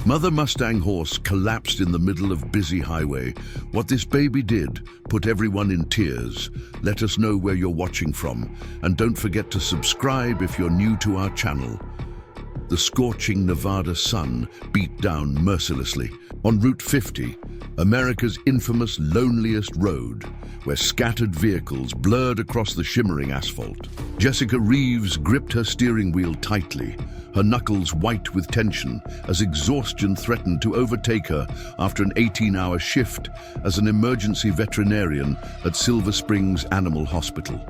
Mother Mustang horse collapsed in the middle of busy highway. What this baby did put everyone in tears. Let us know where you're watching from, and don't forget to subscribe if you're new to our channel. The scorching Nevada sun beat down mercilessly on Route 50, America's infamous loneliest road, where scattered vehicles blurred across the shimmering asphalt. Jessica Reeves gripped her steering wheel tightly, her knuckles white with tension as exhaustion threatened to overtake her after an 18-hour shift as an emergency veterinarian at Silver Springs Animal Hospital.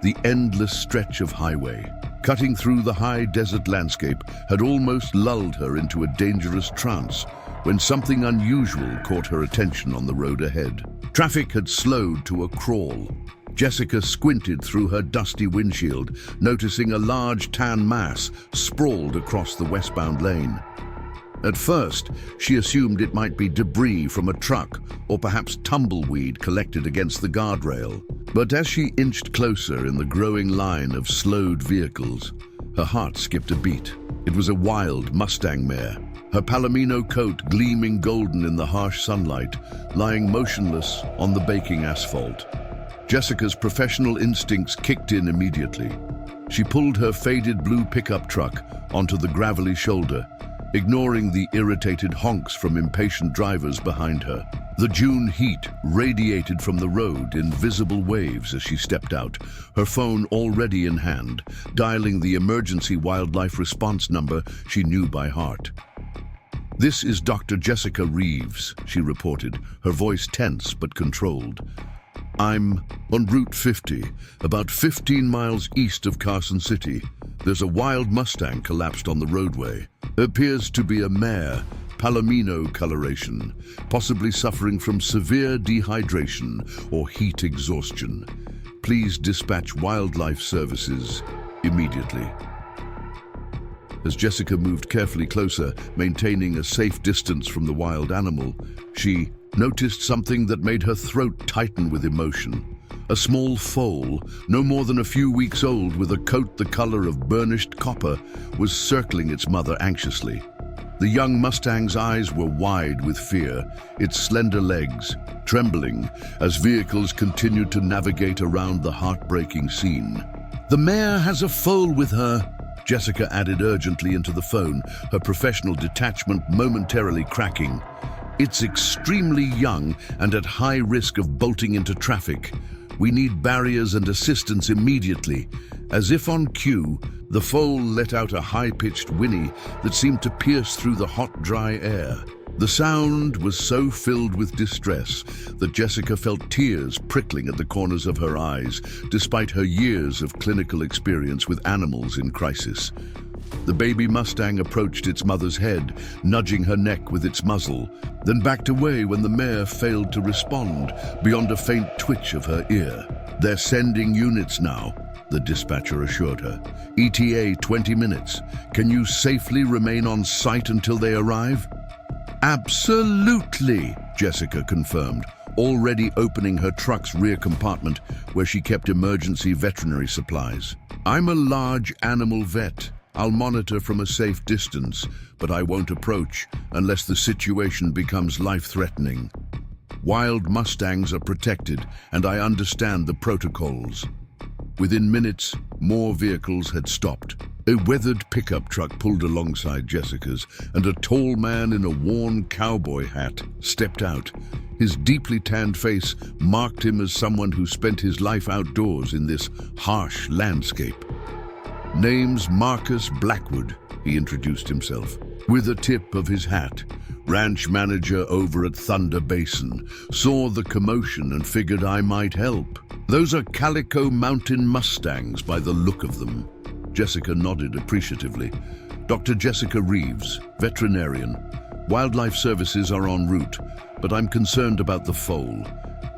The endless stretch of highway, cutting through the high desert landscape, had almost lulled her into a dangerous trance when something unusual caught her attention on the road ahead. Traffic had slowed to a crawl. Jessica squinted through her dusty windshield, noticing a large tan mass sprawled across the westbound lane. At first, she assumed it might be debris from a truck or perhaps tumbleweed collected against the guardrail. But as she inched closer in the growing line of slowed vehicles, her heart skipped a beat. It was a wild Mustang mare, her palomino coat gleaming golden in the harsh sunlight, lying motionless on the baking asphalt. Jessica's professional instincts kicked in immediately. She pulled her faded blue pickup truck onto the gravelly shoulder, ignoring the irritated honks from impatient drivers behind her. The June heat radiated from the road in visible waves as she stepped out, her phone already in hand, dialing the emergency wildlife response number she knew by heart. "This is Dr. Jessica Reeves," she reported, her voice tense but controlled. "I'm on Route 50, about 15 miles east of Carson City. There's a wild Mustang collapsed on the roadway. Appears to be a mare, palomino coloration, possibly suffering from severe dehydration or heat exhaustion. Please dispatch wildlife services immediately." As Jessica moved carefully closer, maintaining a safe distance from the wild animal, she noticed something that made her throat tighten with emotion. A small foal, no more than a few weeks old with a coat the color of burnished copper, was circling its mother anxiously. The young Mustang's eyes were wide with fear, its slender legs trembling as vehicles continued to navigate around the heartbreaking scene. "The mare has a foal with her," Jessica added urgently into the phone, her professional detachment momentarily cracking. "It's extremely young and at high risk of bolting into traffic. We need barriers and assistance immediately." As if on cue, the foal let out a high-pitched whinny that seemed to pierce through the hot, dry air. The sound was so filled with distress that Jessica felt tears prickling at the corners of her eyes, despite her years of clinical experience with animals in crisis. The baby Mustang approached its mother's head, nudging her neck with its muzzle, then backed away when the mare failed to respond beyond a faint twitch of her ear. "They're sending units now," the dispatcher assured her. "ETA 20 minutes. Can you safely remain on site until they arrive?" "Absolutely," Jessica confirmed, already opening her truck's rear compartment where she kept emergency veterinary supplies. "I'm a large animal vet. I'll monitor from a safe distance, but I won't approach unless the situation becomes life-threatening. Wild Mustangs are protected, and I understand the protocols." Within minutes, more vehicles had stopped. A weathered pickup truck pulled alongside Jessica's, and a tall man in a worn cowboy hat stepped out. His deeply tanned face marked him as someone who spent his life outdoors in this harsh landscape. "Name's Marcus Blackwood," he introduced himself. With a tip of his hat, ranch manager over at Thunder Basin, saw the commotion and figured I might help. "Those are Calico Mountain Mustangs by the look of them." Jessica nodded appreciatively. "Dr. Jessica Reeves, veterinarian. Wildlife services are en route, but I'm concerned about the foal.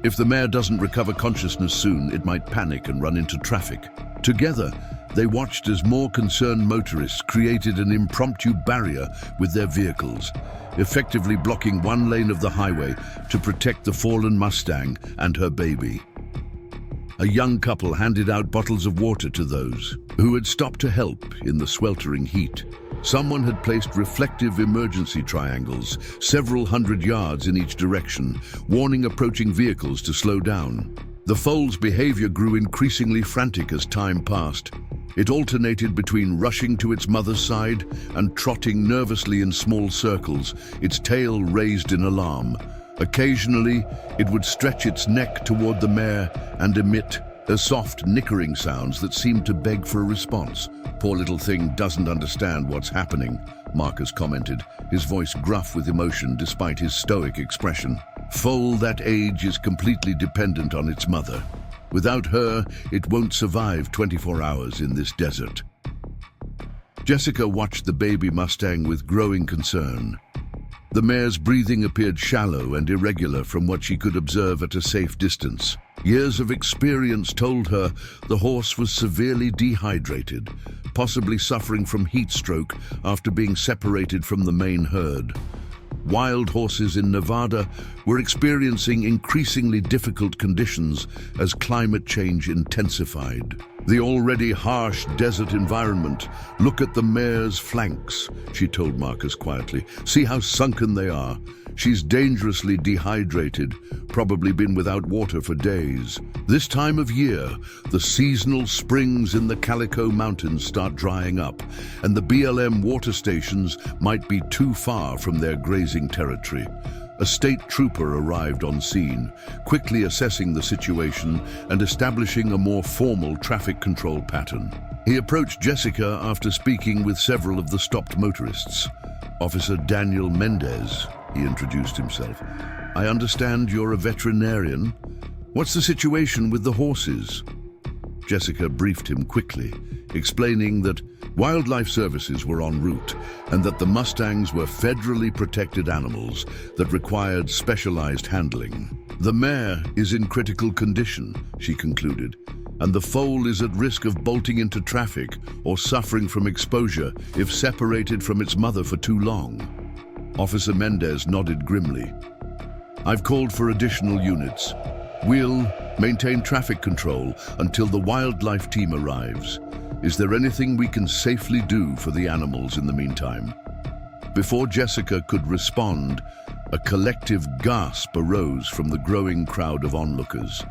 If the mare doesn't recover consciousness soon, it might panic and run into traffic." Together, they watched as more concerned motorists created an impromptu barrier with their vehicles, effectively blocking one lane of the highway to protect the fallen Mustang and her baby. A young couple handed out bottles of water to those who had stopped to help in the sweltering heat, Someone had placed reflective emergency triangles, several hundred yards in each direction, warning approaching vehicles to slow down. The foal's behavior grew increasingly frantic as time passed. It alternated between rushing to its mother's side and trotting nervously in small circles, its tail raised in alarm. Occasionally, it would stretch its neck toward the mare and emit soft nickering sounds that seemed to beg for a response. "Poor little thing doesn't understand what's happening," Marcus commented, his voice gruff with emotion despite his stoic expression. "Foal that age is completely dependent on its mother. Without her, it won't survive 24 hours in this desert." Jessica watched the baby Mustang with growing concern. The mare's breathing appeared shallow and irregular from what she could observe at a safe distance. Years of experience told her the horse was severely dehydrated, possibly suffering from heat stroke after being separated from the main herd. Wild horses in Nevada were experiencing increasingly difficult conditions as climate change intensified. "The already harsh desert environment. Look at the mare's flanks," she told Marcus quietly. "See how sunken they are. She's dangerously dehydrated, probably been without water for days. This time of year, the seasonal springs in the Calico Mountains start drying up, and the BLM water stations might be too far from their grazing territory." A state trooper arrived on scene, quickly assessing the situation and establishing a more formal traffic control pattern. He approached Jessica after speaking with several of the stopped motorists. "Officer Daniel Mendez," he introduced himself. "I understand you're a veterinarian. What's the situation with the horses?" Jessica briefed him quickly, explaining that wildlife services were en route and that the Mustangs were federally protected animals that required specialized handling. "The mare is in critical condition," she concluded, "and the foal is at risk of bolting into traffic or suffering from exposure if separated from its mother for too long." Officer Mendez nodded grimly. "I've called for additional units. We'll maintain traffic control until the wildlife team arrives. Is there anything we can safely do for the animals in the meantime?" Before Jessica could respond, a collective gasp arose from the growing crowd of onlookers.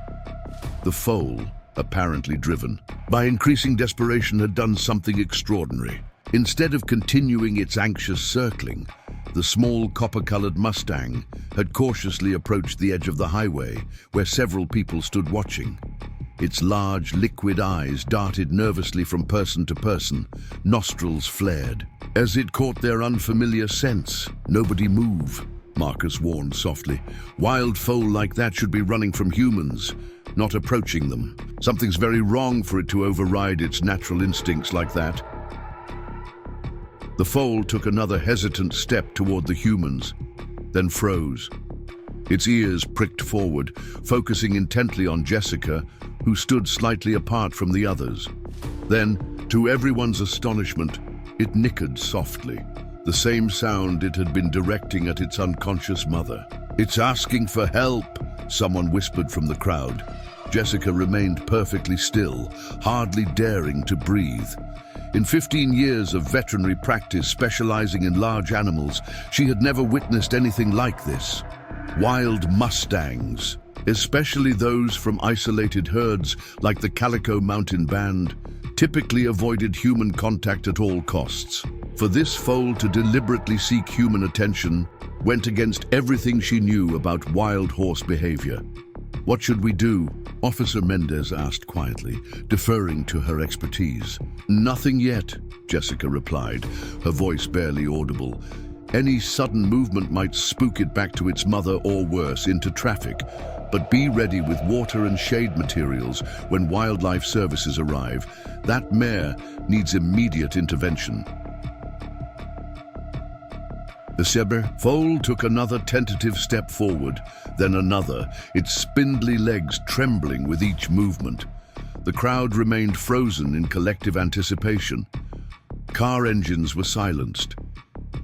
The foal, apparently driven by increasing desperation, had done something extraordinary. Instead of continuing its anxious circling, the small copper-colored Mustang had cautiously approached the edge of the highway, where several people stood watching. Its large, liquid eyes darted nervously from person to person, nostrils flared. As it caught their unfamiliar scents, "Nobody move," Marcus warned softly. "Wild foal like that should be running from humans, not approaching them. Something's very wrong for it to override its natural instincts like that." The foal took another hesitant step toward the humans, then froze. Its ears pricked forward, focusing intently on Jessica, who stood slightly apart from the others. Then, to everyone's astonishment, it nickered softly, the same sound it had been directing at its unconscious mother. "It's asking for help," someone whispered from the crowd. Jessica remained perfectly still, hardly daring to breathe. In 15 years of veterinary practice specializing in large animals, she had never witnessed anything like this. Wild Mustangs, especially those from isolated herds like the Calico Mountain Band, typically avoided human contact at all costs. For this foal to deliberately seek human attention went against everything she knew about wild horse behavior. "What should we do?" Officer Mendez asked quietly, deferring to her expertise. "Nothing yet," Jessica replied, her voice barely audible. "Any sudden movement might spook it back to its mother or worse, into traffic. But be ready with water and shade materials when wildlife services arrive. That mare needs immediate intervention." The foal took another tentative step forward, then another, its spindly legs trembling with each movement. The crowd remained frozen in collective anticipation. Car engines were silenced.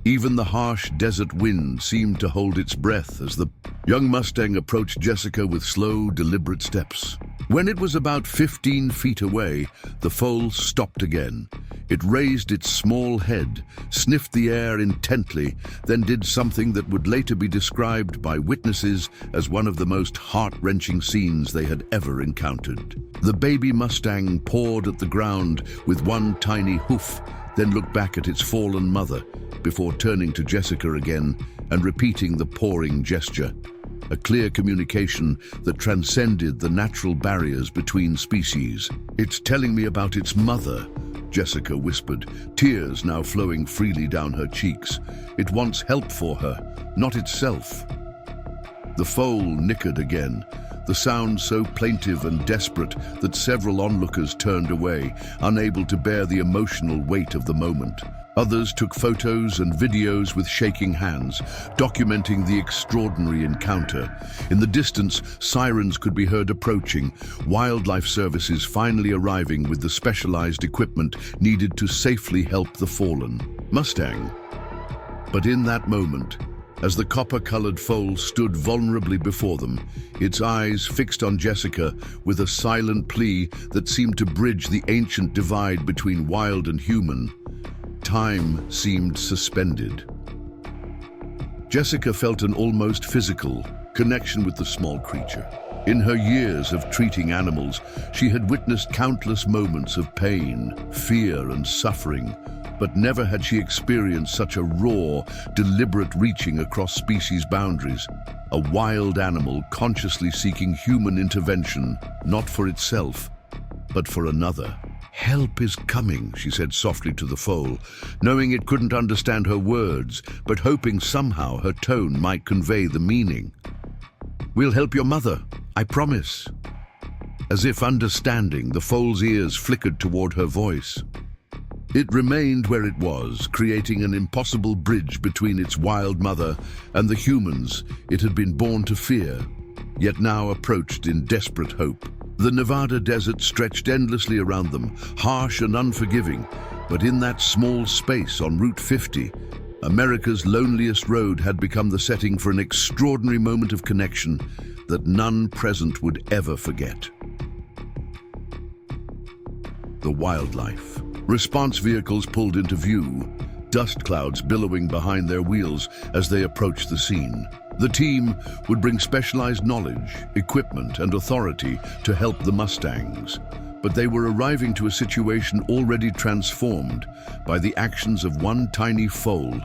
Even the harsh desert wind seemed to hold its breath as the young Mustang approached Jessica with slow, deliberate steps. When it was about 15 feet away, the foal stopped again. It raised its small head, sniffed the air intently, then did something that would later be described by witnesses as one of the most heart-wrenching scenes they had ever encountered. The baby Mustang pawed at the ground with one tiny hoof, then looked back at its fallen mother, before turning to Jessica again and repeating the pawing gesture. A clear communication that transcended the natural barriers between species. "It's telling me about its mother," Jessica whispered, tears now flowing freely down her cheeks. "It wants help for her, not itself." The foal nickered again, the sound so plaintive and desperate that several onlookers turned away, unable to bear the emotional weight of the moment. Others took photos and videos with shaking hands, documenting the extraordinary encounter. In the distance, sirens could be heard approaching, wildlife services finally arriving with the specialized equipment needed to safely help the fallen Mustang. But in that moment, as the copper-colored foal stood vulnerably before them, its eyes fixed on Jessica with a silent plea that seemed to bridge the ancient divide between wild and human, time seemed suspended. Jessica felt an almost physical connection with the small creature. In her years of treating animals, she had witnessed countless moments of pain, fear, and suffering, but never had she experienced such a raw, deliberate reaching across species boundaries. A wild animal consciously seeking human intervention, not for itself, but for another. "Help is coming," she said softly to the foal, knowing it couldn't understand her words, but hoping somehow her tone might convey the meaning. "We'll help your mother, I promise." As if understanding, the foal's ears flickered toward her voice. It remained where it was, creating an impossible bridge between its wild mother and the humans it had been born to fear, yet now approached in desperate hope. The Nevada desert stretched endlessly around them, harsh and unforgiving, but in that small space on Route 50, America's loneliest road had become the setting for an extraordinary moment of connection that none present would ever forget. The wildlife. Response vehicles pulled into view, dust clouds billowing behind their wheels as they approached the scene. The team would bring specialized knowledge, equipment, and authority to help the Mustangs, but they were arriving to a situation already transformed by the actions of one tiny foal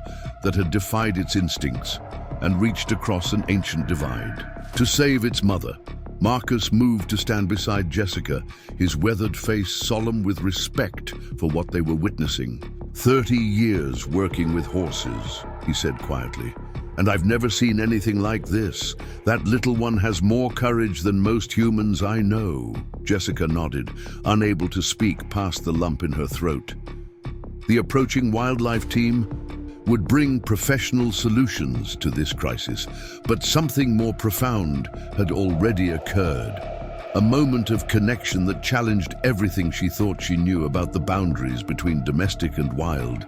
that had defied its instincts and reached across an ancient divide. To save its mother, Marcus moved to stand beside Jessica, his weathered face solemn with respect for what they were witnessing. 30 years working with horses," he said quietly, "and I've never seen anything like this. That little one has more courage than most humans I know." Jessica nodded, unable to speak past the lump in her throat. The approaching wildlife team would bring professional solutions to this crisis, but something more profound had already occurred. A moment of connection that challenged everything she thought she knew about the boundaries between domestic and wild,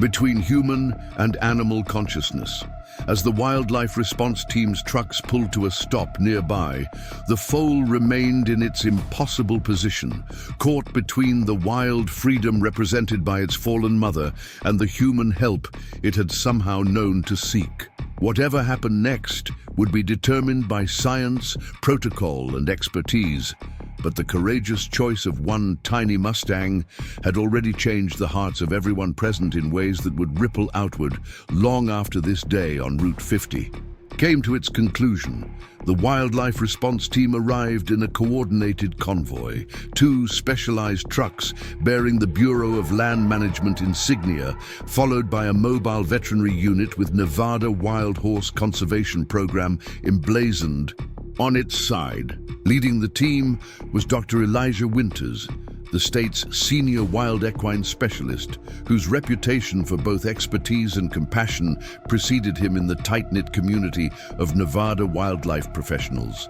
between human and animal consciousness. As the wildlife response team's trucks pulled to a stop nearby, the foal remained in its impossible position, caught between the wild freedom represented by its fallen mother and the human help it had somehow known to seek. Whatever happened next would be determined by science, protocol, and expertise, but the courageous choice of one tiny Mustang had already changed the hearts of everyone present in ways that would ripple outward long after this day on Route 50 came to its conclusion. The wildlife response team arrived in a coordinated convoy, 2 specialized trucks bearing the Bureau of Land Management insignia, followed by a mobile veterinary unit with Nevada Wild Horse Conservation Program emblazoned on its side. Leading the team was Dr. Elijah Winters, the state's senior wild equine specialist, whose reputation for both expertise and compassion preceded him in the tight-knit community of Nevada wildlife professionals.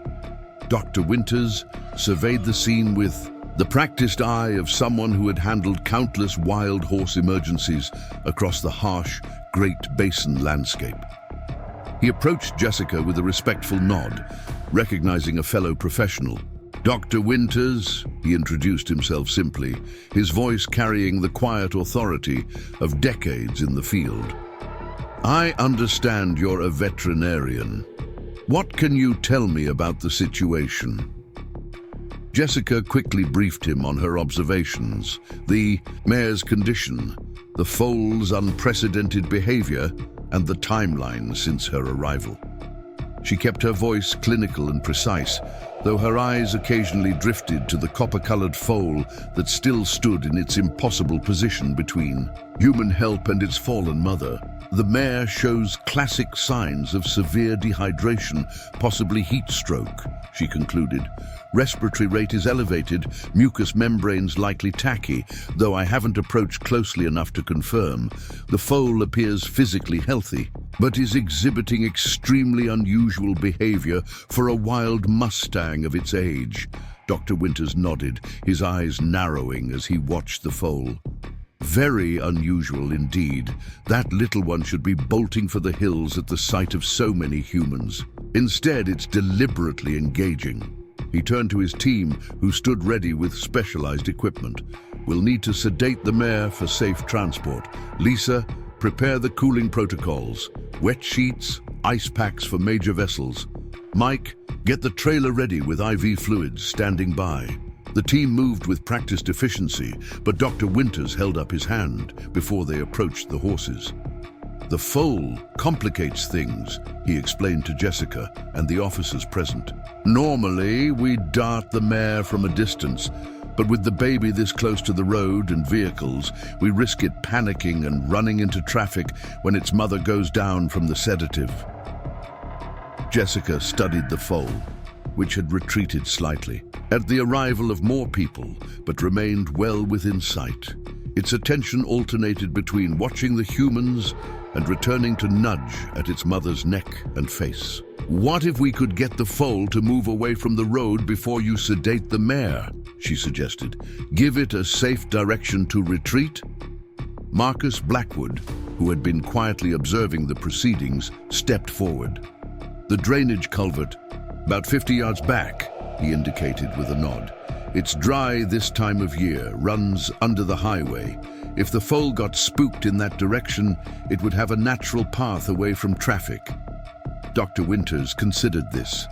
Dr. Winters surveyed the scene with the practiced eye of someone who had handled countless wild horse emergencies across the harsh, Great Basin landscape. He approached Jessica with a respectful nod, recognizing a fellow professional. "Dr. Winters," he introduced himself simply, his voice carrying the quiet authority of decades in the field. "I understand you're a veterinarian. What can you tell me about the situation?" Jessica quickly briefed him on her observations, the mare's condition, the foal's unprecedented behavior, and the timeline since her arrival. She kept her voice clinical and precise, though her eyes occasionally drifted to the copper-colored foal that still stood in its impossible position between human help and its fallen mother. The mare shows classic signs of severe dehydration, possibly heat stroke, she concluded. Respiratory rate is elevated, mucous membranes likely tacky, though I haven't approached closely enough to confirm. The foal appears physically healthy, but is exhibiting extremely unusual behavior for a wild Mustang of its age. Dr. Winters nodded, his eyes narrowing as he watched the foal. Very unusual indeed. That little one should be bolting for the hills at the sight of so many humans. Instead, it's deliberately engaging. He turned to his team, who stood ready with specialized equipment. "We'll need to sedate the mare for safe transport. Lisa, prepare the cooling protocols. Wet sheets, ice packs for major vessels. Mike, get the trailer ready with IV fluids standing by." The team moved with practiced efficiency, but Dr. Winters held up his hand before they approached the horses. "The foal complicates things," he explained to Jessica and the officers present. "Normally, we dart the mare from a distance, but with the baby this close to the road and vehicles, we risk it panicking and running into traffic when its mother goes down from the sedative." Jessica studied the foal, which had retreated slightly at the arrival of more people, but remained well within sight. Its attention alternated between watching the humans and returning to nudge at its mother's neck and face. "What if we could get the foal to move away from the road before you sedate the mare?" she suggested. "Give it a safe direction to retreat?" Marcus Blackwood, who had been quietly observing the proceedings, stepped forward. "The drainage culvert, about 50 yards back," he indicated with a nod. "It's dry this time of year, runs under the highway. If the foal got spooked in that direction, it would have a natural path away from traffic." Dr. Winters considered this.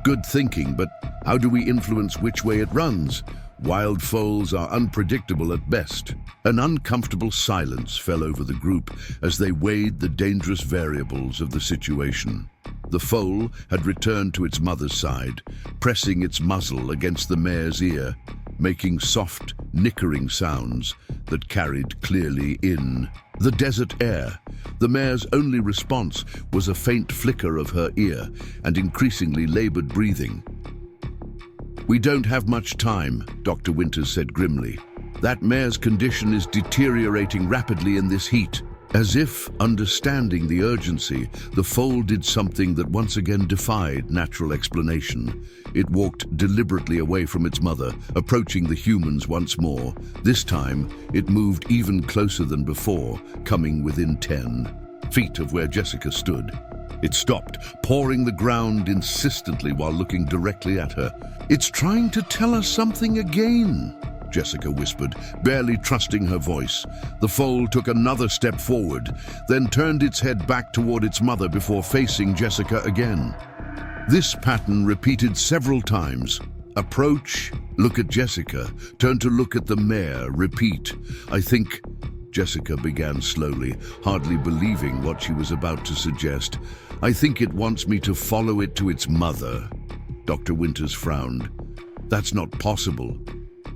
"Good thinking, but how do we influence which way it runs? Wild foals are unpredictable at best." An uncomfortable silence fell over the group as they weighed the dangerous variables of the situation. The foal had returned to its mother's side, pressing its muzzle against the mare's ear, making soft, nickering sounds that carried clearly in the desert air. The mare's only response was a faint flicker of her ear and increasingly labored breathing. "We don't have much time," Dr. Winters said grimly. "That mare's condition is deteriorating rapidly in this heat." As if understanding the urgency, the foal did something that once again defied natural explanation. It walked deliberately away from its mother, approaching the humans once more. This time, it moved even closer than before, coming within 10 feet of where Jessica stood. It stopped, pawing the ground insistently while looking directly at her. "It's trying to tell us something again," Jessica whispered, barely trusting her voice. The foal took another step forward, then turned its head back toward its mother before facing Jessica again. This pattern repeated several times. Approach, look at Jessica, turn to look at the mare, repeat. "I think," Jessica began slowly, hardly believing what she was about to suggest. "I think it wants me to follow it to its mother." Dr. Winters frowned. "That's not possible.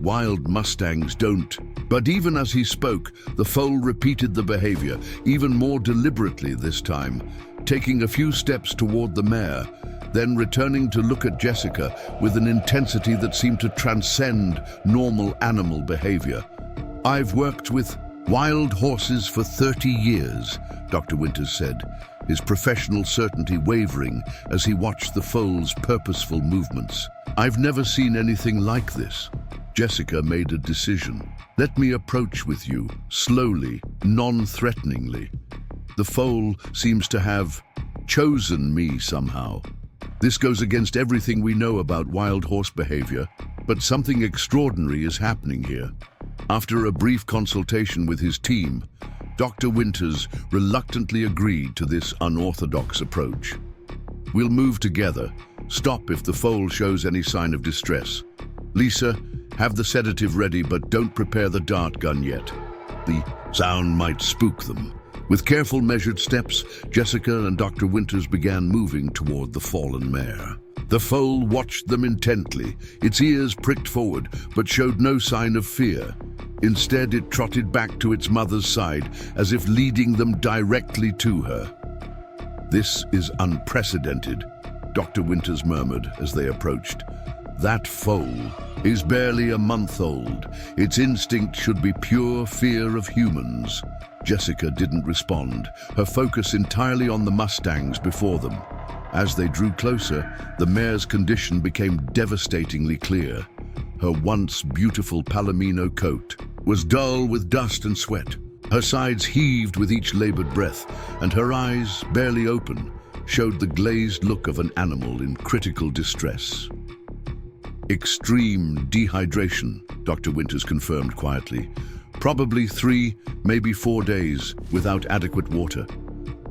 Wild Mustangs don't." But even as he spoke, the foal repeated the behavior, even more deliberately this time, taking a few steps toward the mare, then returning to look at Jessica with an intensity that seemed to transcend normal animal behavior. "I've worked with wild horses for 30 years, Dr. Winters said, his professional certainty wavering as he watched the foal's purposeful movements. "I've never seen anything like this." Jessica made a decision. "Let me approach with you, slowly, non-threateningly." The foal seems to have chosen me somehow. This goes against everything we know about wild horse behavior, but something extraordinary is happening here. After a brief consultation with his team, Dr. Winters reluctantly agreed to this unorthodox approach. We'll move together. Stop if the foal shows any sign of distress. Lisa, have the sedative ready, but don't prepare the dart gun yet. The sound might spook them. With careful measured steps, Jessica and Dr. Winters began moving toward the fallen mare. The foal watched them intently. Its ears pricked forward, but showed no sign of fear. Instead, it trotted back to its mother's side, as if leading them directly to her. "This is unprecedented," Dr. Winters murmured as they approached. "That foal is barely a month old. Its instinct should be pure fear of humans." Jessica didn't respond, her focus entirely on the Mustangs before them. As they drew closer, the mare's condition became devastatingly clear. Her once beautiful palomino coat was dull with dust and sweat. Her sides heaved with each labored breath, and her eyes, barely open, showed the glazed look of an animal in critical distress. "Extreme dehydration," Dr. Winters confirmed quietly. "Probably 3, maybe 4 days without adequate water.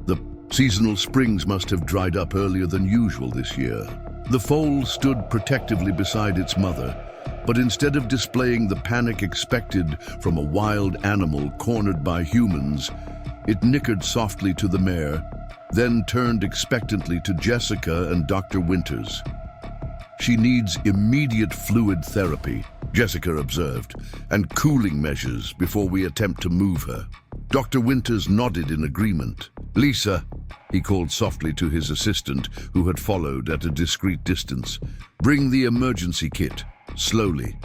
The seasonal springs must have dried up earlier than usual this year." The foal stood protectively beside its mother, but instead of displaying the panic expected from a wild animal cornered by humans, it nickered softly to the mare, then turned expectantly to Jessica and Dr. Winters. "She needs immediate fluid therapy," Jessica observed, "and cooling measures before we attempt to move her." Dr. Winters nodded in agreement. "Lisa," he called softly to his assistant, who had followed at a discreet distance, "bring the emergency kit, slowly."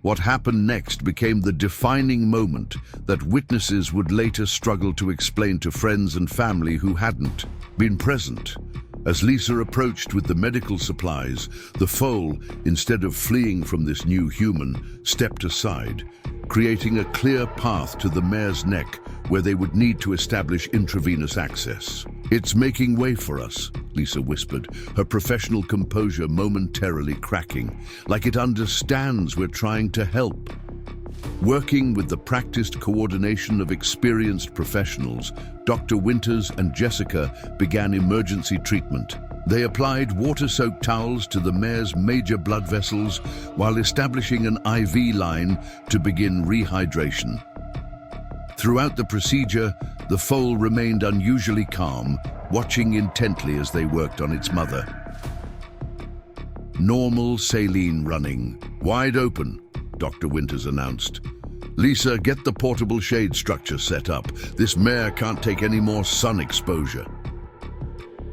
What happened next became the defining moment that witnesses would later struggle to explain to friends and family who hadn't been present. As Lisa approached with the medical supplies, the foal, instead of fleeing from this new human, stepped aside, creating a clear path to the mare's neck where they would need to establish intravenous access. "It's making way for us," Lisa whispered, her professional composure momentarily cracking, like it understands we're trying to help. Working with the practiced coordination of experienced professionals, Dr. Winters and Jessica began emergency treatment. They applied water-soaked towels to the mare's major blood vessels while establishing an IV line to begin rehydration. Throughout the procedure, the foal remained unusually calm, watching intently as they worked on its mother. "Normal saline running, wide open," Dr. Winters announced. "Lisa, get the portable shade structure set up. This mare can't take any more sun exposure."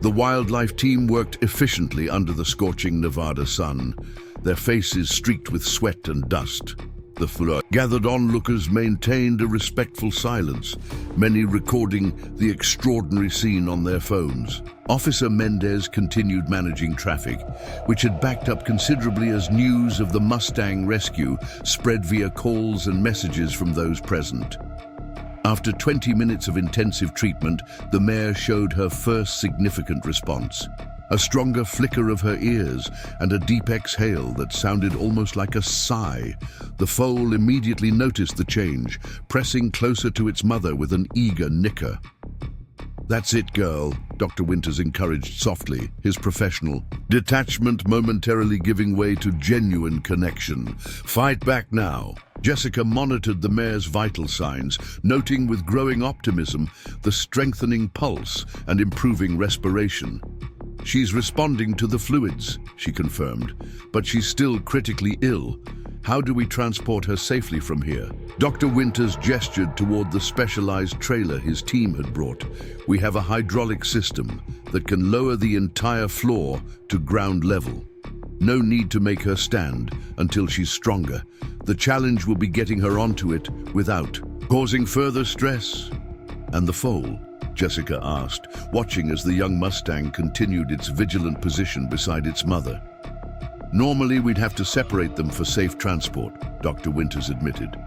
The wildlife team worked efficiently under the scorching Nevada sun, their faces streaked with sweat and dust. The gathered onlookers maintained a respectful silence, many recording the extraordinary scene on their phones. Officer Mendez continued managing traffic, which had backed up considerably as news of the Mustang rescue spread via calls and messages from those present. After 20 minutes of intensive treatment, the mare showed her first significant response. A stronger flicker of her ears and a deep exhale that sounded almost like a sigh. The foal immediately noticed the change, pressing closer to its mother with an eager nicker. "That's it, girl," Dr. Winters encouraged softly, his professional detachment momentarily giving way to genuine connection. "Fight back now." Jessica monitored the mare's vital signs, noting with growing optimism the strengthening pulse and improving respiration. "She's responding to the fluids," she confirmed, "but she's still critically ill. How do we transport her safely from here?" Dr. Winters gestured toward the specialized trailer his team had brought. "We have a hydraulic system that can lower the entire floor to ground level. No need to make her stand until she's stronger. The challenge will be getting her onto it without causing further stress." "And the foal?" Jessica asked, watching as the young Mustang continued its vigilant position beside its mother. "Normally we'd have to separate them for safe transport," Dr. Winters admitted.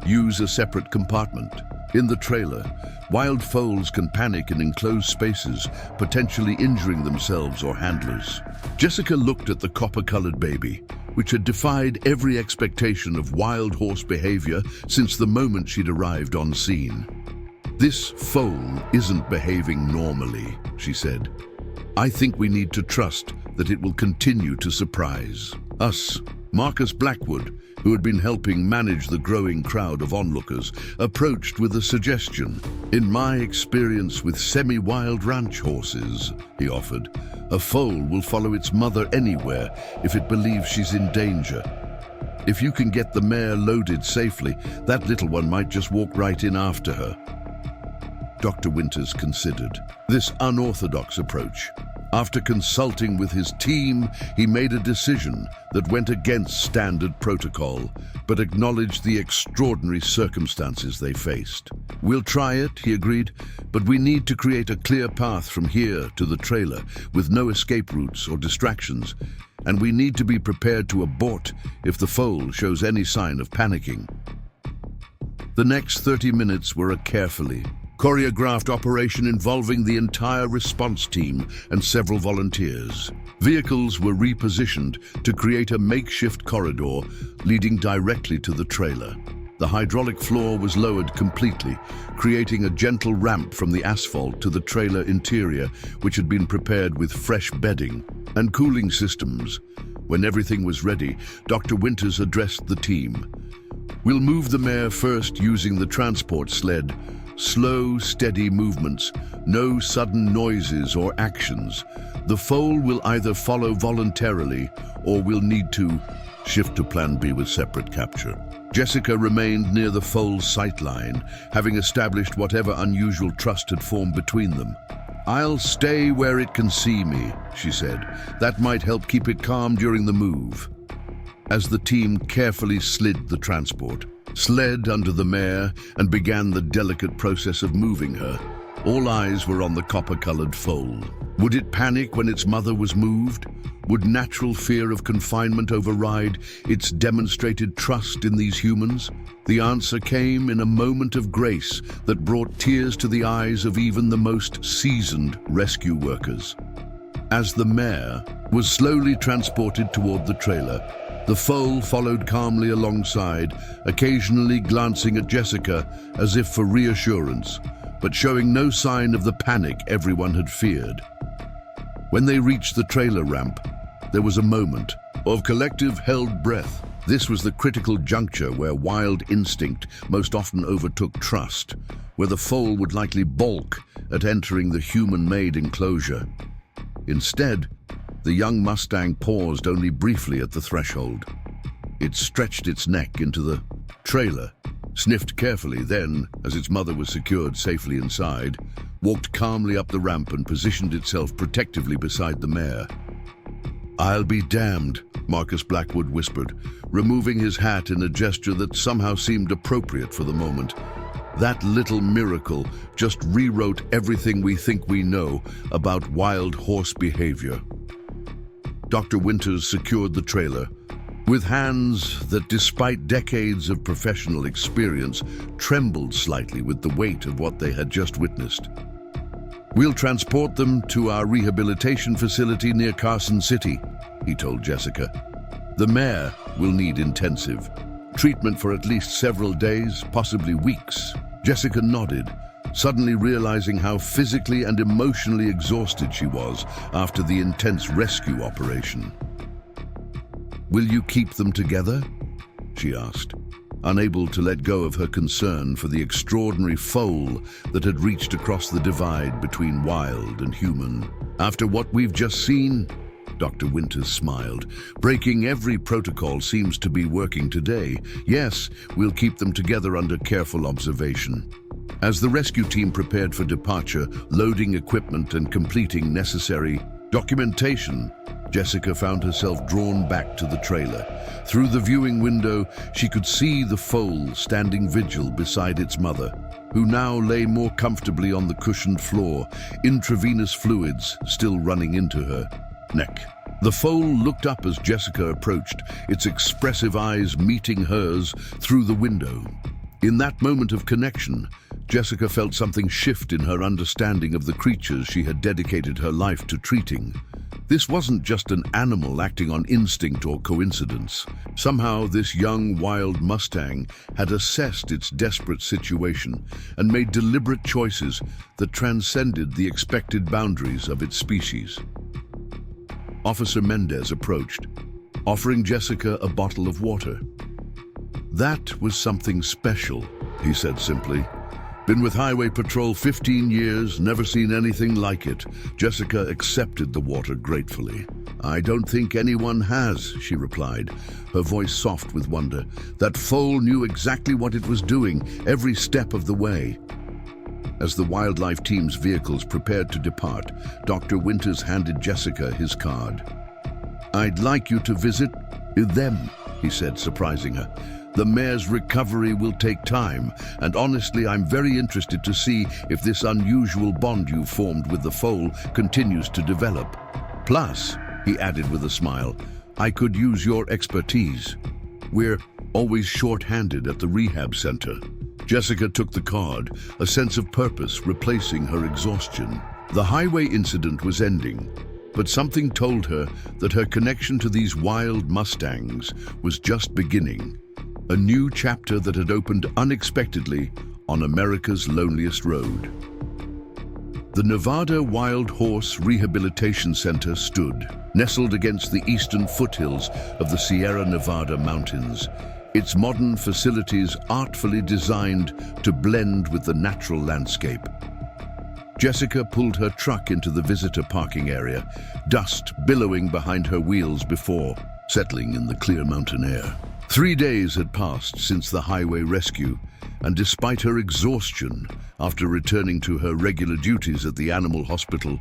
"Use a separate compartment." In the trailer, wild foals can panic in enclosed spaces, potentially injuring themselves or handlers. Jessica looked at the copper-colored baby, which had defied every expectation of wild horse behavior since the moment she'd arrived on scene. "This foal isn't behaving normally," she said. "I think we need to trust that it will continue to surprise us." Marcus Blackwood, who had been helping manage the growing crowd of onlookers, approached with a suggestion. "In my experience with semi-wild ranch horses," he offered, "a foal will follow its mother anywhere if it believes she's in danger. If you can get the mare loaded safely, that little one might just walk right in after her." Dr. Winters considered this unorthodox approach. After consulting with his team, he made a decision that went against standard protocol, but acknowledged the extraordinary circumstances they faced. "We'll try it," he agreed, "but we need to create a clear path from here to the trailer with no escape routes or distractions, and we need to be prepared to abort if the foal shows any sign of panicking." The next 30 minutes were a carefully choreographed operation involving the entire response team and several volunteers. Vehicles were repositioned to create a makeshift corridor leading directly to the trailer. The hydraulic floor was lowered completely, creating a gentle ramp from the asphalt to the trailer interior, which had been prepared with fresh bedding and cooling systems. When everything was ready, Dr. Winters addressed the team. "We'll move the mare first using the transport sled. Slow, steady movements, no sudden noises or actions. The foal will either follow voluntarily or will need to shift to Plan B with separate capture." Jessica remained near the foal's sightline, having established whatever unusual trust had formed between them. "I'll stay where it can see me," she said. "That might help keep it calm during the move." As the team carefully slid the transport sled under the mare and began the delicate process of moving her, all eyes were on the copper-colored foal. Would it panic when its mother was moved? Would natural fear of confinement override its demonstrated trust in these humans? The answer came in a moment of grace that brought tears to the eyes of even the most seasoned rescue workers. As the mare was slowly transported toward the trailer, the foal followed calmly alongside, occasionally glancing at Jessica as if for reassurance, but showing no sign of the panic everyone had feared. When they reached the trailer ramp, there was a moment of collective held breath. This was the critical juncture where wild instinct most often overtook trust, where the foal would likely balk at entering the human-made enclosure. Instead, the young Mustang paused only briefly at the threshold. It stretched its neck into the trailer, sniffed carefully, then, as its mother was secured safely inside, walked calmly up the ramp and positioned itself protectively beside the mare. "I'll be damned," Marcus Blackwood whispered, removing his hat in a gesture that somehow seemed appropriate for the moment. "That little miracle just rewrote everything we think we know about wild horse behavior." Dr. Winters secured the trailer with hands that, despite decades of professional experience, trembled slightly with the weight of what they had just witnessed. "We'll transport them to our rehabilitation facility near Carson City," he told Jessica. "The mare will need intensive treatment for at least several days, possibly weeks." Jessica nodded, suddenly realizing how physically and emotionally exhausted she was after the intense rescue operation. "Will you keep them together?" she asked, unable to let go of her concern for the extraordinary foal that had reached across the divide between wild and human. "After what we've just seen," Dr. Winters smiled, "breaking every protocol seems to be working today. Yes, we'll keep them together under careful observation." As the rescue team prepared for departure, loading equipment and completing necessary documentation, Jessica found herself drawn back to the trailer. Through the viewing window, she could see the foal standing vigil beside its mother, who now lay more comfortably on the cushioned floor, intravenous fluids still running into her neck. The foal looked up as Jessica approached, its expressive eyes meeting hers through the window. In that moment of connection, Jessica felt something shift in her understanding of the creatures she had dedicated her life to treating. This wasn't just an animal acting on instinct or coincidence. Somehow, this young, wild Mustang had assessed its desperate situation and made deliberate choices that transcended the expected boundaries of its species. Officer Mendez approached, offering Jessica a bottle of water. "That was something special," he said simply. "Been with Highway Patrol 15 years, never seen anything like it." Jessica accepted the water gratefully. "I don't think anyone has," she replied, her voice soft with wonder. "That foal knew exactly what it was doing, every step of the way." As the wildlife team's vehicles prepared to depart, Dr. Winters handed Jessica his card. "I'd like you to visit them," he said, surprising her. "The mare's recovery will take time, and honestly, I'm very interested to see if this unusual bond you've formed with the foal continues to develop. Plus," he added with a smile, "I could use your expertise. We're always short-handed at the rehab center." Jessica took the card, a sense of purpose replacing her exhaustion. The highway incident was ending, but something told her that her connection to these wild Mustangs was just beginning. A new chapter that had opened unexpectedly on America's loneliest road. The Nevada Wild Horse Rehabilitation Center stood, nestled against the eastern foothills of the Sierra Nevada mountains, its modern facilities artfully designed to blend with the natural landscape. Jessica pulled her truck into the visitor parking area, dust billowing behind her wheels before settling in the clear mountain air. 3 days had passed since the highway rescue, and despite her exhaustion after returning to her regular duties at the animal hospital,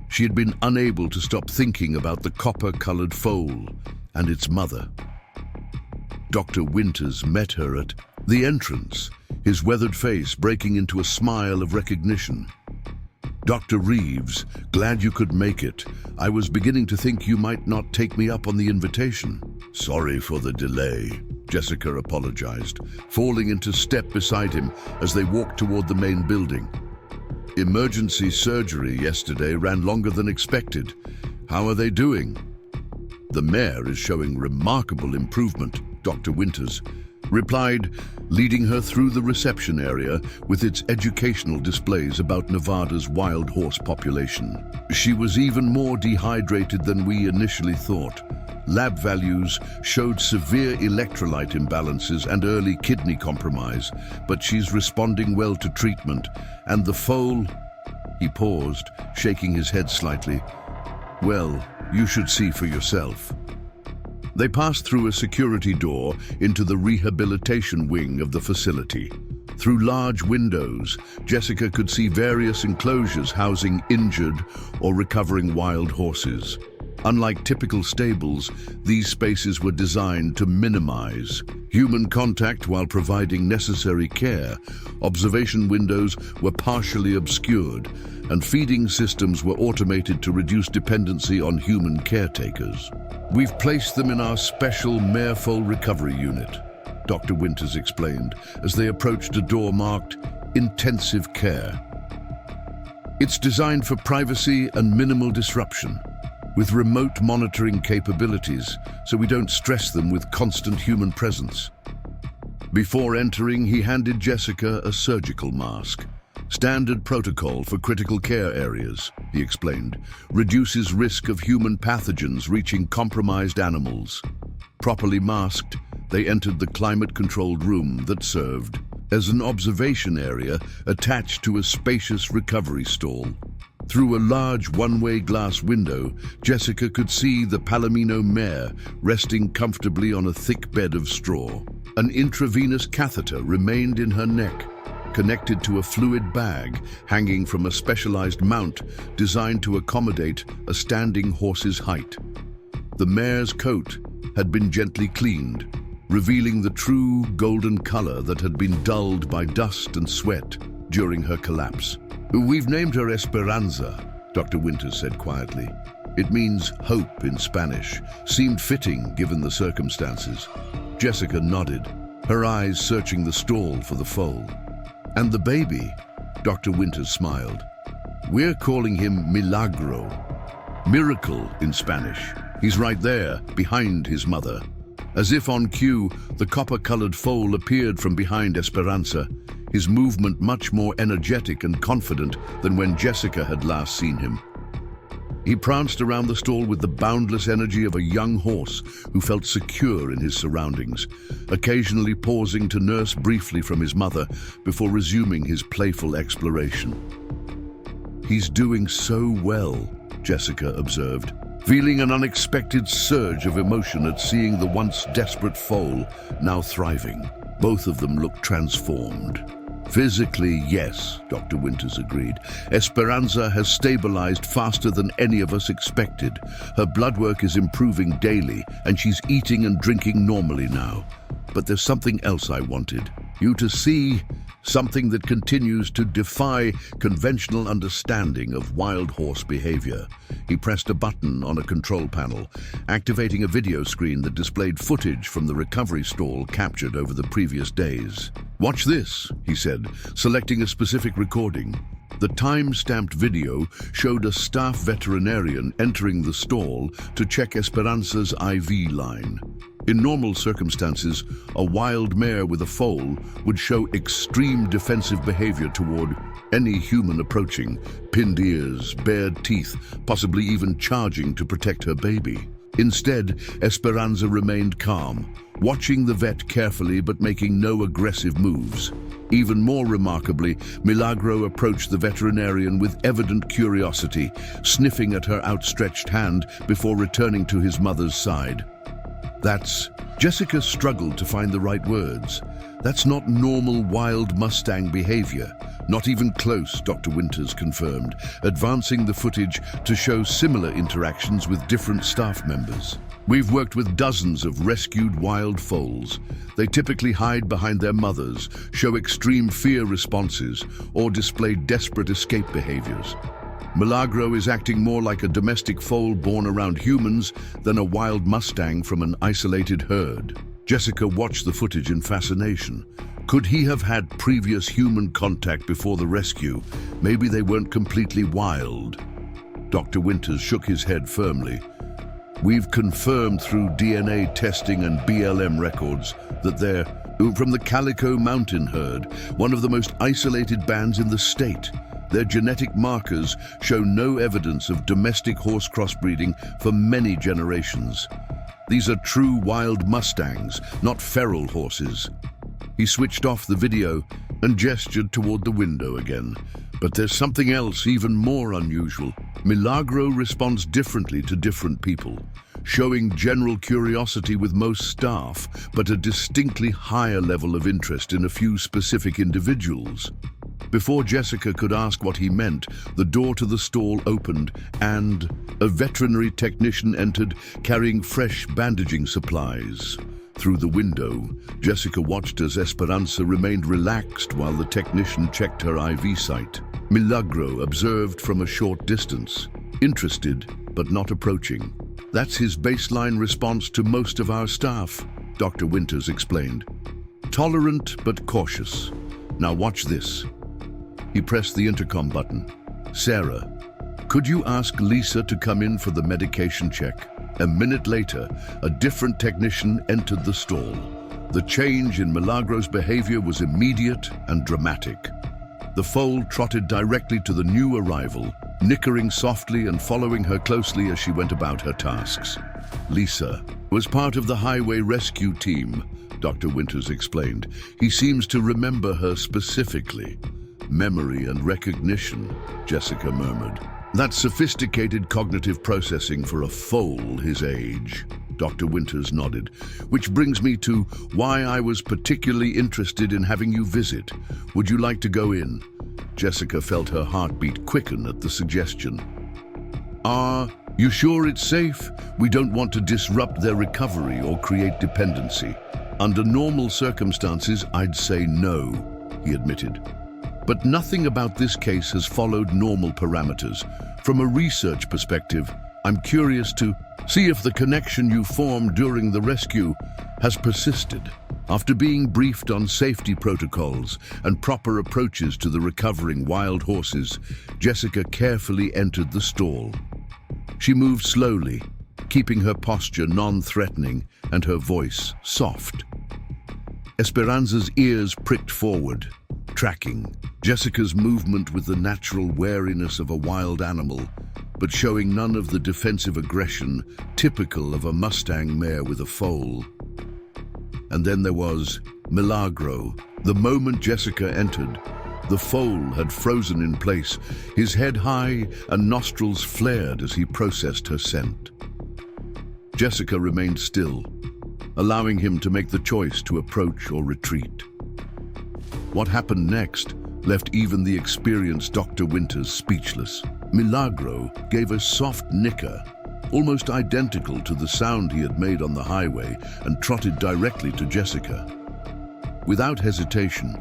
she had been unable to stop thinking about the copper-colored foal and its mother. Dr. Winters met her at the entrance, his weathered face breaking into a smile of recognition. "Dr. Reeves, glad you could make it. I was beginning to think you might not take me up on the invitation." "Sorry for the delay," Jessica apologized, falling into step beside him as they walked toward the main building. "Emergency surgery yesterday ran longer than expected. How are they doing?" "The mare is showing remarkable improvement," Dr. Winters replied, leading her through the reception area with its educational displays about Nevada's wild horse population. "She was even more dehydrated than we initially thought. Lab values showed severe electrolyte imbalances and early kidney compromise, but she's responding well to treatment. And the foal..." He paused, shaking his head slightly. "Well, you should see for yourself." They passed through a security door into the rehabilitation wing of the facility. Through large windows, Jessica could see various enclosures housing injured or recovering wild horses. Unlike typical stables, these spaces were designed to minimize human contact while providing necessary care. Observation windows were partially obscured, and feeding systems were automated to reduce dependency on human caretakers. "We've placed them in our special mare-foal recovery unit," Dr. Winters explained as they approached a door marked "Intensive Care." "It's designed for privacy and minimal disruption, with remote monitoring capabilities, so we don't stress them with constant human presence." Before entering, he handed Jessica a surgical mask. "Standard protocol for critical care areas," he explained, "reduces risk of human pathogens reaching compromised animals." Properly masked, they entered the climate-controlled room that served as an observation area attached to a spacious recovery stall. Through a large one-way glass window, Jessica could see the palomino mare resting comfortably on a thick bed of straw. An intravenous catheter remained in her neck, connected to a fluid bag hanging from a specialized mount designed to accommodate a standing horse's height. The mare's coat had been gently cleaned, revealing the true golden color that had been dulled by dust and sweat during her collapse. "We've named her Esperanza," Dr. Winters said quietly. "It means hope in Spanish. Seemed fitting given the circumstances." Jessica nodded. her eyes searching the stall for the foal. "And the baby?" Dr. Winters smiled. "We're calling him Milagro. Miracle in Spanish. He's right there, behind his mother." As if on cue, the copper-colored foal appeared from behind Esperanza, his movement much more energetic and confident than when Jessica had last seen him. He pranced around the stall with the boundless energy of a young horse who felt secure in his surroundings, occasionally pausing to nurse briefly from his mother before resuming his playful exploration. "He's doing so well," Jessica observed, feeling an unexpected surge of emotion at seeing the once desperate foal now thriving. Both of them looked transformed. "Physically, yes," Dr. Winters agreed. "Esperanza has stabilized faster than any of us expected. Her blood work is improving daily, and she's eating and drinking normally now. But there's something else I wanted you to see, something that continues to defy conventional understanding of wild horse behavior." He pressed a button on a control panel, activating a video screen that displayed footage from the recovery stall captured over the previous days. "Watch this," he said, selecting a specific recording. The time-stamped video showed a staff veterinarian entering the stall to check Esperanza's IV line. In normal circumstances, a wild mare with a foal would show extreme defensive behavior toward any human approaching, pinned ears, bared teeth, possibly even charging to protect her baby. Instead, Esperanza remained calm, watching the vet carefully but making no aggressive moves. Even more remarkably, Milagro approached the veterinarian with evident curiosity, sniffing at her outstretched hand before returning to his mother's side. Jessica struggled to find the right words. "That's not normal wild Mustang behavior. Not even close," Dr. Winters confirmed, advancing the footage to show similar interactions with different staff members. "We've worked with dozens of rescued wild foals. They typically hide behind their mothers, show extreme fear responses, or display desperate escape behaviors. Milagro is acting more like a domestic foal born around humans than a wild Mustang from an isolated herd." Jessica watched the footage in fascination. Could he have had previous human contact before the rescue? Maybe they weren't completely wild. Dr. Winters shook his head firmly. "We've confirmed through DNA testing and BLM records that they're from the Calico Mountain herd, one of the most isolated bands in the state. Their genetic markers show no evidence of domestic horse crossbreeding for many generations. These are true wild Mustangs, not feral horses." He switched off the video and gestured toward the window again. "But there's something else even more unusual. Milagro responds differently to different people, showing general curiosity with most staff, but a distinctly higher level of interest in a few specific individuals." Before Jessica could ask what he meant, the door to the stall opened and a veterinary technician entered carrying fresh bandaging supplies. Through the window, Jessica watched as Esperanza remained relaxed while the technician checked her IV site. Milagro observed from a short distance, interested but not approaching. "That's his baseline response to most of our staff," Dr. Winters explained. "Tolerant but cautious. Now watch this." He pressed the intercom button. "Sarah, could you ask Lisa to come in for the medication check?" A minute later, a different technician entered the stall. The change in Milagro's behavior was immediate and dramatic. The foal trotted directly to the new arrival, nickering softly and following her closely as she went about her tasks. Lisa was part of the highway rescue team, Dr. Winters explained. He seems to remember her specifically. "Memory and recognition," Jessica murmured. "That's sophisticated cognitive processing for a foal his age." Dr. Winters nodded. "Which brings me to why I was particularly interested in having you visit. Would you like to go in?" Jessica felt her heartbeat quicken at the suggestion. "Are you sure it's safe? We don't want to disrupt their recovery or create dependency." "Under normal circumstances, I'd say no," he admitted. "But nothing about this case has followed normal parameters. From a research perspective, I'm curious to see if the connection you formed during the rescue has persisted." After being briefed on safety protocols and proper approaches to the recovering wild horses, Jessica carefully entered the stall. She moved slowly, keeping her posture non-threatening and her voice soft. Esperanza's ears pricked forward, tracking Jessica's movement with the natural wariness of a wild animal, but showing none of the defensive aggression typical of a Mustang mare with a foal. And then there was Milagro. The moment Jessica entered, the foal had frozen in place, his head high and nostrils flared as he processed her scent. Jessica remained still, allowing him to make the choice to approach or retreat. What happened next left even the experienced Dr. Winters speechless. Milagro gave a soft nicker, almost identical to the sound he had made on the highway, and trotted directly to Jessica. Without hesitation,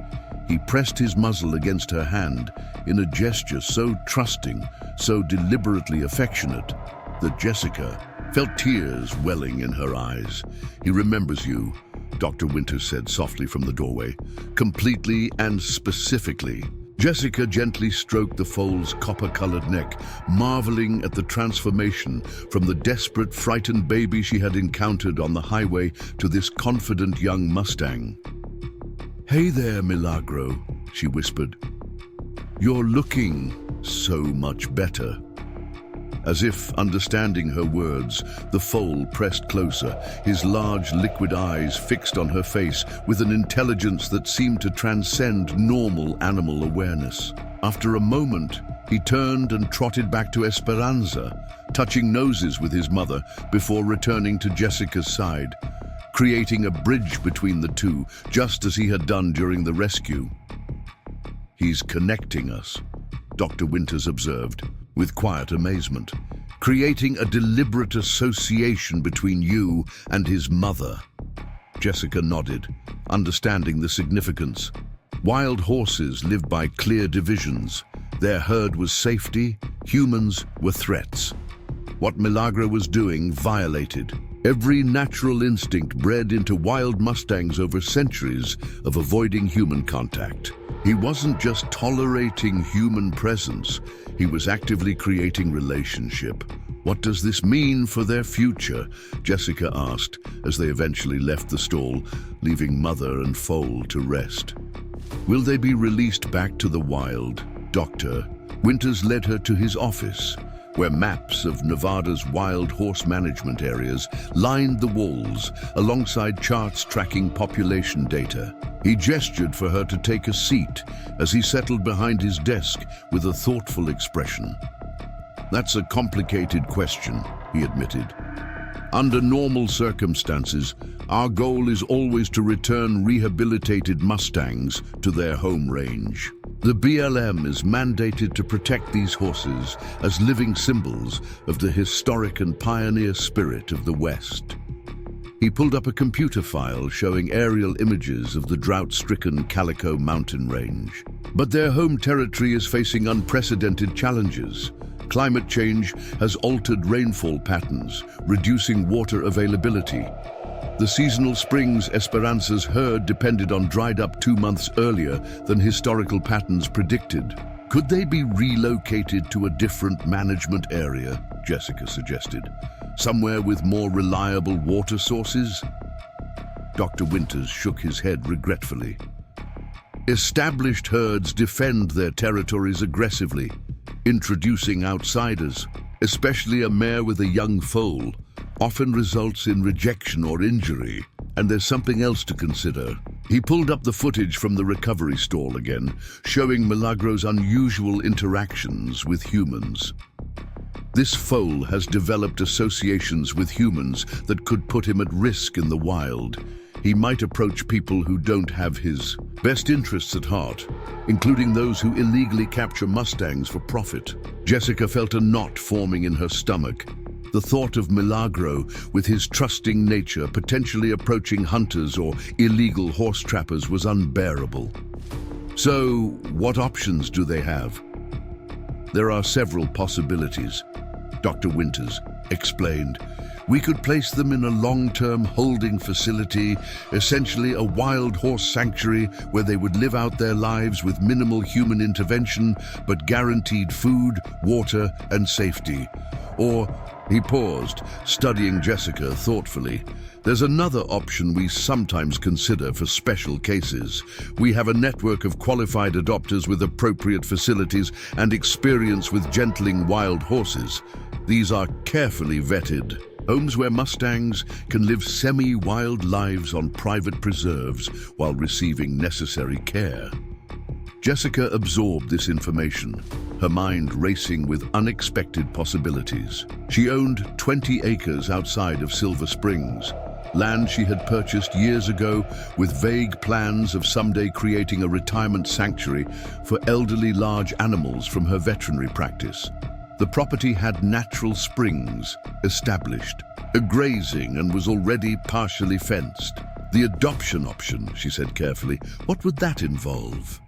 he pressed his muzzle against her hand in a gesture so trusting, so deliberately affectionate, that Jessica felt tears welling in her eyes. "He remembers you," Dr. Winters said softly from the doorway, "completely and specifically." Jessica gently stroked the foal's copper-colored neck, marveling at the transformation from the desperate, frightened baby she had encountered on the highway to this confident young Mustang. "Hey there, Milagro," she whispered. "You're looking so much better." As if understanding her words, the foal pressed closer, his large liquid eyes fixed on her face with an intelligence that seemed to transcend normal animal awareness. After a moment, he turned and trotted back to Esperanza, touching noses with his mother before returning to Jessica's side, creating a bridge between the two, just as he had done during the rescue. "He's connecting us," Dr. Winters observed, with quiet amazement, "creating a deliberate association between you and his mother." Jessica nodded, understanding the significance. Wild horses live by clear divisions. Their herd was safety, humans were threats. What Milagro was doing violated every natural instinct bred into wild Mustangs over centuries of avoiding human contact. He wasn't just tolerating human presence, he was actively creating relationship. "What does this mean for their future?" Jessica asked as they eventually left the stall, leaving mother and foal to rest. "Will they be released back to the wild?" Dr. Winters led her to his office, where maps of Nevada's wild horse management areas lined the walls alongside charts tracking population data. He gestured for her to take a seat as he settled behind his desk with a thoughtful expression. "That's a complicated question," he admitted. "Under normal circumstances, our goal is always to return rehabilitated Mustangs to their home range. The BLM is mandated to protect these horses as living symbols of the historic and pioneer spirit of the West." He pulled up a computer file showing aerial images of the drought-stricken Calico mountain range. But their home territory is facing unprecedented challenges. Climate change has altered rainfall patterns, reducing water availability. The seasonal springs Esperanza's herd depended on dried up 2 months earlier than historical patterns predicted. "Could they be relocated to a different management area?" Jessica suggested. "Somewhere with more reliable water sources?" Dr. Winters shook his head regretfully. "Established herds defend their territories aggressively, introducing outsiders, especially a mare with a young foal, often results in rejection or injury, and there's something else to consider." He pulled up the footage from the recovery stall again, showing Milagro's unusual interactions with humans. This foal has developed associations with humans that could put him at risk in the wild. He might approach people who don't have his best interests at heart, including those who illegally capture Mustangs for profit. Jessica felt a knot forming in her stomach. The thought of Milagro, with his trusting nature, potentially approaching hunters or illegal horse trappers was unbearable. "So, what options do they have?" "There are several possibilities. Dr. Winters explained. We could place them in a long-term holding facility, essentially a wild horse sanctuary where they would live out their lives with minimal human intervention, but guaranteed food, water, and safety. Or, he paused, studying Jessica thoughtfully. There's another option we sometimes consider for special cases. We have a network of qualified adopters with appropriate facilities and experience with gentling wild horses. These are carefully vetted. Homes where Mustangs can live semi-wild lives on private preserves while receiving necessary care. Jessica absorbed this information, her mind racing with unexpected possibilities. She owned 20 acres outside of Silver Springs, land she had purchased years ago with vague plans of someday creating a retirement sanctuary for elderly large animals from her veterinary practice. The property had natural springs established, a grazing, and was already partially fenced. The adoption option, she said carefully, what would that involve?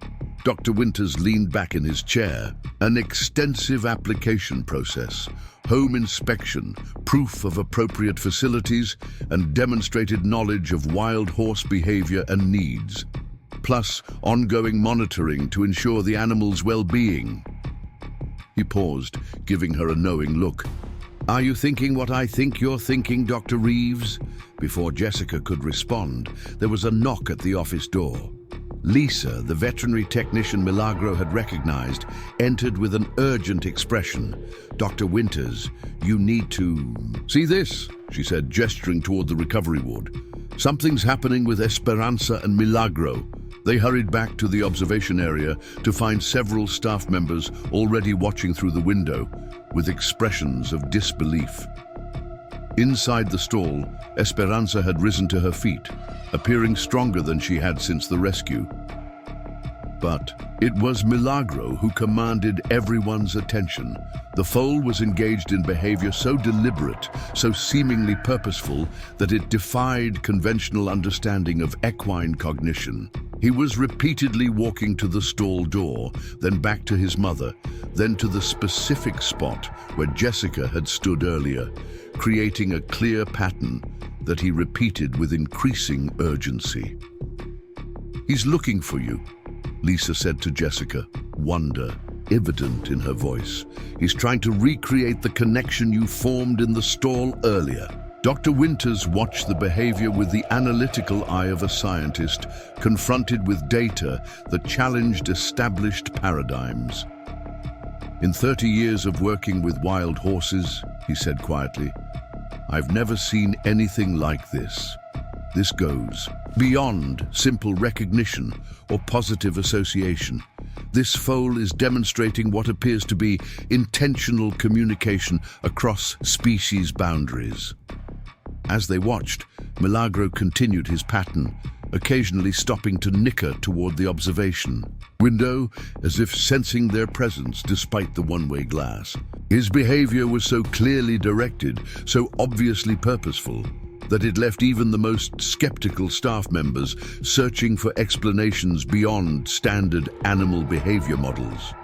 Dr. Winters leaned back in his chair. An extensive application process, home inspection, proof of appropriate facilities, and demonstrated knowledge of wild horse behavior and needs, plus ongoing monitoring to ensure the animal's well-being. He paused, giving her a knowing look. Are you thinking what I think you're thinking, Dr. Reeves? Before Jessica could respond, there was a knock at the office door. Lisa, the veterinary technician Milagro had recognized, entered with an urgent expression. Dr. Winters, you need to... See this, she said, gesturing toward the recovery ward. Something's happening with Esperanza and Milagro. They hurried back to the observation area to find several staff members already watching through the window with expressions of disbelief. Inside the stall, Esperanza had risen to her feet, appearing stronger than she had since the rescue. But it was Milagro who commanded everyone's attention. The foal was engaged in behavior so deliberate, so seemingly purposeful, that it defied conventional understanding of equine cognition. He was repeatedly walking to the stall door, then back to his mother, then to the specific spot where Jessica had stood earlier, creating a clear pattern that he repeated with increasing urgency. He's looking for you, Lisa said to Jessica, wonder evident in her voice. He's trying to recreate the connection you formed in the stall earlier. Dr. Winters watched the behavior with the analytical eye of a scientist confronted with data that challenged established paradigms. In 30 years of working with wild horses, he said quietly, I've never seen anything like this. This goes beyond simple recognition or positive association. This foal is demonstrating what appears to be intentional communication across species boundaries. As they watched, Milagro continued his pattern, occasionally stopping to nicker toward the observation window as if sensing their presence despite the one-way glass. His behavior was so clearly directed, so obviously purposeful, that it left even the most skeptical staff members searching for explanations beyond standard animal behavior models.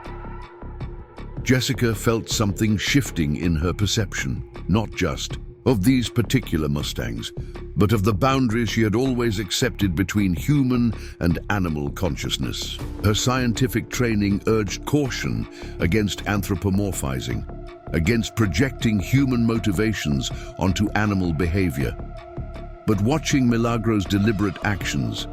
Jessica felt something shifting in her perception, not just of these particular Mustangs, but of the boundaries she had always accepted between human and animal consciousness. Her scientific training urged caution against anthropomorphizing, against projecting human motivations onto animal behavior. But watching Milagro's deliberate actions,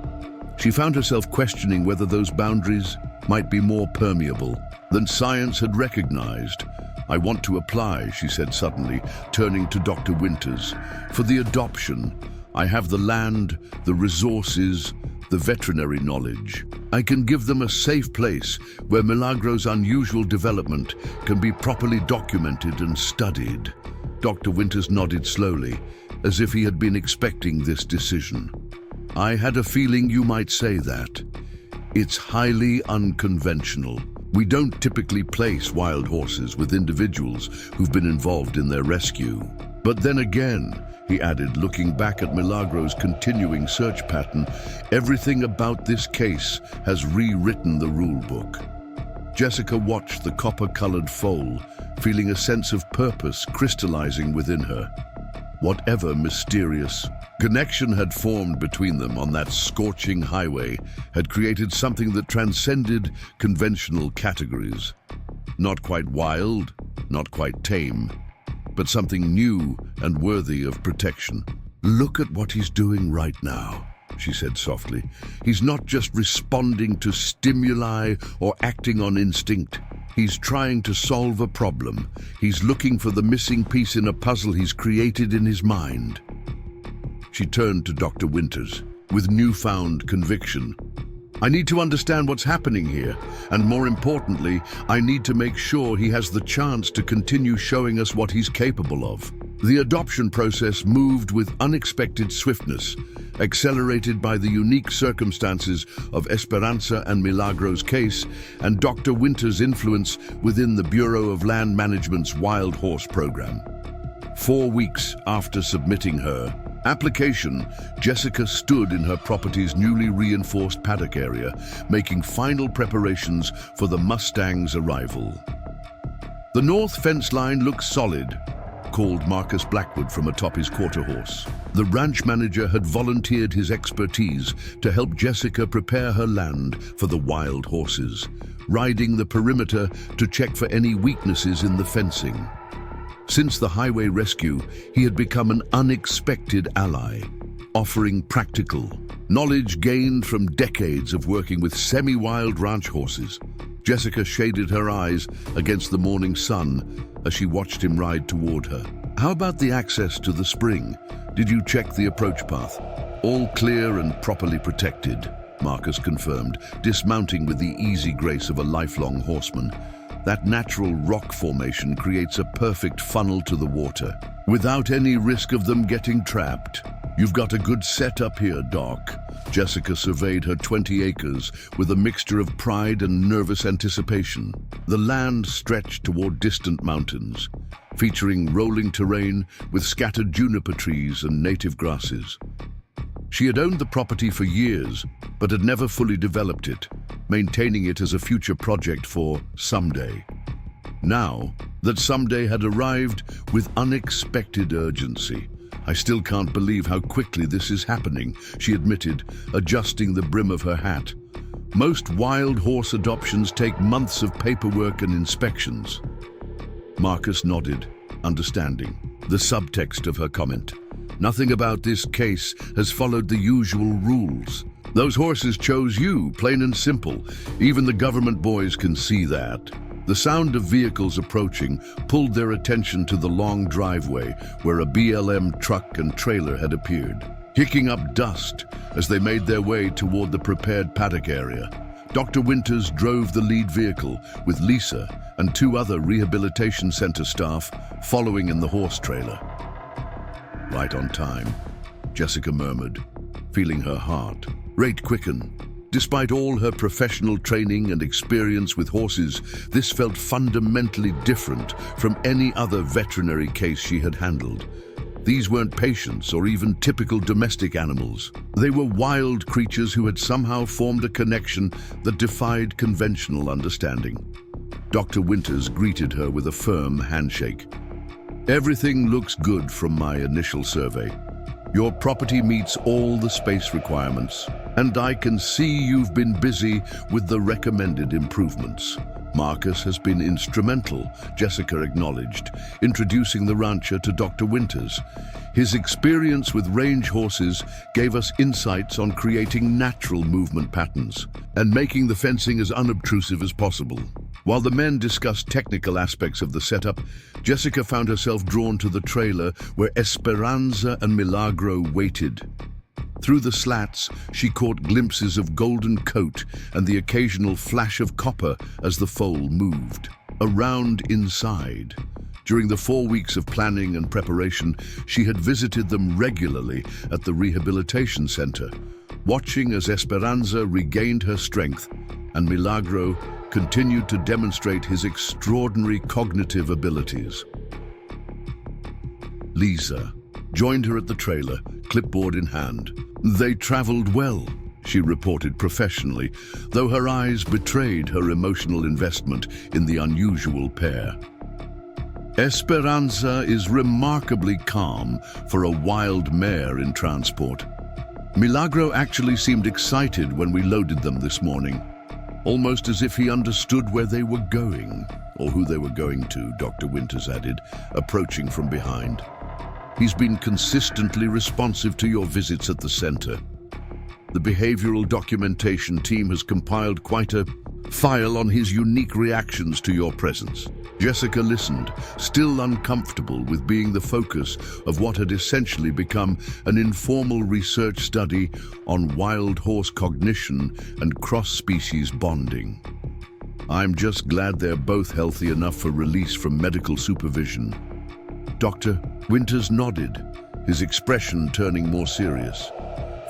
she found herself questioning whether those boundaries might be more permeable than science had recognized. I want to apply, she said suddenly, turning to Dr. Winters. For the adoption, I have the land, the resources, the veterinary knowledge. I can give them a safe place where Milagro's unusual development can be properly documented and studied. Dr. Winters nodded slowly, as if he had been expecting this decision. I had a feeling you might say that. It's highly unconventional. We don't typically place wild horses with individuals who've been involved in their rescue. But then again, he added, looking back at Milagro's continuing search pattern, everything about this case has rewritten the rule book. Jessica watched the copper-colored foal, feeling a sense of purpose crystallizing within her. Whatever mysterious connection had formed between them on that scorching highway had created something that transcended conventional categories. Not quite wild, not quite tame, but something new and worthy of protection. "Look at what he's doing right now," she said softly. "He's not just responding to stimuli or acting on instinct. He's trying to solve a problem. He's looking for the missing piece in a puzzle he's created in his mind." She turned to Dr. Winters with newfound conviction. "I need to understand what's happening here, and more importantly, I need to make sure he has the chance to continue showing us what he's capable of." The adoption process moved with unexpected swiftness, accelerated by the unique circumstances of Esperanza and Milagro's case and Dr. Winters' influence within the Bureau of Land Management's Wild Horse Program. 4 weeks after submitting her application, Jessica stood in her property's newly reinforced paddock area, making final preparations for the Mustang's arrival. "The north fence line looks solid," called Marcus Blackwood from atop his quarter horse. The ranch manager had volunteered his expertise to help Jessica prepare her land for the wild horses, riding the perimeter to check for any weaknesses in the fencing. Since the highway rescue, he had become an unexpected ally, offering practical knowledge gained from decades of working with semi-wild ranch horses. Jessica shaded her eyes against the morning sun as she watched him ride toward her. "How about the access to the spring? Did you check the approach path?" "All clear and properly protected," Marcus confirmed, dismounting with the easy grace of a lifelong horseman. That natural rock formation creates a perfect funnel to the water, without any risk of them getting trapped. "You've got a good setup here, Doc." Jessica surveyed her 20 acres with a mixture of pride and nervous anticipation. The land stretched toward distant mountains, featuring rolling terrain with scattered juniper trees and native grasses. She had owned the property for years, but had never fully developed it, maintaining it as a future project for someday. Now that someday had arrived with unexpected urgency. "I still can't believe how quickly this is happening," she admitted, adjusting the brim of her hat. "Most wild horse adoptions take months of paperwork and inspections." Marcus nodded, understanding the subtext of her comment. "Nothing about this case has followed the usual rules. Those horses chose you, plain and simple. Even the government boys can see that." The sound of vehicles approaching pulled their attention to the long driveway where a BLM truck and trailer had appeared, kicking up dust as they made their way toward the prepared paddock area. Dr. Winters drove the lead vehicle with Lisa and 2 other rehabilitation center staff following in the horse trailer. "Right on time," Jessica murmured, feeling her heart rate quicken. Despite all her professional training and experience with horses, this felt fundamentally different from any other veterinary case she had handled. These weren't patients or even typical domestic animals. They were wild creatures who had somehow formed a connection that defied conventional understanding. Dr. Winters greeted her with a firm handshake. "Everything looks good from my initial survey. Your property meets all the space requirements, and I can see you've been busy with the recommended improvements." Marcus has been instrumental, Jessica acknowledged, introducing the rancher to Dr. Winters. His experience with range horses gave us insights on creating natural movement patterns and making the fencing as unobtrusive as possible. While the men discussed technical aspects of the setup, Jessica found herself drawn to the trailer where Esperanza and Milagro waited. Through the slats, she caught glimpses of golden coat and the occasional flash of copper as the foal moved around inside. During the 4 weeks of planning and preparation, she had visited them regularly at the rehabilitation center, watching as Esperanza regained her strength and Milagro continued to demonstrate his extraordinary cognitive abilities. Lisa joined her at the trailer, clipboard in hand. They traveled well, she reported professionally, though her eyes betrayed her emotional investment in the unusual pair. Esperanza is remarkably calm for a wild mare in transport. Milagro actually seemed excited when we loaded them this morning, almost as if he understood where they were going, or who they were going to, Dr. Winters added, approaching from behind. He's been consistently responsive to your visits at the center. The behavioral documentation team has compiled quite a file on his unique reactions to your presence. Jessica listened, still uncomfortable with being the focus of what had essentially become an informal research study on wild horse cognition and cross-species bonding. I'm just glad they're both healthy enough for release from medical supervision. Dr. Winters nodded, his expression turning more serious.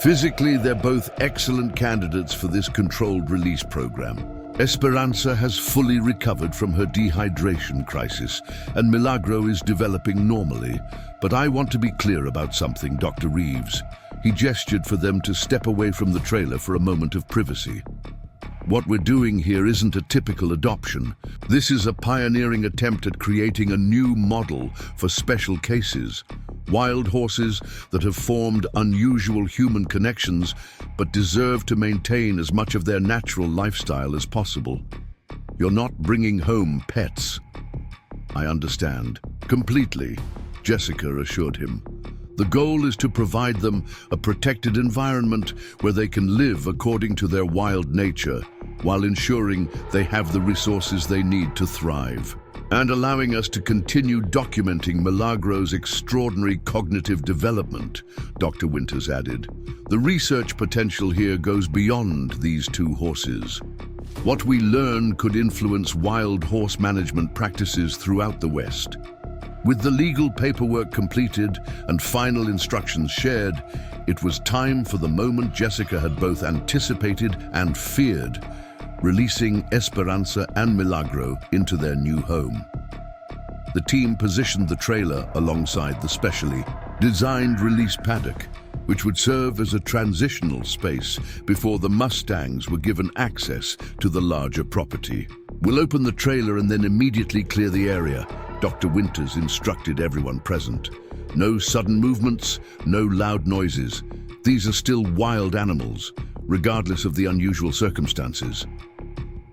Physically, they're both excellent candidates for this controlled release program. Esperanza has fully recovered from her dehydration crisis, and Milagro is developing normally. But I want to be clear about something, Dr. Reeves. He gestured for them to step away from the trailer for a moment of privacy. What we're doing here isn't a typical adoption. This is a pioneering attempt at creating a new model for special cases. Wild horses that have formed unusual human connections but deserve to maintain as much of their natural lifestyle as possible. You're not bringing home pets. I understand. Completely, Jessica assured him. The goal is to provide them a protected environment where they can live according to their wild nature, while ensuring they have the resources they need to thrive, and allowing us to continue documenting Milagro's extraordinary cognitive development, Dr. Winters added. The research potential here goes beyond these two horses. What we learn could influence wild horse management practices throughout the West. With the legal paperwork completed and final instructions shared, it was time for the moment Jessica had both anticipated and feared, releasing Esperanza and Milagro into their new home. The team positioned the trailer alongside the specially designed release paddock, which would serve as a transitional space before the Mustangs were given access to the larger property. We'll open the trailer and then immediately clear the area, Dr. Winters instructed everyone present. No sudden movements, no loud noises. These are still wild animals, regardless of the unusual circumstances.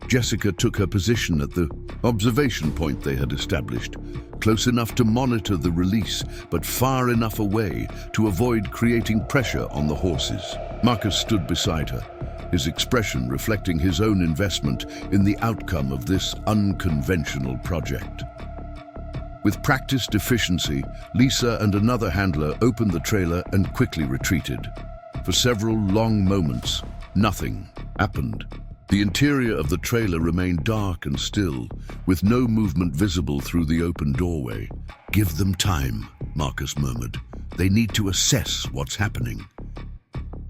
Jessica took her position at the observation point they had established, close enough to monitor the release, but far enough away to avoid creating pressure on the horses. Marcus stood beside her, his expression reflecting his own investment in the outcome of this unconventional project. With practiced efficiency, Lisa and another handler opened the trailer and quickly retreated. For several long moments, nothing happened. The interior of the trailer remained dark and still, with no movement visible through the open doorway. "Give them time," Marcus murmured. "They need to assess what's happening."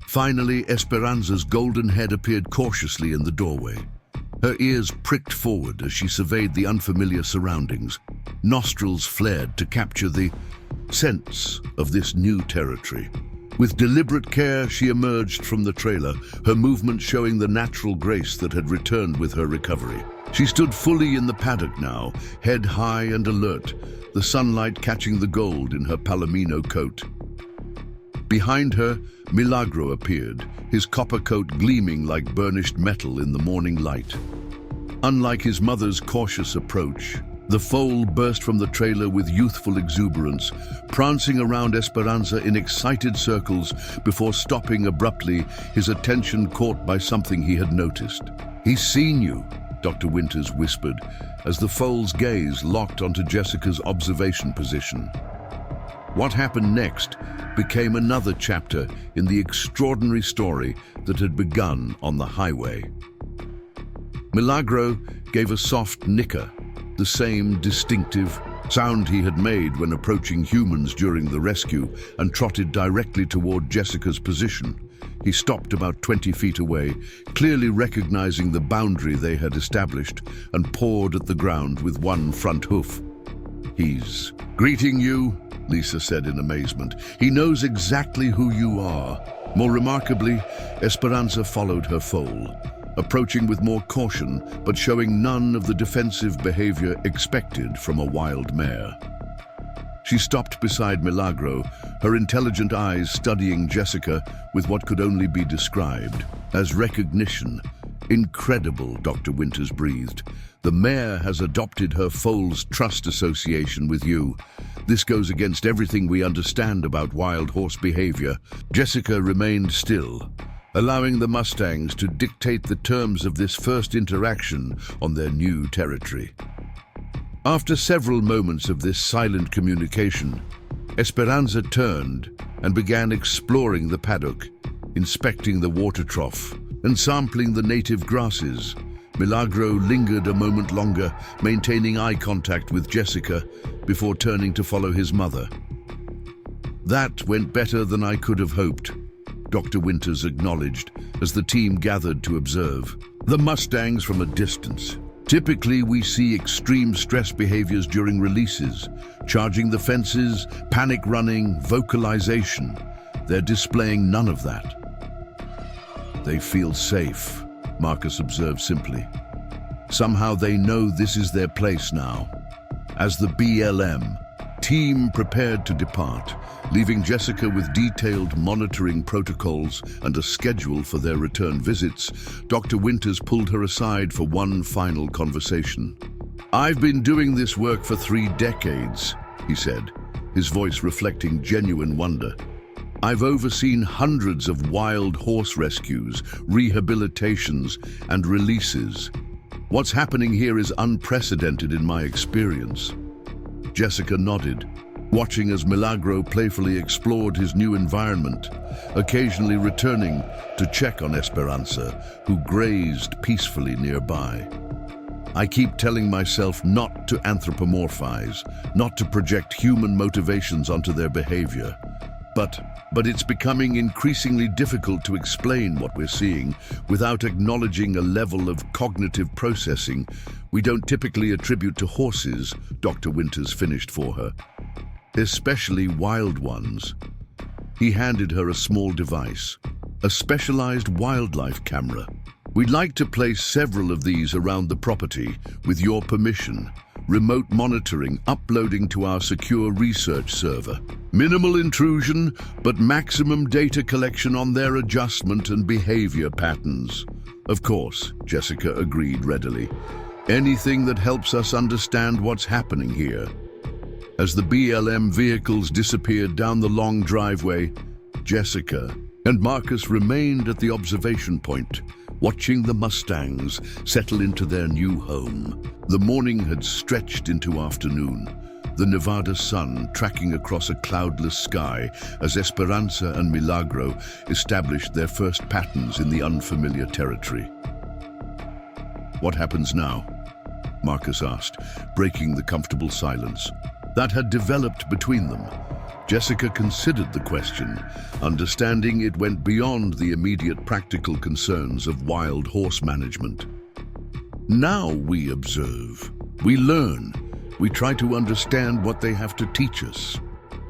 Finally, Esperanza's golden head appeared cautiously in the doorway. Her ears pricked forward as she surveyed the unfamiliar surroundings. Nostrils flared to capture the sense of this new territory. With deliberate care, she emerged from the trailer, her movement showing the natural grace that had returned with her recovery. She stood fully in the paddock now, head high and alert, the sunlight catching the gold in her palomino coat. Behind her, Milagro appeared, his copper coat gleaming like burnished metal in the morning light. Unlike his mother's cautious approach, the foal burst from the trailer with youthful exuberance, prancing around Esperanza in excited circles before stopping abruptly, his attention caught by something he had noticed. "He's seen you," Dr. Winters whispered, as the foal's gaze locked onto Jessica's observation position. What happened next became another chapter in the extraordinary story that had begun on the highway. Milagro gave a soft nicker, the same distinctive sound he had made when approaching humans during the rescue, and trotted directly toward Jessica's position. He stopped about 20 feet away, clearly recognizing the boundary they had established, and pawed at the ground with one front hoof. "He's greeting you," Lisa said in amazement. "He knows exactly who you are." More remarkably, Esperanza followed her foal, approaching with more caution but showing none of the defensive behavior expected from a wild mare. She stopped beside Milagro, her intelligent eyes studying Jessica with what could only be described as recognition. Incredible, Dr. Winters breathed. The mare has adopted her foal's trust association with you. This goes against everything we understand about wild horse behavior. Jessica remained still, allowing the Mustangs to dictate the terms of this first interaction on their new territory. After several moments of this silent communication, Esperanza turned and began exploring the paddock, inspecting the water trough and sampling the native grasses. Milagro lingered a moment longer, maintaining eye contact with Jessica before turning to follow his mother. That went better than I could have hoped, Dr. Winters acknowledged as the team gathered to observe the Mustangs from a distance. Typically, we see extreme stress behaviors during releases, charging the fences, panic running, vocalization. They're displaying none of that. They feel safe, Marcus observed simply. Somehow they know this is their place now. As the BLM team prepared to depart, leaving Jessica with detailed monitoring protocols and a schedule for their return visits, Dr. Winters pulled her aside for one final conversation. "I've been doing this work for 3 decades, he said, his voice reflecting genuine wonder. "I've overseen hundreds of wild horse rescues, rehabilitations, and releases. What's happening here is unprecedented in my experience." Jessica nodded, watching as Milagro playfully explored his new environment, occasionally returning to check on Esperanza, who grazed peacefully nearby. "I keep telling myself not to anthropomorphize, not to project human motivations onto their behavior. But it's becoming increasingly difficult to explain what we're seeing without acknowledging a level of cognitive processing we don't typically attribute to horses," Dr. Winters finished for her. "Especially wild ones." He handed her a small device, a specialized wildlife camera. "We'd like to place several of these around the property with your permission. Remote monitoring uploading to our secure research server. Minimal intrusion, but maximum data collection on their adjustment and behavior patterns." "Of course," Jessica agreed readily. "Anything that helps us understand what's happening here." As the BLM vehicles disappeared down the long driveway, Jessica and Marcus remained at the observation point, watching the Mustangs settle into their new home. The morning had stretched into afternoon, the Nevada sun tracking across a cloudless sky as Esperanza and Milagro established their first patterns in the unfamiliar territory. "What happens now?" Marcus asked, breaking the comfortable silence that had developed between them. Jessica considered the question, understanding it went beyond the immediate practical concerns of wild horse management. "Now we observe, we learn, we try to understand what they have to teach us."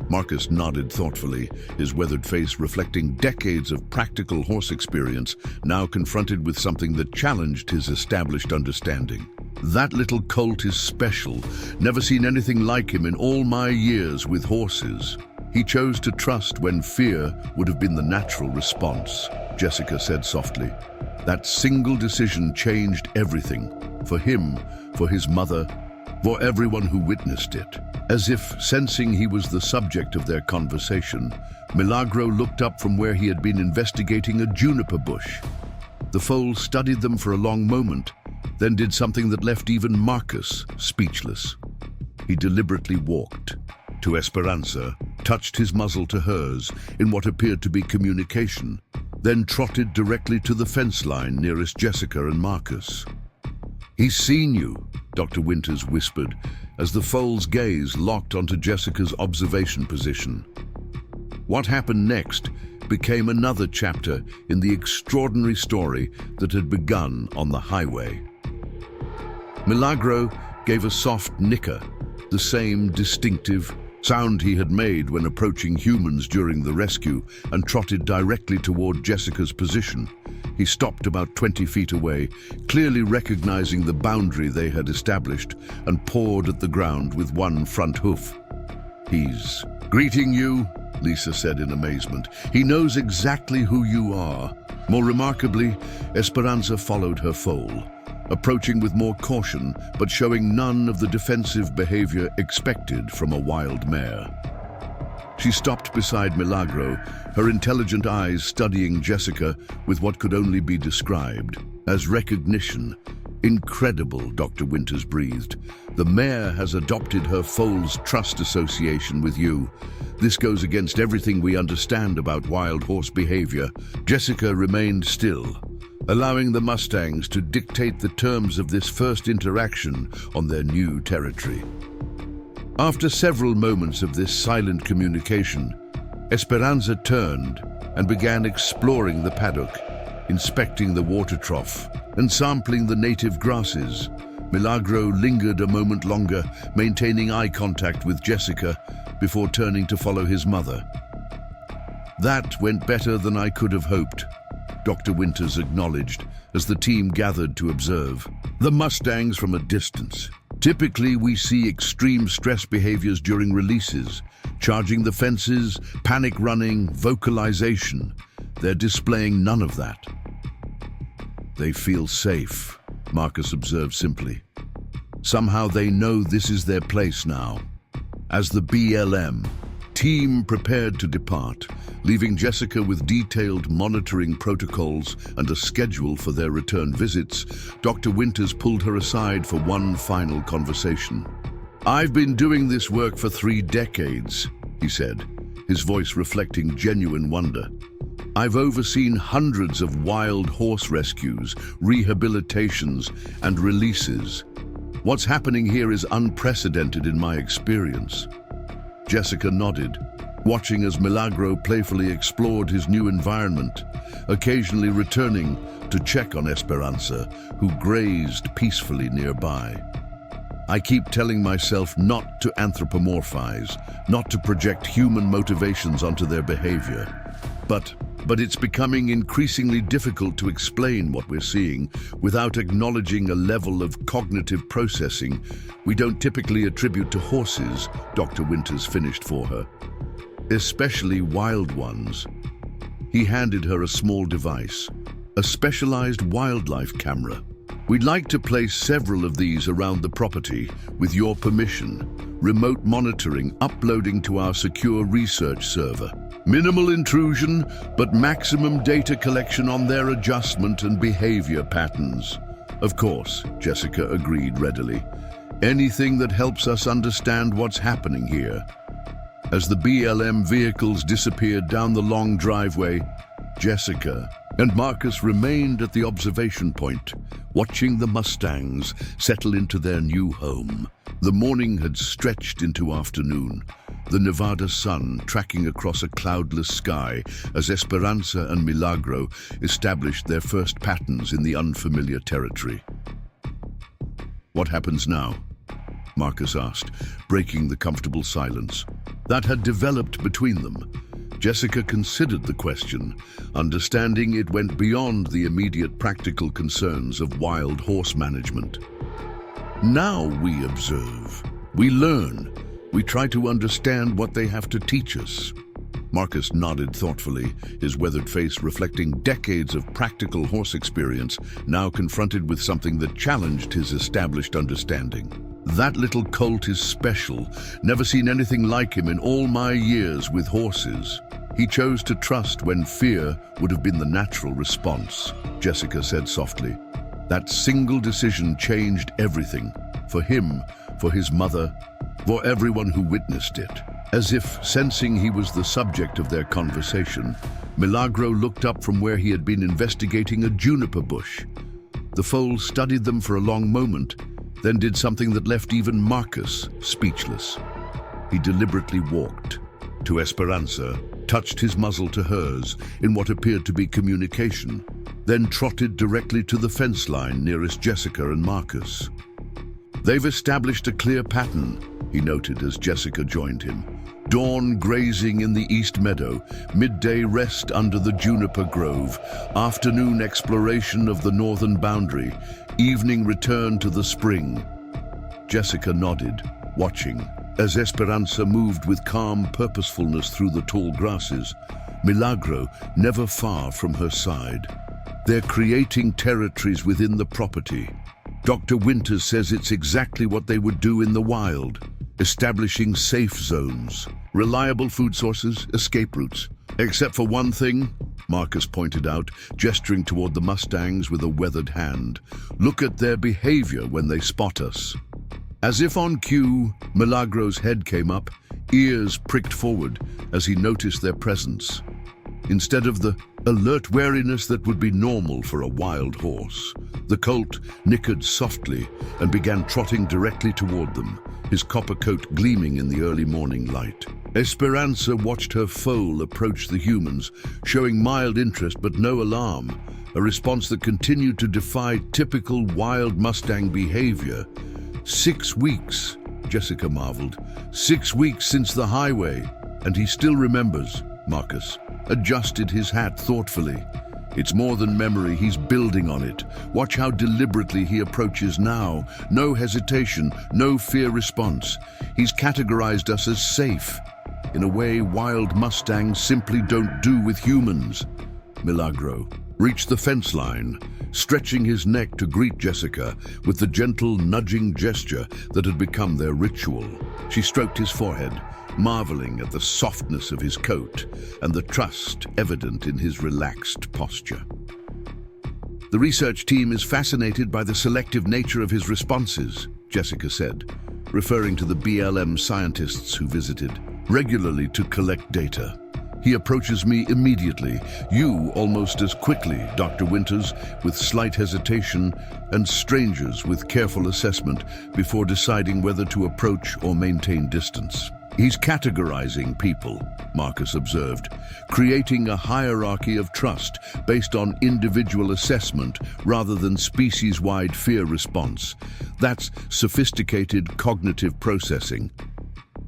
Marcus nodded thoughtfully, his weathered face reflecting decades of practical horse experience, now confronted with something that challenged his established understanding. "That little colt is special. Never seen anything like him in all my years with horses. He chose to trust when fear would have been the natural response," Jessica said softly. "That single decision changed everything. For him, for his mother, for everyone who witnessed it." As if sensing he was the subject of their conversation, Milagro looked up from where he had been investigating a juniper bush. The foal studied them for a long moment, then did something that left even Marcus speechless. He deliberately walked to Esperanza, touched his muzzle to hers in what appeared to be communication, then trotted directly to the fence line nearest Jessica and Marcus. "He's seen you," Dr. Winters whispered as the foal's gaze locked onto Jessica's observation position. What happened next became another chapter in the extraordinary story that had begun on the highway. Milagro gave a soft nicker, the same distinctive, sound he had made when approaching humans during the rescue, and trotted directly toward Jessica's position. He stopped about 20 feet away, clearly recognizing the boundary they had established, and pawed at the ground with one front hoof. "He's greeting you," Lisa said in amazement. "He knows exactly who you are." More remarkably, Esperanza followed her foal, approaching with more caution, but showing none of the defensive behavior expected from a wild mare. She stopped beside Milagro, her intelligent eyes studying Jessica with what could only be described as recognition. "Incredible," Dr. Winters breathed. "The mare has adopted her foal's trust association with you. This goes against everything we understand about wild horse behavior." Jessica remained still, allowing the Mustangs to dictate the terms of this first interaction on their new territory. After several moments of this silent communication, Esperanza turned and began exploring the paddock, inspecting the water trough and sampling the native grasses. Milagro lingered a moment longer, maintaining eye contact with Jessica before turning to follow his mother. "That went better than I could have hoped," Dr. Winters acknowledged as the team gathered to observe the Mustangs from a distance. "Typically, we see extreme stress behaviors during releases, charging the fences, panic running, vocalization. They're displaying none of that." "They feel safe," Marcus observed simply. "Somehow they know this is their place now." As the BLM team prepared to depart, leaving Jessica with detailed monitoring protocols and a schedule for their return visits, Dr. Winters pulled her aside for one final conversation. "I've been doing this work for 3 decades, he said, his voice reflecting genuine wonder. "I've overseen hundreds of wild horse rescues, rehabilitations, and releases. What's happening here is unprecedented in my experience." Jessica nodded, watching as Milagro playfully explored his new environment, occasionally returning to check on Esperanza, who grazed peacefully nearby. "I keep telling myself not to anthropomorphize, not to project human motivations onto their behavior. But it's becoming increasingly difficult to explain what we're seeing without acknowledging a level of cognitive processing we don't typically attribute to horses," Dr. Winters finished for her. "Especially wild ones." He handed her a small device, a specialized wildlife camera. "We'd like to place several of these around the property, with your permission. Remote monitoring uploading to our secure research server. Minimal intrusion, but maximum data collection on their adjustment and behavior patterns." "Of course," Jessica agreed readily. "Anything that helps us understand what's happening here." As the BLM vehicles disappeared down the long driveway, Jessica and Marcus remained at the observation point, watching the Mustangs settle into their new home. The morning had stretched into afternoon, the Nevada sun tracking across a cloudless sky as Esperanza and Milagro established their first patterns in the unfamiliar territory. "What happens now?" Marcus asked, breaking the comfortable silence that had developed between them. Jessica considered the question, understanding it went beyond the immediate practical concerns of wild horse management. "Now we observe, we learn, we try to understand what they have to teach us." Marcus nodded thoughtfully, his weathered face reflecting decades of practical horse experience, now confronted with something that challenged his established understanding. "That little colt is special. Never seen anything like him in all my years with horses. He chose to trust when fear would have been the natural response," Jessica said softly. "That single decision changed everything. For him, for his mother, for everyone who witnessed it." As if sensing he was the subject of their conversation, Milagro looked up from where he had been investigating a juniper bush. The foal studied them for a long moment, then did something that left even Marcus speechless. He deliberately walked to Esperanza, touched his muzzle to hers in what appeared to be communication, then trotted directly to the fence line nearest Jessica and Marcus. "They've established a clear pattern," he noted as Jessica joined him. Dawn grazing in the East Meadow, midday rest under the juniper grove, afternoon exploration of the northern boundary, evening return to the spring. Jessica nodded, watching. As Esperanza moved with calm purposefulness through the tall grasses, Milagro never far from her side. They're creating territories within the property. Dr. Winters says it's exactly what they would do in the wild, establishing safe zones, reliable food sources, escape routes. Except for one thing, Marcus pointed out, gesturing toward the Mustangs with a weathered hand. Look at their behavior when they spot us. As if on cue, Milagro's head came up, ears pricked forward as he noticed their presence. Instead of the alert wariness that would be normal for a wild horse, the colt nickered softly and began trotting directly toward them, his copper coat gleaming in the early morning light. Esperanza watched her foal approach the humans, showing mild interest but no alarm, a response that continued to defy typical wild Mustang behavior. 6 weeks, Jessica marveled. 6 weeks since the highway, and he still remembers. Marcus adjusted his hat thoughtfully. It's more than memory, he's building on it. Watch how deliberately he approaches now. No hesitation, no fear response. He's categorized us as safe, in a way wild Mustangs simply don't do with humans. Milagro reached the fence line, stretching his neck to greet Jessica with the gentle nudging gesture that had become their ritual. She stroked his forehead, marveling at the softness of his coat and the trust evident in his relaxed posture. The research team is fascinated by the selective nature of his responses, Jessica said, referring to the BLM scientists who visited regularly to collect data. He approaches me immediately, you almost as quickly, Dr. Winters, with slight hesitation, and strangers with careful assessment before deciding whether to approach or maintain distance. He's categorizing people, Marcus observed, creating a hierarchy of trust based on individual assessment rather than species-wide fear response. That's sophisticated cognitive processing.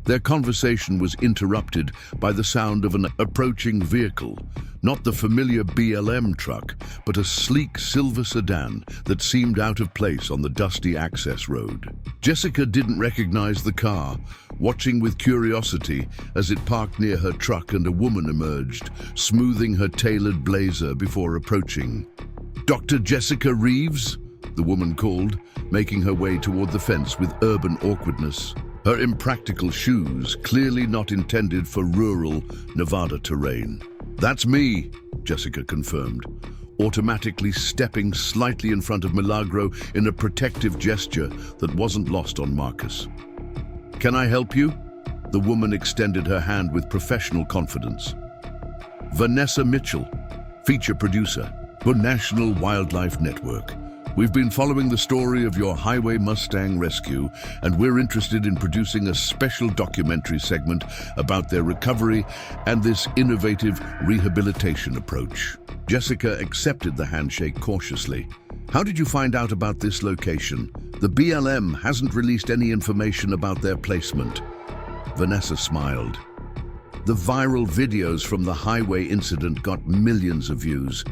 Their conversation was interrupted by the sound of an approaching vehicle, not the familiar BLM truck, but a sleek silver sedan that seemed out of place on the dusty access road. Jessica didn't recognize the car, watching with curiosity as it parked near her truck and a woman emerged, smoothing her tailored blazer before approaching. "Dr. Jessica Reeves?" the woman called, making her way toward the fence with urban awkwardness. Her impractical shoes clearly not intended for rural Nevada terrain. "That's me," Jessica confirmed, automatically stepping slightly in front of Milagro in a protective gesture that wasn't lost on Marcus. "Can I help you?" The woman extended her hand with professional confidence. "Vanessa Mitchell, feature producer for National Wildlife Network. We've been following the story of your highway Mustang rescue, and we're interested in producing a special documentary segment about their recovery and this innovative rehabilitation approach." Jessica accepted the handshake cautiously. "How did you find out about this location? The BLM hasn't released any information about their placement." Vanessa smiled. "The viral videos from the highway incident got millions of views.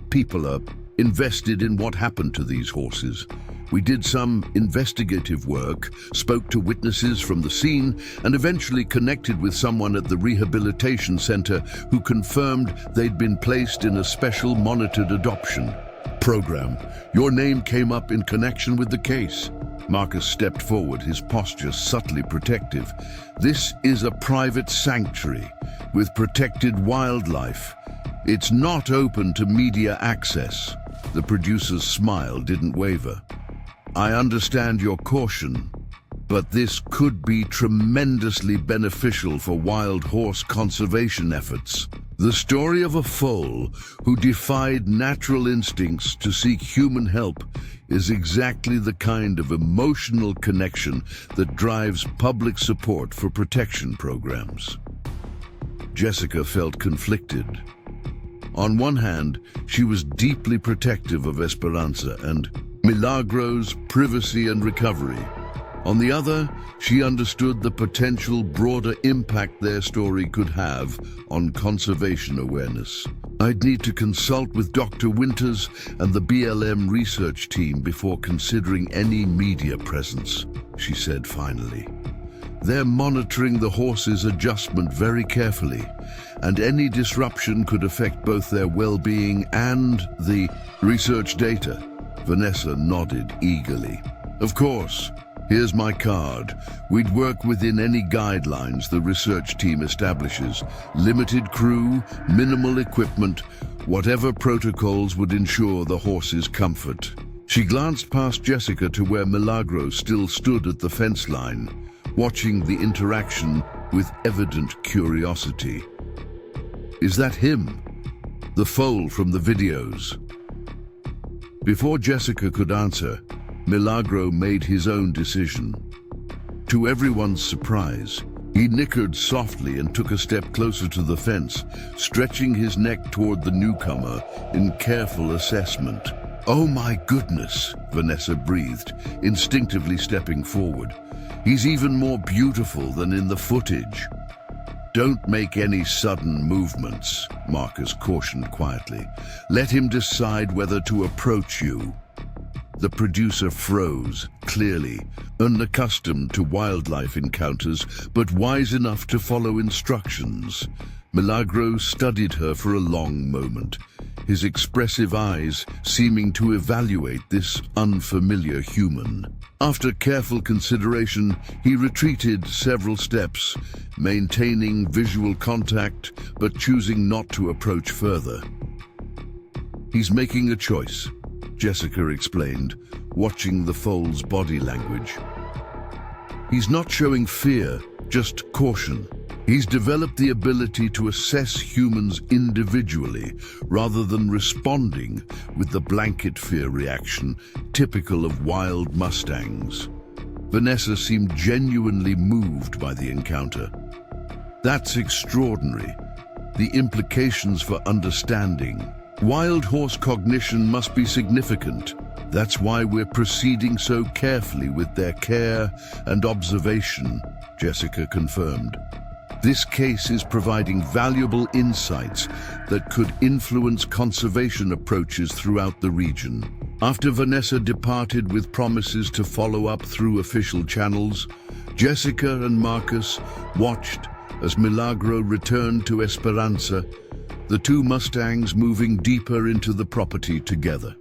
People are invested in what happened to these horses. We did some investigative work, spoke to witnesses from the scene, and eventually connected with someone at the rehabilitation center who confirmed they'd been placed in a special monitored adoption program. Your name came up in connection with the case." Marcus stepped forward, his posture subtly protective. "This is a private sanctuary with protected wildlife. It's not open to media access." The producer's smile didn't waver. "I understand your caution, but this could be tremendously beneficial for wild horse conservation efforts. The story of a foal who defied natural instincts to seek human help is exactly the kind of emotional connection that drives public support for protection programs." Jessica felt conflicted. On one hand, she was deeply protective of Esperanza and Milagro's privacy and recovery. On the other, she understood the potential broader impact their story could have on conservation awareness. I'd need to consult with Dr. Winters and the BLM research team before considering any media presence, she said finally. They're monitoring the horse's adjustment very carefully, and any disruption could affect both their well-being and the research data. Vanessa nodded eagerly. Of course. Here's my card. We'd work within any guidelines the research team establishes. Limited crew, minimal equipment, whatever protocols would ensure the horse's comfort. She glanced past Jessica to where Milagro still stood at the fence line, watching the interaction with evident curiosity. Is that him? The foal from the videos? Before Jessica could answer, Milagro made his own decision. To everyone's surprise, he nickered softly and took a step closer to the fence, stretching his neck toward the newcomer in careful assessment. "Oh my goodness," Vanessa breathed, instinctively stepping forward. "He's even more beautiful than in the footage." "Don't make any sudden movements," Marcus cautioned quietly. "Let him decide whether to approach you." The producer froze, clearly, unaccustomed to wildlife encounters, but wise enough to follow instructions. Milagro studied her for a long moment, his expressive eyes seeming to evaluate this unfamiliar human. After careful consideration, he retreated several steps, maintaining visual contact but choosing not to approach further. "He's making a choice," Jessica explained, watching the foal's body language. "He's not showing fear, just caution. He's developed the ability to assess humans individually rather than responding with the blanket fear reaction typical of wild Mustangs." Vanessa seemed genuinely moved by the encounter. "That's extraordinary. The implications for understanding. Wild horse cognition must be significant. That's why we're proceeding so carefully with their care and observation," Jessica confirmed. "This case is providing valuable insights that could influence conservation approaches throughout the region." After Vanessa departed with promises to follow up through official channels, Jessica and Marcus watched as Milagro returned to Esperanza, the two Mustangs moving deeper into the property together.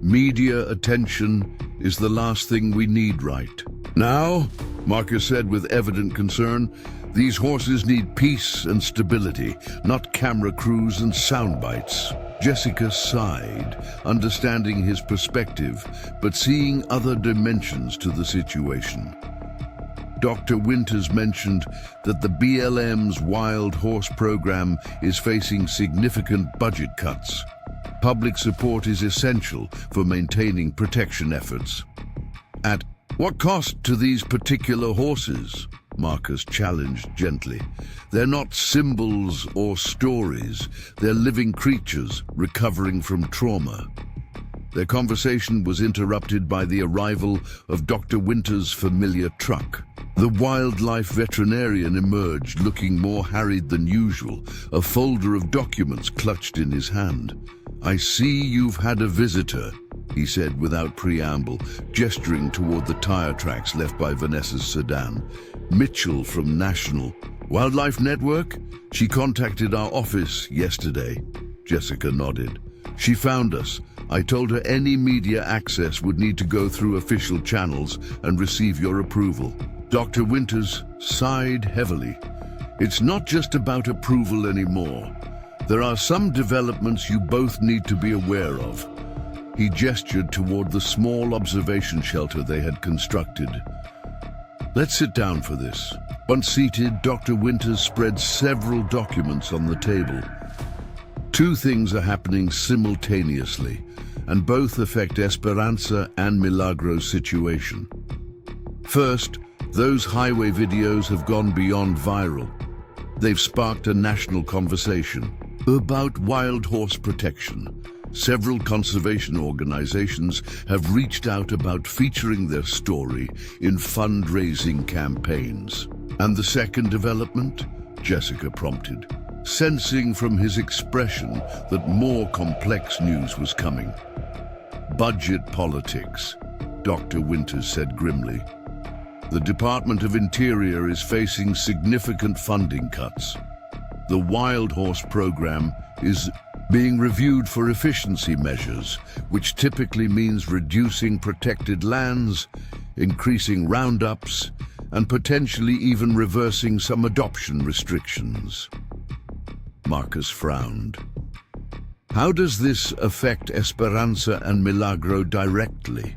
"Media attention is the last thing we need right now," Marcus said with evident concern. "These horses need peace and stability, not camera crews and sound bites." Jessica sighed, understanding his perspective, but seeing other dimensions to the situation. Dr. Winters mentioned that the BLM's wild horse program is facing significant budget cuts. Public support is essential for maintaining protection efforts. "At what cost to these particular horses?" Marcus challenged gently. "They're not symbols or stories. They're living creatures recovering from trauma." Their conversation was interrupted by the arrival of Dr. Winters' familiar truck. The wildlife veterinarian emerged, looking more harried than usual, a folder of documents clutched in his hand. "I see you've had a visitor," he said without preamble, gesturing toward the tire tracks left by Vanessa's sedan. "Mitchell from National Wildlife Network? She contacted our office yesterday." Jessica nodded. "She found us. I told her any media access would need to go through official channels and receive your approval." Dr. Winters sighed heavily. "It's not just about approval anymore. There are some developments you both need to be aware of." He gestured toward the small observation shelter they had constructed. "Let's sit down for this." Once seated, Dr. Winters spread several documents on the table. Two things are happening simultaneously, and both affect Esperanza and Milagro's situation. First, those highway videos have gone beyond viral. They've sparked a national conversation about wild horse protection. Several conservation organizations have reached out about featuring their story in fundraising campaigns. And the second development? Jessica prompted, sensing from his expression that more complex news was coming. Budget politics, Dr. Winters said grimly. The Department of Interior is facing significant funding cuts. The wild horse program is being reviewed for efficiency measures, which typically means reducing protected lands, increasing roundups, and potentially even reversing some adoption restrictions. Marcus frowned. How does this affect Esperanza and Milagro directly?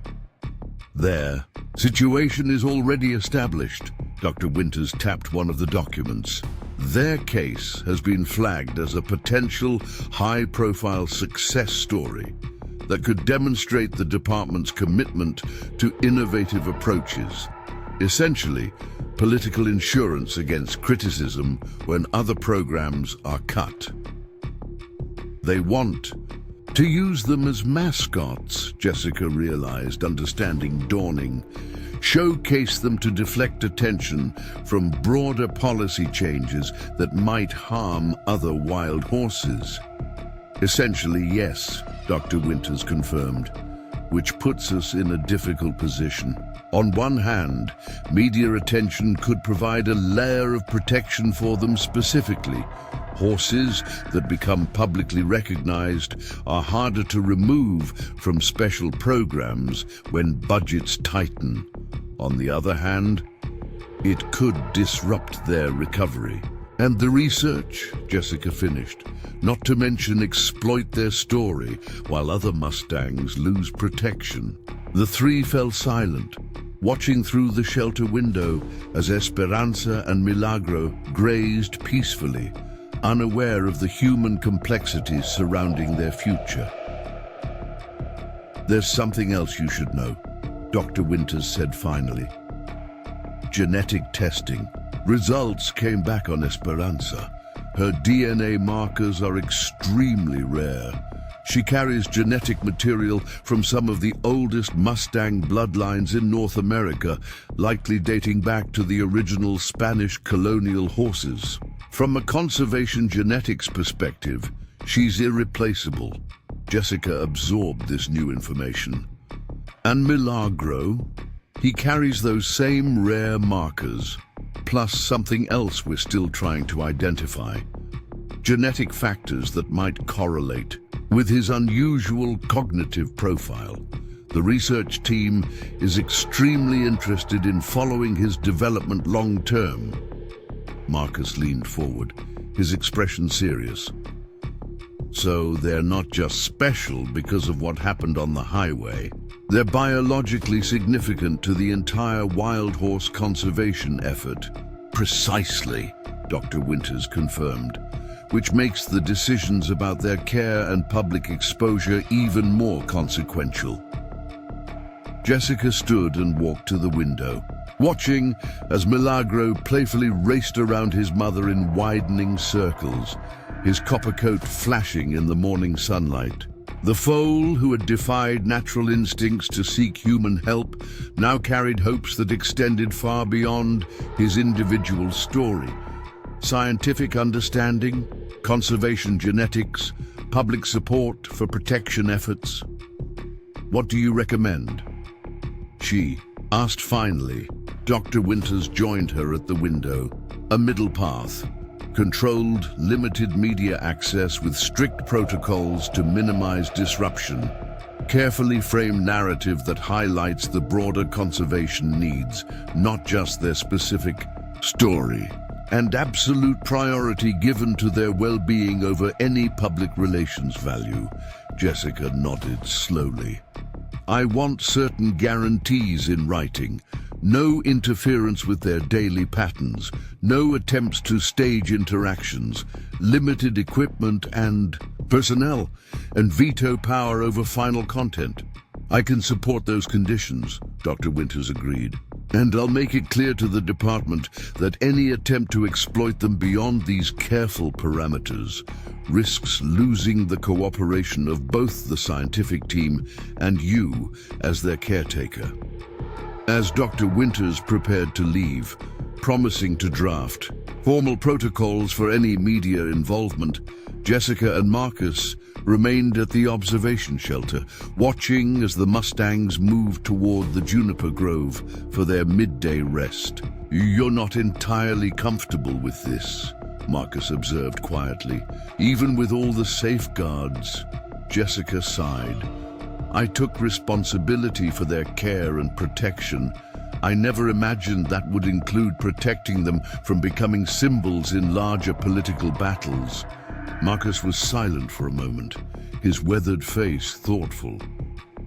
Their situation is already established. Dr. Winters tapped one of the documents. Their case has been flagged as a potential high-profile success story that could demonstrate the department's commitment to innovative approaches. Essentially, political insurance against criticism when other programs are cut. They want to use them as mascots, Jessica realized, understanding dawning. Showcase them to deflect attention from broader policy changes that might harm other wild horses. Essentially, yes, Dr. Winters confirmed, which puts us in a difficult position. On one hand, media attention could provide a layer of protection for them specifically. Horses that become publicly recognized are harder to remove from special programs when budgets tighten. On the other hand, it could disrupt their recovery. And the research, Jessica finished, not to mention exploit their story while other Mustangs lose protection. The three fell silent, watching through the shelter window as Esperanza and Milagro grazed peacefully, unaware of the human complexities surrounding their future. There's something else you should know, Dr. Winters said finally. Genetic testing. Results came back on Esperanza. Her DNA markers are extremely rare. She carries genetic material from some of the oldest Mustang bloodlines in North America, likely dating back to the original Spanish colonial horses. From a conservation genetics perspective, she's irreplaceable. Jessica absorbed this new information. And Milagro, he carries those same rare markers, plus something else we're still trying to identify. Genetic factors that might correlate with his unusual cognitive profile. The research team is extremely interested in following his development long-term. Marcus leaned forward, his expression serious. So they're not just special because of what happened on the highway. They're biologically significant to the entire wild horse conservation effort. Precisely, Dr. Winters confirmed, which makes the decisions about their care and public exposure even more consequential. Jessica stood and walked to the window, watching as Milagro playfully raced around his mother in widening circles, his copper coat flashing in the morning sunlight. The foal, who had defied natural instincts to seek human help, now carried hopes that extended far beyond his individual story. Scientific understanding, conservation genetics, public support for protection efforts. What do you recommend? She asked finally. Dr. Winters joined her at the window. A middle path. Controlled, limited media access with strict protocols to minimize disruption. Carefully framed narrative that highlights the broader conservation needs, not just their specific story. And absolute priority given to their well-being over any public relations value. Jessica nodded slowly. I want certain guarantees in writing. No interference with their daily patterns, no attempts to stage interactions, limited equipment and personnel, and veto power over final content. I can support those conditions, Dr. Winters agreed. And I'll make it clear to the department that any attempt to exploit them beyond these careful parameters risks losing the cooperation of both the scientific team and you as their caretaker. As Dr. Winters prepared to leave, promising to draft formal protocols for any media involvement, Jessica and Marcus remained at the observation shelter, watching as the Mustangs moved toward the juniper grove for their midday rest. "You're not entirely comfortable with this," Marcus observed quietly. "Even with all the safeguards," Jessica sighed. "I took responsibility for their care and protection. I never imagined that would include protecting them from becoming symbols in larger political battles." Marcus was silent for a moment, his weathered face thoughtful.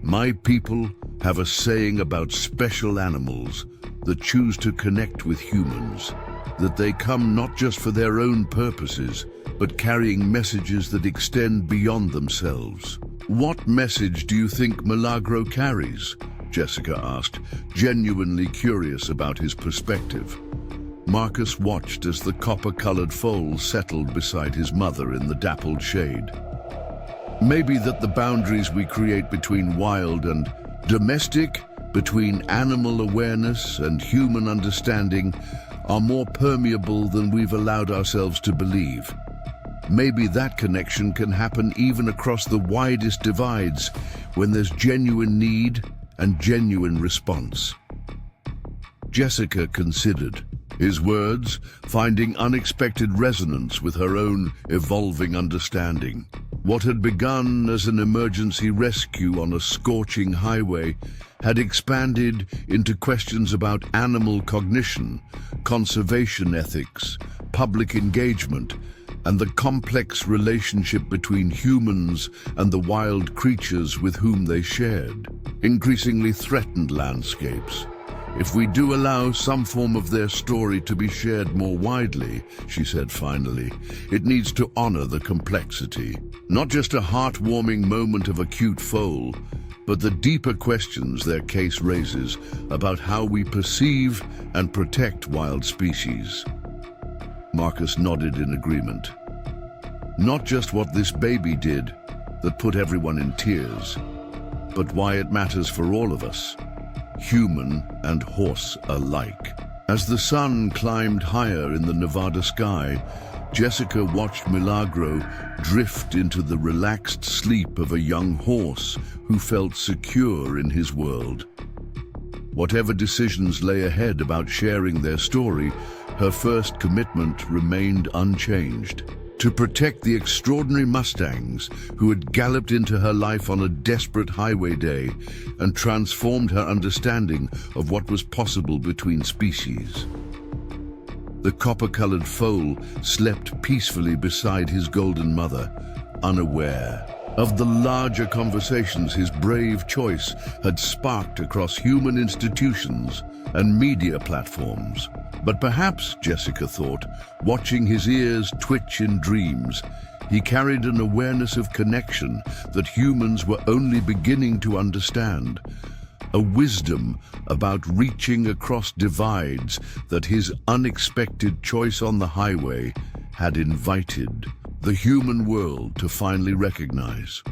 "My people have a saying about special animals that choose to connect with humans, that they come not just for their own purposes, but carrying messages that extend beyond themselves." "What message do you think Milagro carries?" Jessica asked, genuinely curious about his perspective. Marcus watched as the copper-colored foal settled beside his mother in the dappled shade. "Maybe that the boundaries we create between wild and domestic, between animal awareness and human understanding, are more permeable than we've allowed ourselves to believe. Maybe that connection can happen even across the widest divides when there's genuine need and genuine response." Jessica considered, his words finding unexpected resonance with her own evolving understanding. What had begun as an emergency rescue on a scorching highway had expanded into questions about animal cognition, conservation ethics, public engagement, and the complex relationship between humans and the wild creatures with whom they shared, increasingly threatened landscapes. "If we do allow some form of their story to be shared more widely," she said finally, "it needs to honor the complexity. Not just a heartwarming moment of acute foal, but the deeper questions their case raises about how we perceive and protect wild species." Marcus nodded in agreement. "Not just what this baby did that put everyone in tears, but why it matters for all of us, human and horse alike." As the sun climbed higher in the Nevada sky, Jessica watched Milagro drift into the relaxed sleep of a young horse who felt secure in his world. Whatever decisions lay ahead about sharing their story, her first commitment remained unchanged: to protect the extraordinary Mustangs who had galloped into her life on a desperate highway day and transformed her understanding of what was possible between species. The copper-colored foal slept peacefully beside his golden mother, unaware of the larger conversations his brave choice had sparked across human institutions and media platforms. But perhaps, Jessica thought, watching his ears twitch in dreams, he carried an awareness of connection that humans were only beginning to understand, a wisdom about reaching across divides that his unexpected choice on the highway had invited the human world to finally recognize.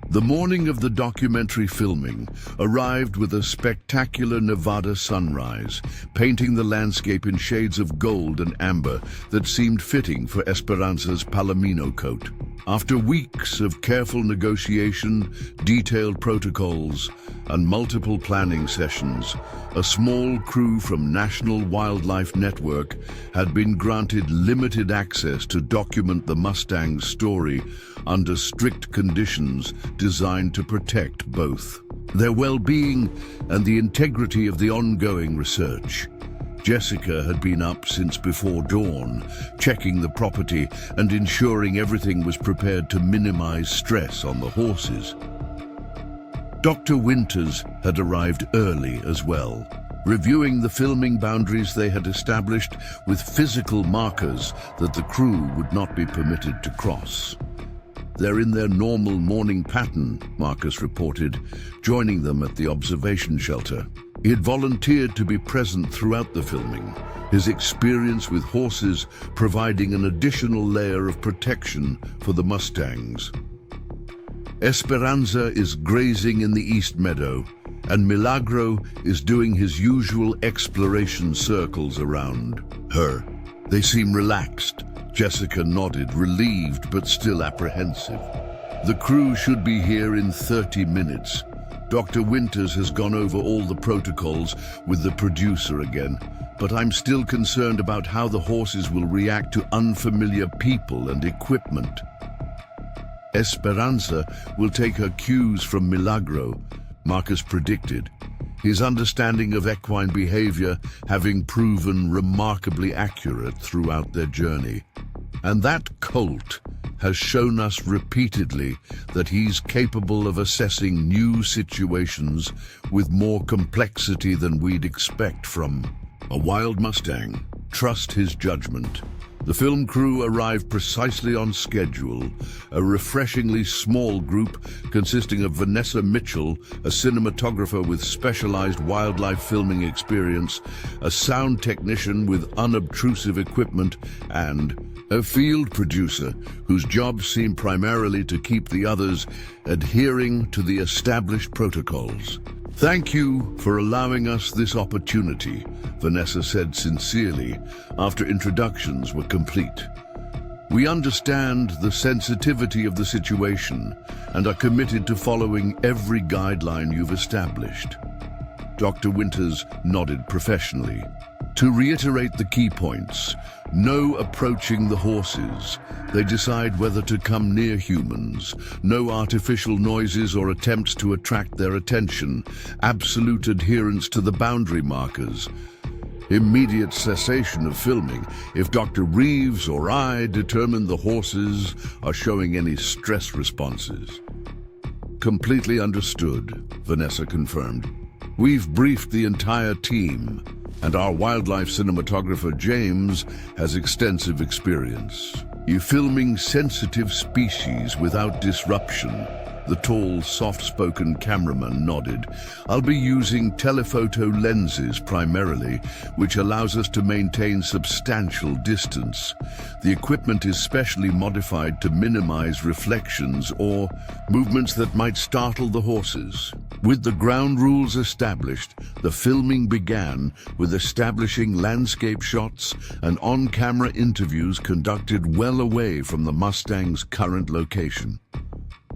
The morning of the documentary filming arrived with a spectacular Nevada sunrise, painting the landscape in shades of gold and amber that seemed fitting for Esperanza's palomino coat. After weeks of careful negotiation, detailed protocols, and multiple planning sessions, a small crew from National Wildlife Network had been granted limited access to document the Mustang's story under strict conditions designed to protect both their well-being and the integrity of the ongoing research. Jessica had been up since before dawn, checking the property and ensuring everything was prepared to minimize stress on the horses. Dr. Winters had arrived early as well, reviewing the filming boundaries they had established with physical markers that the crew would not be permitted to cross. "They're in their normal morning pattern," Marcus reported, joining them at the observation shelter. He had volunteered to be present throughout the filming, his experience with horses providing an additional layer of protection for the Mustangs. Esperanza is grazing in the East Meadow, and Milagro is doing his usual exploration circles around her. They seem relaxed. Jessica nodded, relieved but still apprehensive. The crew should be here in 30 minutes. Dr. Winters has gone over all the protocols with the producer again, but I'm still concerned about how the horses will react to unfamiliar people and equipment. Esperanza will take her cues from Milagro, Marcus predicted, his understanding of equine behavior having proven remarkably accurate throughout their journey. And that colt has shown us repeatedly that he's capable of assessing new situations with more complexity than we'd expect from a wild Mustang. Trust his judgment. The film crew arrived precisely on schedule, a refreshingly small group consisting of Vanessa Mitchell, a cinematographer with specialized wildlife filming experience, a sound technician with unobtrusive equipment, and a field producer whose job seemed primarily to keep the others adhering to the established protocols. "Thank you for allowing us this opportunity," Vanessa said sincerely after introductions were complete. "We understand the sensitivity of the situation and are committed to following every guideline you've established." Dr. Winters nodded professionally. To reiterate the key points, no approaching the horses. They decide whether to come near humans. No artificial noises or attempts to attract their attention. Absolute adherence to the boundary markers. Immediate cessation of filming if Dr. Reeves or I determine the horses are showing any stress responses. "Completely understood," Vanessa confirmed. "We've briefed the entire team, and our wildlife cinematographer James has extensive experience. You filming sensitive species without disruption." The tall, soft-spoken cameraman nodded. "I'll be using telephoto lenses primarily, which allows us to maintain substantial distance. The equipment is specially modified to minimize reflections or movements that might startle the horses." With the ground rules established, the filming began with establishing landscape shots and on-camera interviews conducted well away from the Mustang's current location.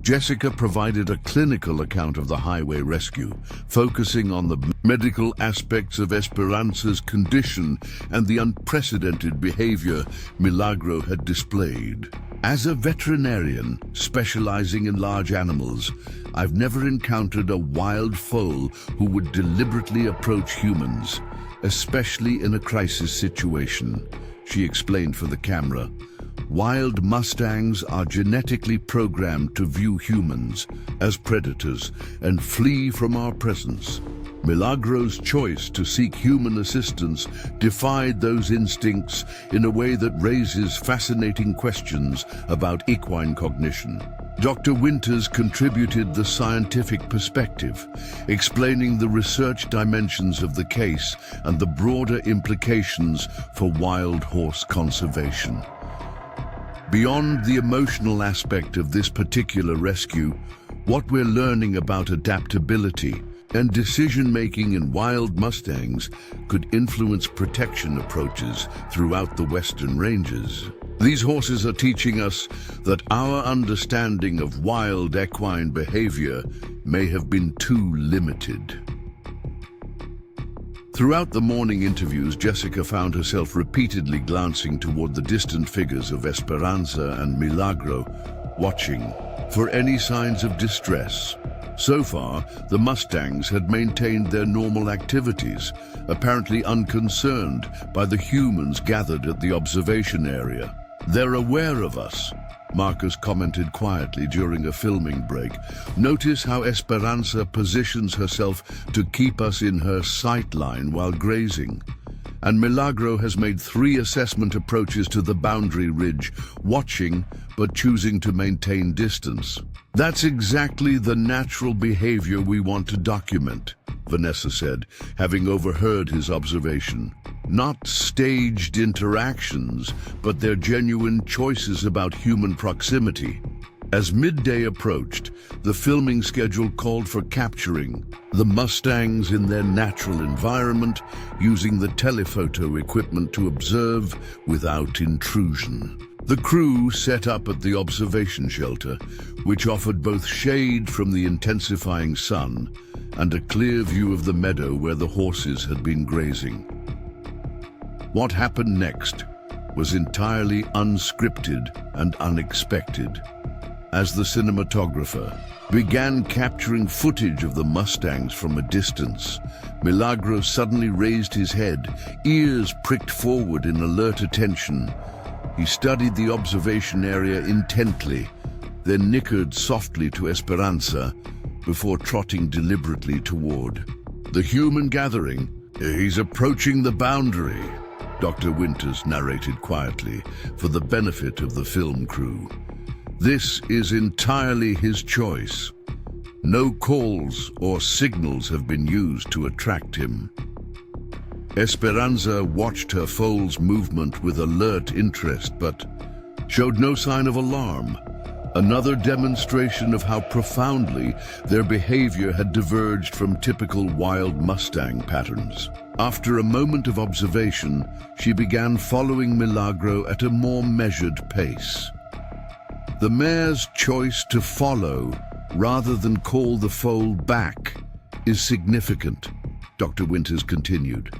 Jessica provided a clinical account of the highway rescue, focusing on the medical aspects of Esperanza's condition and the unprecedented behavior Milagro had displayed. "As a veterinarian specializing in large animals, I've never encountered a wild foal who would deliberately approach humans, especially in a crisis situation," she explained for the camera. "Wild Mustangs are genetically programmed to view humans as predators and flee from our presence. Milagro's choice to seek human assistance defied those instincts in a way that raises fascinating questions about equine cognition." Dr. Winters contributed the scientific perspective, explaining the research dimensions of the case and the broader implications for wild horse conservation. Beyond the emotional aspect of this particular rescue, what we're learning about adaptability and decision-making in wild Mustangs could influence protection approaches throughout the Western Ranges. These horses are teaching us that our understanding of wild equine behavior may have been too limited. Throughout the morning interviews, Jessica found herself repeatedly glancing toward the distant figures of Esperanza and Milagro, watching for any signs of distress. So far, the Mustangs had maintained their normal activities, apparently unconcerned by the humans gathered at the observation area. "They're aware of us," Marcus commented quietly during a filming break. "Notice how Esperanza positions herself to keep us in her sight line while grazing. and Milagro has made 3 assessment approaches to the boundary ridge, watching but choosing to maintain distance. That's exactly the natural behavior we want to document, Vanessa said, having overheard his observation. Not staged interactions, but their genuine choices about human proximity. As midday approached, the filming schedule called for capturing the Mustangs in their natural environment, using the telephoto equipment to observe without intrusion. The crew set up at the observation shelter, which offered both shade from the intensifying sun and a clear view of the meadow where the horses had been grazing. What happened next was entirely unscripted and unexpected. As the cinematographer began capturing footage of the Mustangs from a distance, Milagro suddenly raised his head, ears pricked forward in alert attention. He studied the observation area intently, then nickered softly to Esperanza before trotting deliberately toward the human gathering. "He's approaching the boundary," Dr. Winters narrated quietly for the benefit of the film crew. "This is entirely his choice. No calls or signals have been used to attract him." Esperanza watched her foal's movement with alert interest, but showed no sign of alarm. Another demonstration of how profoundly their behavior had diverged from typical wild Mustang patterns. After a moment of observation, she began following Milagro at a more measured pace. The mare's choice to follow rather than call the foal back is significant, Dr. Winters continued.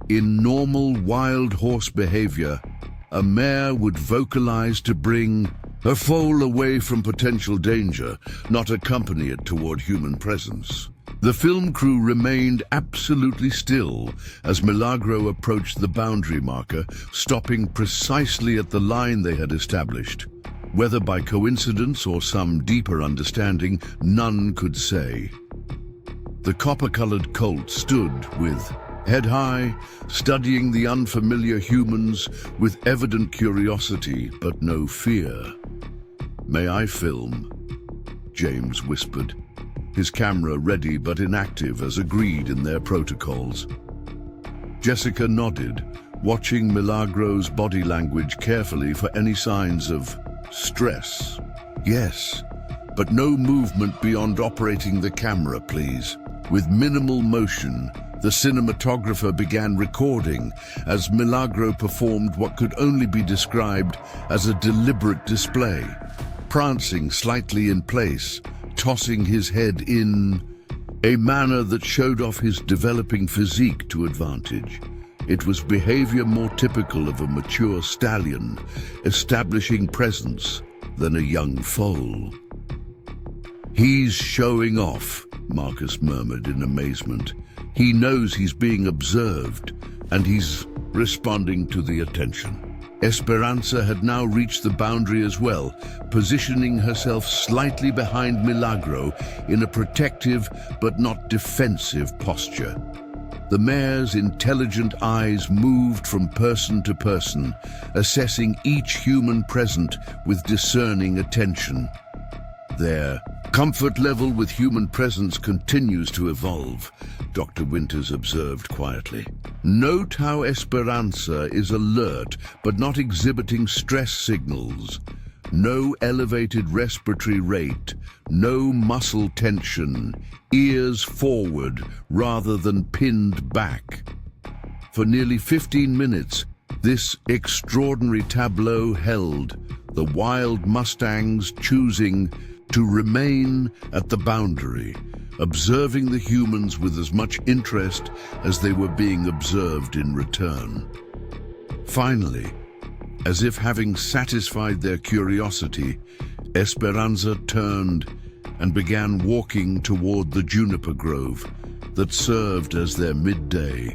In normal wild horse behavior, a mare would vocalize to bring her foal away from potential danger, not accompany it toward human presence. The film crew remained absolutely still as Milagro approached the boundary marker, stopping precisely at the line they had established. Whether by coincidence or some deeper understanding, none could say. The copper-colored colt stood with head high, studying the unfamiliar humans with evident curiosity but no fear. "May I film?" James whispered, his camera ready but inactive as agreed in their protocols. Jessica nodded, watching Milagro's body language carefully for any signs of stress. "Yes, but no movement beyond operating the camera, please." With minimal motion, the cinematographer began recording as Milagro performed what could only be described as a deliberate display, prancing slightly in place, tossing his head in a manner that showed off his developing physique to advantage. It was behavior more typical of a mature stallion, establishing presence, than a young foal. "He's showing off," Marcus murmured in amazement. "He knows he's being observed, and he's responding to the attention." Esperanza had now reached the boundary as well, positioning herself slightly behind Milagro in a protective but not defensive posture. The mare's intelligent eyes moved from person to person, assessing each human present with discerning attention. Their comfort level with human presence continues to evolve, Dr. Winters observed quietly. "Note how Esperanza is alert but not exhibiting stress signals. No elevated respiratory rate, no muscle tension, ears forward rather than pinned back." For nearly 15 minutes, this extraordinary tableau held, the wild Mustangs choosing to remain at the boundary, observing the humans with as much interest as they were being observed in return. Finally, as if having satisfied their curiosity, Esperanza turned and began walking toward the juniper grove that served as their midday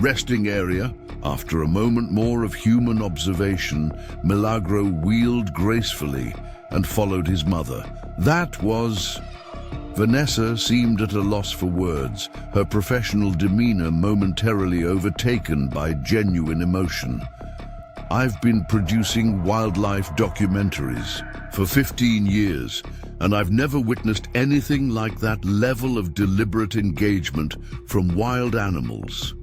resting area. After a moment more of human observation, Milagro wheeled gracefully and followed his mother. That was Vanessa seemed at a loss for words, her professional demeanor momentarily overtaken by genuine emotion. I've been producing wildlife documentaries for 15 years, and I've never witnessed anything like that level of deliberate engagement from wild animals.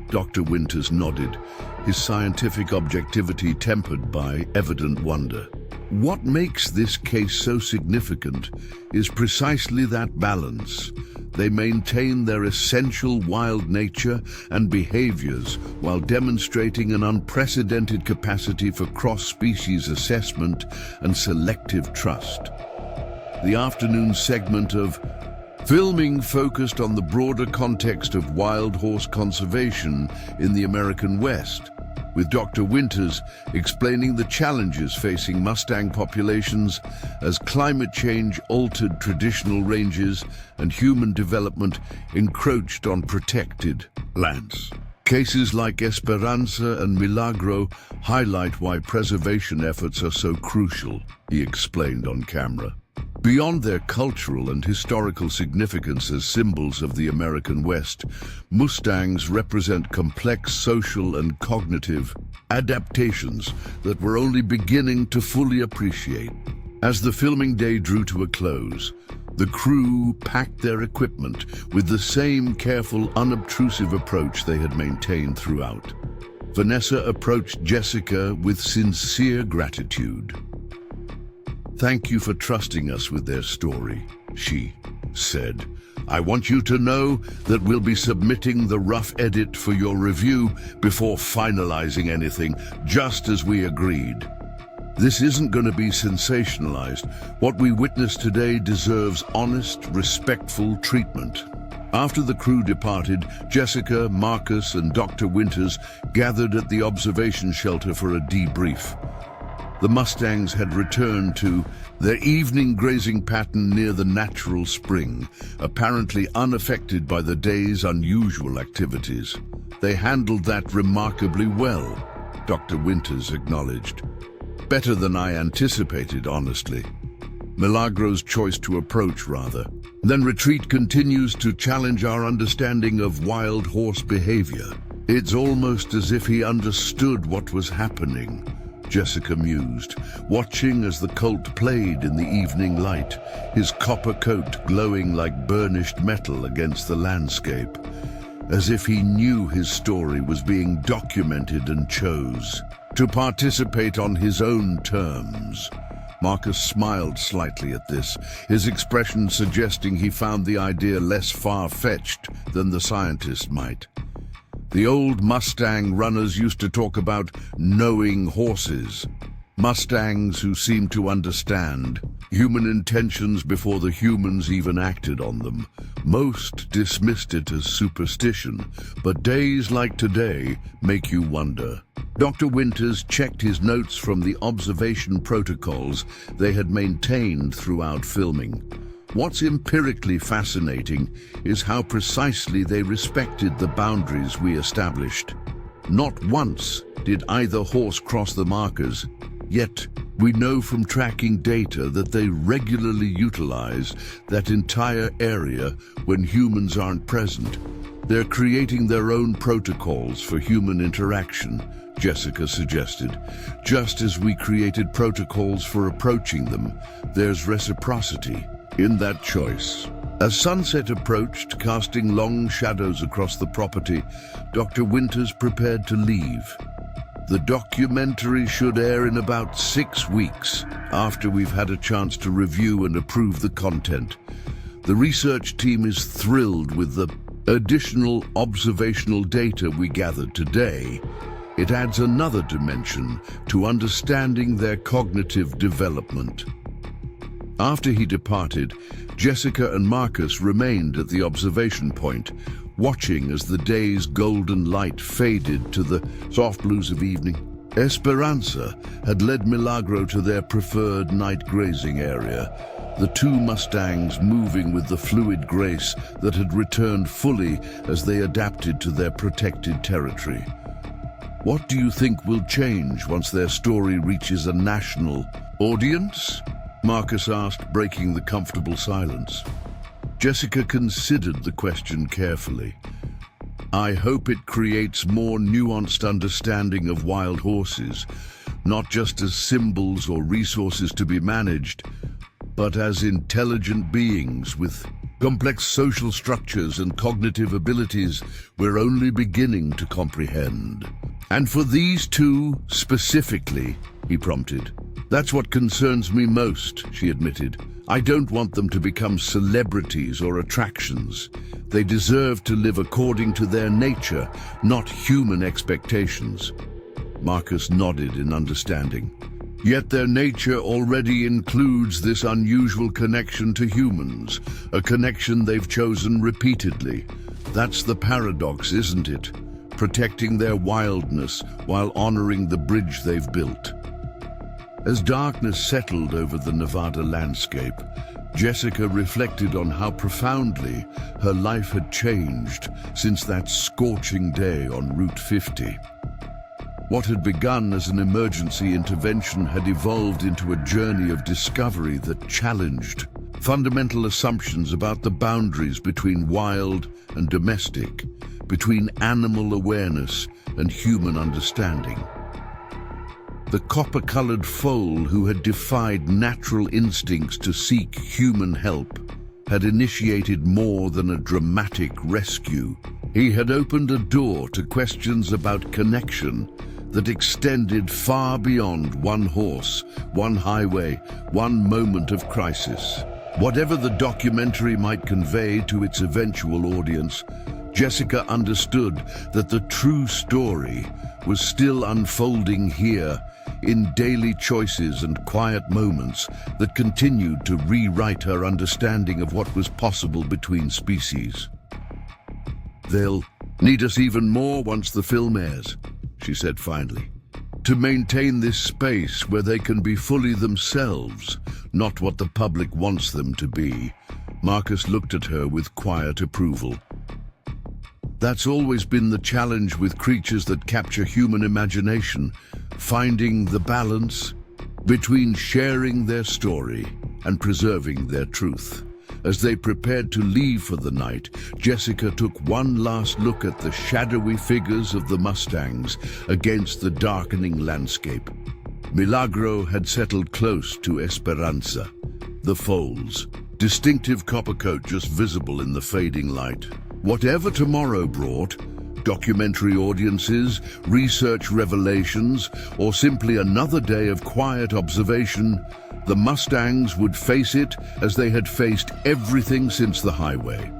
Dr. Winters nodded, his scientific objectivity tempered by evident wonder. What makes this case so significant is precisely that balance. They maintain their essential wild nature and behaviors while demonstrating an unprecedented capacity for cross-species assessment and selective trust. The afternoon segment of filming focused on the broader context of wild horse conservation in the American West, with Dr. Winters explaining the challenges facing Mustang populations as climate change altered traditional ranges and human development encroached on protected lands. Cases like Esperanza and Milagro highlight why preservation efforts are so crucial, he explained on camera. Beyond their cultural and historical significance as symbols of the American West, Mustangs represent complex social and cognitive adaptations that we're only beginning to fully appreciate. As the filming day drew to a close, the crew packed their equipment with the same careful, unobtrusive approach they had maintained throughout. Vanessa approached Jessica with sincere gratitude. "Thank you for trusting us with their story," she said. "I want you to know that we'll be submitting the rough edit for your review before finalizing anything, just as we agreed. This isn't going to be sensationalized. What we witnessed today deserves honest, respectful treatment." After the crew departed, Jessica, Marcus, and Dr. Winters gathered at the observation shelter for a debrief. The Mustangs had returned to their evening grazing pattern near the natural spring, apparently unaffected by the day's unusual activities. "They handled that remarkably well," Dr. Winters acknowledged. "Better than I anticipated, honestly." Milagro's choice to approach, rather. "Then retreat continues to challenge our understanding of wild horse behavior. It's almost as if he understood what was happening," Jessica mused, watching as the colt played in the evening light, his copper coat glowing like burnished metal against the landscape, as if he knew his story was being documented and chose to participate on his own terms. Marcus smiled slightly at this, his expression suggesting he found the idea less far-fetched than the scientist might. The old Mustang runners used to talk about knowing horses, Mustangs who seemed to understand human intentions before the humans even acted on them. Most dismissed it as superstition, but days like today make you wonder. Dr. Winters checked his notes from the observation protocols they had maintained throughout filming. What's empirically fascinating is how precisely they respected the boundaries we established. Not once did either horse cross the markers, yet we know from tracking data that they regularly utilize that entire area when humans aren't present. They're creating their own protocols for human interaction, Jessica suggested. Just as we created protocols for approaching them, there's reciprocity in that choice. As sunset approached, casting long shadows across the property, Dr. Winters prepared to leave. The documentary should air in about 6 weeks, after we've had a chance to review and approve the content. The research team is thrilled with the additional observational data we gathered today. It adds another dimension to understanding their cognitive development. After he departed, Jessica and Marcus remained at the observation point, watching as the day's golden light faded to the soft blues of evening. Esperanza had led Milagro to their preferred night grazing area, the two Mustangs moving with the fluid grace that had returned fully as they adapted to their protected territory. "What do you think will change once their story reaches a national audience?" Marcus asked, breaking the comfortable silence. Jessica considered the question carefully. I hope it creates more nuanced understanding of wild horses, not just as symbols or resources to be managed, but as intelligent beings with complex social structures and cognitive abilities we're only beginning to comprehend. And for these two specifically, he prompted. That's what concerns me most, she admitted. I don't want them to become celebrities or attractions. They deserve to live according to their nature, not human expectations. Marcus nodded in understanding. Yet their nature already includes this unusual connection to humans, a connection they've chosen repeatedly. That's the paradox, isn't it? Protecting their wildness while honoring the bridge they've built. As darkness settled over the Nevada landscape, Jessica reflected on how profoundly her life had changed since that scorching day on Route 50. What had begun as an emergency intervention had evolved into a journey of discovery that challenged fundamental assumptions about the boundaries between wild and domestic, between animal awareness and human understanding. The copper-colored foal who had defied natural instincts to seek human help had initiated more than a dramatic rescue. He had opened a door to questions about connection that extended far beyond one horse, one highway, one moment of crisis. Whatever the documentary might convey to its eventual audience, Jessica understood that the true story was still unfolding here, in daily choices and quiet moments that continued to rewrite her understanding of what was possible between species. They'll need us even more once the film airs, she said finally, to maintain this space where they can be fully themselves, not what the public wants them to be. Marcus looked at her with quiet approval. That's always been the challenge with creatures that capture human imagination, finding the balance between sharing their story and preserving their truth. As they prepared to leave for the night, Jessica took one last look at the shadowy figures of the Mustangs against the darkening landscape. Milagro had settled close to Esperanza, the foal's distinctive copper coat just visible in the fading light. Whatever tomorrow brought, documentary audiences, research revelations, or simply another day of quiet observation, the Mustangs would face it as they had faced everything since the highway.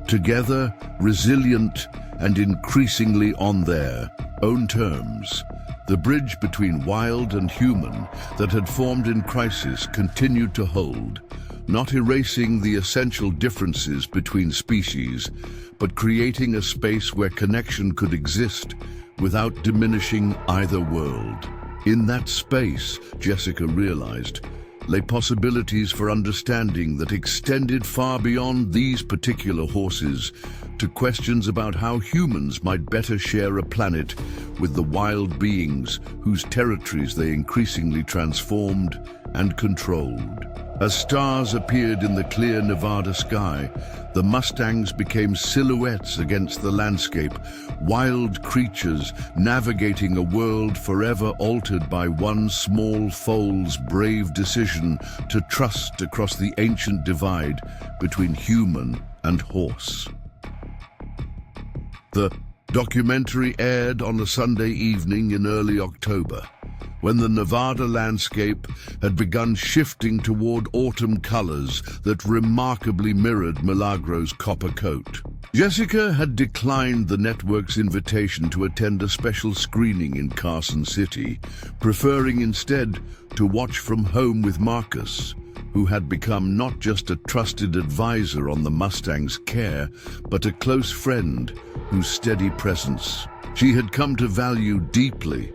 Together, resilient, and increasingly on their own terms, the bridge between wild and human that had formed in crisis continued to hold, not erasing the essential differences between species, but creating a space where connection could exist without diminishing either world. In that space, Jessica realized, lay possibilities for understanding that extended far beyond these particular horses to questions about how humans might better share a planet with the wild beings whose territories they increasingly transformed and controlled. As stars appeared in the clear Nevada sky, the Mustangs became silhouettes against the landscape, wild creatures navigating a world forever altered by one small foal's brave decision to trust across the ancient divide between human and horse. The documentary aired on a Sunday evening in early October, when the Nevada landscape had begun shifting toward autumn colors that remarkably mirrored Milagro's copper coat. Jessica had declined the network's invitation to attend a special screening in Carson City, preferring instead to watch from home with Marcus, who had become not just a trusted advisor on the Mustang's care, but a close friend whose steady presence she had come to value deeply.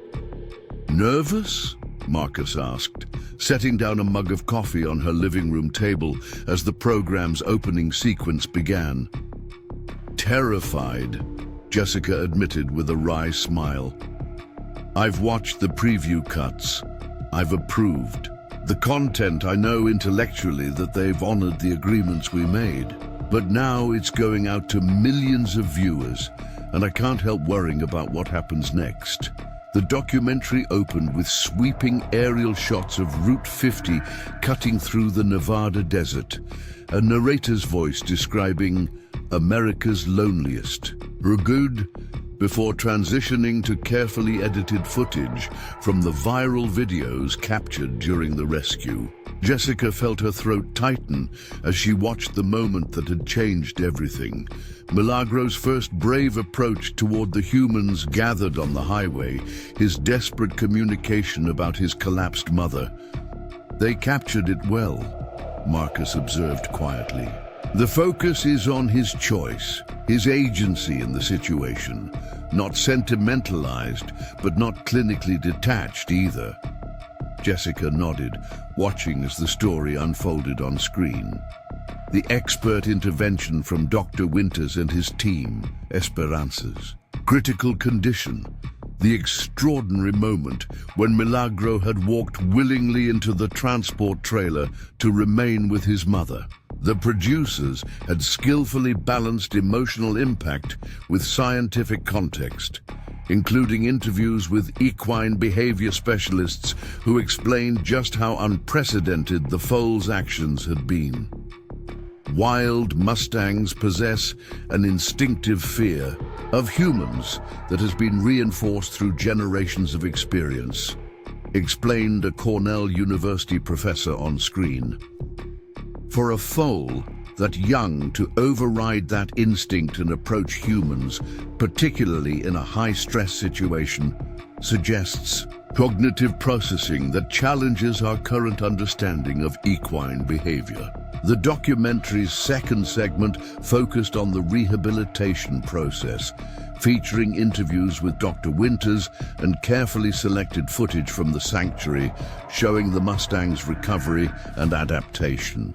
"Nervous?" Marcus asked, setting down a mug of coffee on her living room table as the program's opening sequence began. "Terrified," Jessica admitted with a wry smile. "I've watched the preview cuts. I've approved. The content, I know intellectually that they've honored the agreements we made, but now it's going out to millions of viewers, and I can't help worrying about what happens next. The documentary opened with sweeping aerial shots of Route 50 cutting through the Nevada desert, a narrator's voice describing America's loneliest, rugged, before transitioning to carefully edited footage from the viral videos captured during the rescue. Jessica felt her throat tighten as she watched the moment that had changed everything. Milagro's first brave approach toward the humans gathered on the highway, his desperate communication about his collapsed mother. "They captured it well," Marcus observed quietly. "The focus is on his choice, his agency in the situation. Not sentimentalized, but not clinically detached either." Jessica nodded, watching as the story unfolded on screen. The expert intervention from Dr. Winters and his team, Esperanza's critical condition, the extraordinary moment when Milagro had walked willingly into the transport trailer to remain with his mother. The producers had skillfully balanced emotional impact with scientific context, including interviews with equine behavior specialists who explained just how unprecedented the foal's actions had been. Wild Mustangs possess an instinctive fear of humans that has been reinforced through generations of experience, explained a Cornell University professor on screen. For a foal that young to override that instinct and approach humans, particularly in a high-stress situation, suggests cognitive processing that challenges our current understanding of equine behavior. The documentary's second segment focused on the rehabilitation process, featuring interviews with Dr. Winters and carefully selected footage from the sanctuary showing the Mustang's recovery and adaptation.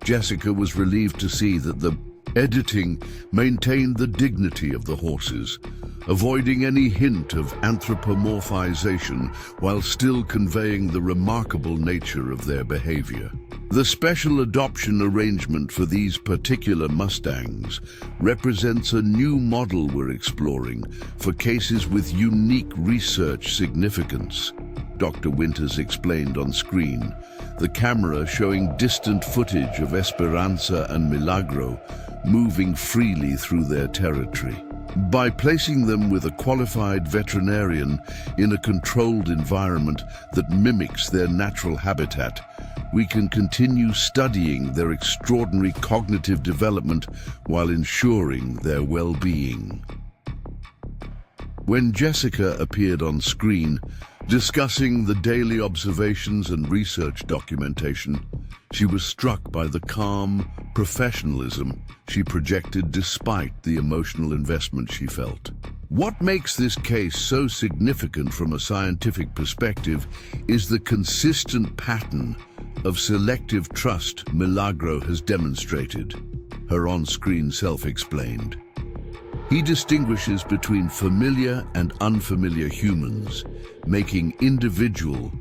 Jessica was relieved to see that the editing maintained the dignity of the horses, avoiding any hint of anthropomorphization while still conveying the remarkable nature of their behavior. The special adoption arrangement for these particular Mustangs represents a new model we're exploring for cases with unique research significance, Dr. Winters explained on screen, the camera showing distant footage of Esperanza and Milagro moving freely through their territory. By placing them with a qualified veterinarian in a controlled environment that mimics their natural habitat, we can continue studying their extraordinary cognitive development while ensuring their well-being. When Jessica appeared on screen, discussing the daily observations and research documentation, she was struck by the calm professionalism she projected despite the emotional investment she felt. What makes this case so significant from a scientific perspective is the consistent pattern of selective trust Milagro has demonstrated, her on-screen self explained. He distinguishes between familiar and unfamiliar humans, making individual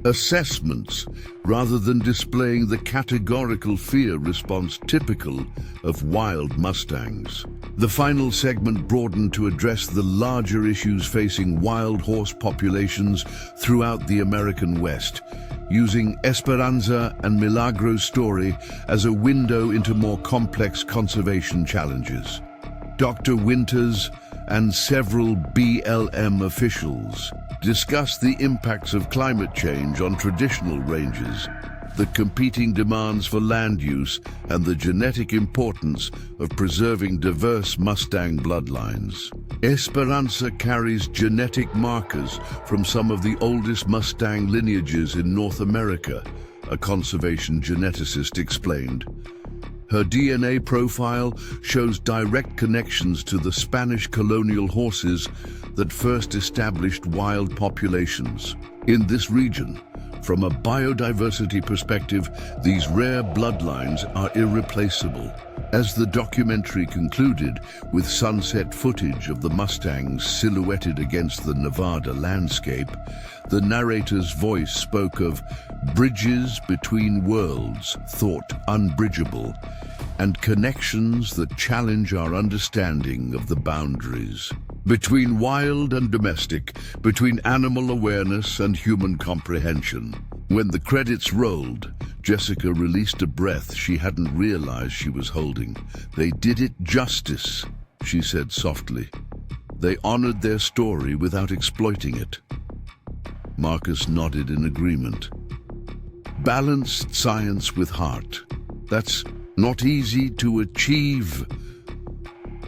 assessments rather than displaying the categorical fear response typical of wild Mustangs. The final segment broadened to address the larger issues facing wild horse populations throughout the American West, using Esperanza and Milagro's story as a window into more complex conservation challenges. Dr. Winters and several BLM officials discussed the impacts of climate change on traditional ranges, the competing demands for land use, and the genetic importance of preserving diverse Mustang bloodlines. Esperanza carries genetic markers from some of the oldest Mustang lineages in North America, a conservation geneticist explained. Her DNA profile shows direct connections to the Spanish colonial horses that first established wild populations. In this region, from a biodiversity perspective, these rare bloodlines are irreplaceable, As the documentary concluded with sunset footage of the Mustangs silhouetted against the Nevada landscape, the narrator's voice spoke of bridges between worlds thought unbridgeable and connections that challenge our understanding of the boundaries between wild and domestic, between animal awareness and human comprehension. When the credits rolled, Jessica released a breath she hadn't realized she was holding. "They did it justice," she said softly. "They honored their story without exploiting it." Marcus nodded in agreement. Balanced science with heart. That's not easy to achieve.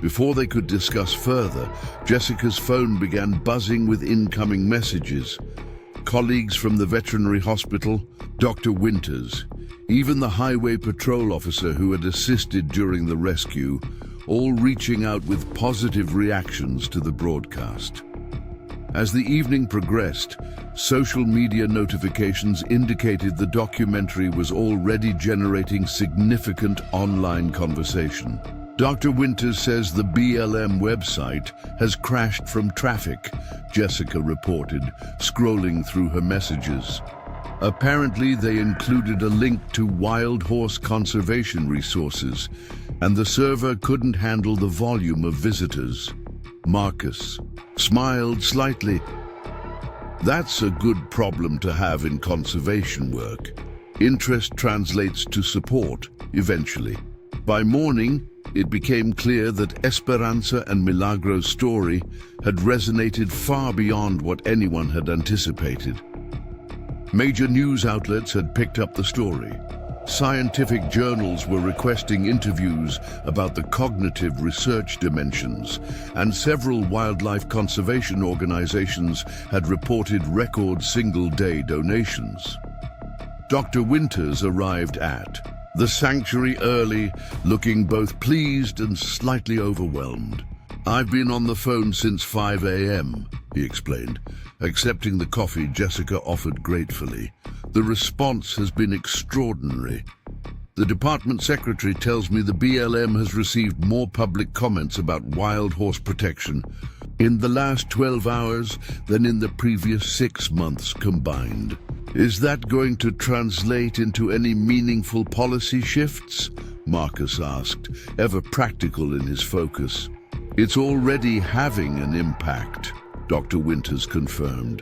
Before they could discuss further, Jessica's phone began buzzing with incoming messages. Colleagues from the veterinary hospital, Dr. Winters, even the highway patrol officer who had assisted during the rescue, all reaching out with positive reactions to the broadcast. As the evening progressed, social media notifications indicated the documentary was already generating significant online conversation. Dr. Winters says the BLM website has crashed from traffic, Jessica reported, scrolling through her messages. Apparently, they included a link to wild horse conservation resources, and the server couldn't handle the volume of visitors. Marcus smiled slightly. That's a good problem to have in conservation work. Interest translates to support, eventually. By morning, it became clear that Esperanza and Milagro's story had resonated far beyond what anyone had anticipated. Major news outlets had picked up the story. Scientific journals were requesting interviews about the cognitive research dimensions, and several wildlife conservation organizations had reported record single-day donations. Dr. Winters arrived at the sanctuary early, looking both pleased and slightly overwhelmed. "I've been on the phone since 5 a.m., he explained, accepting the coffee Jessica offered gratefully. "The response has been extraordinary. The department secretary tells me the BLM has received more public comments about wild horse protection in the last 12 hours than in the previous 6 months combined. Is that going to translate into any meaningful policy shifts?" Marcus asked, ever practical in his focus. "It's already having an impact," Dr. Winters confirmed.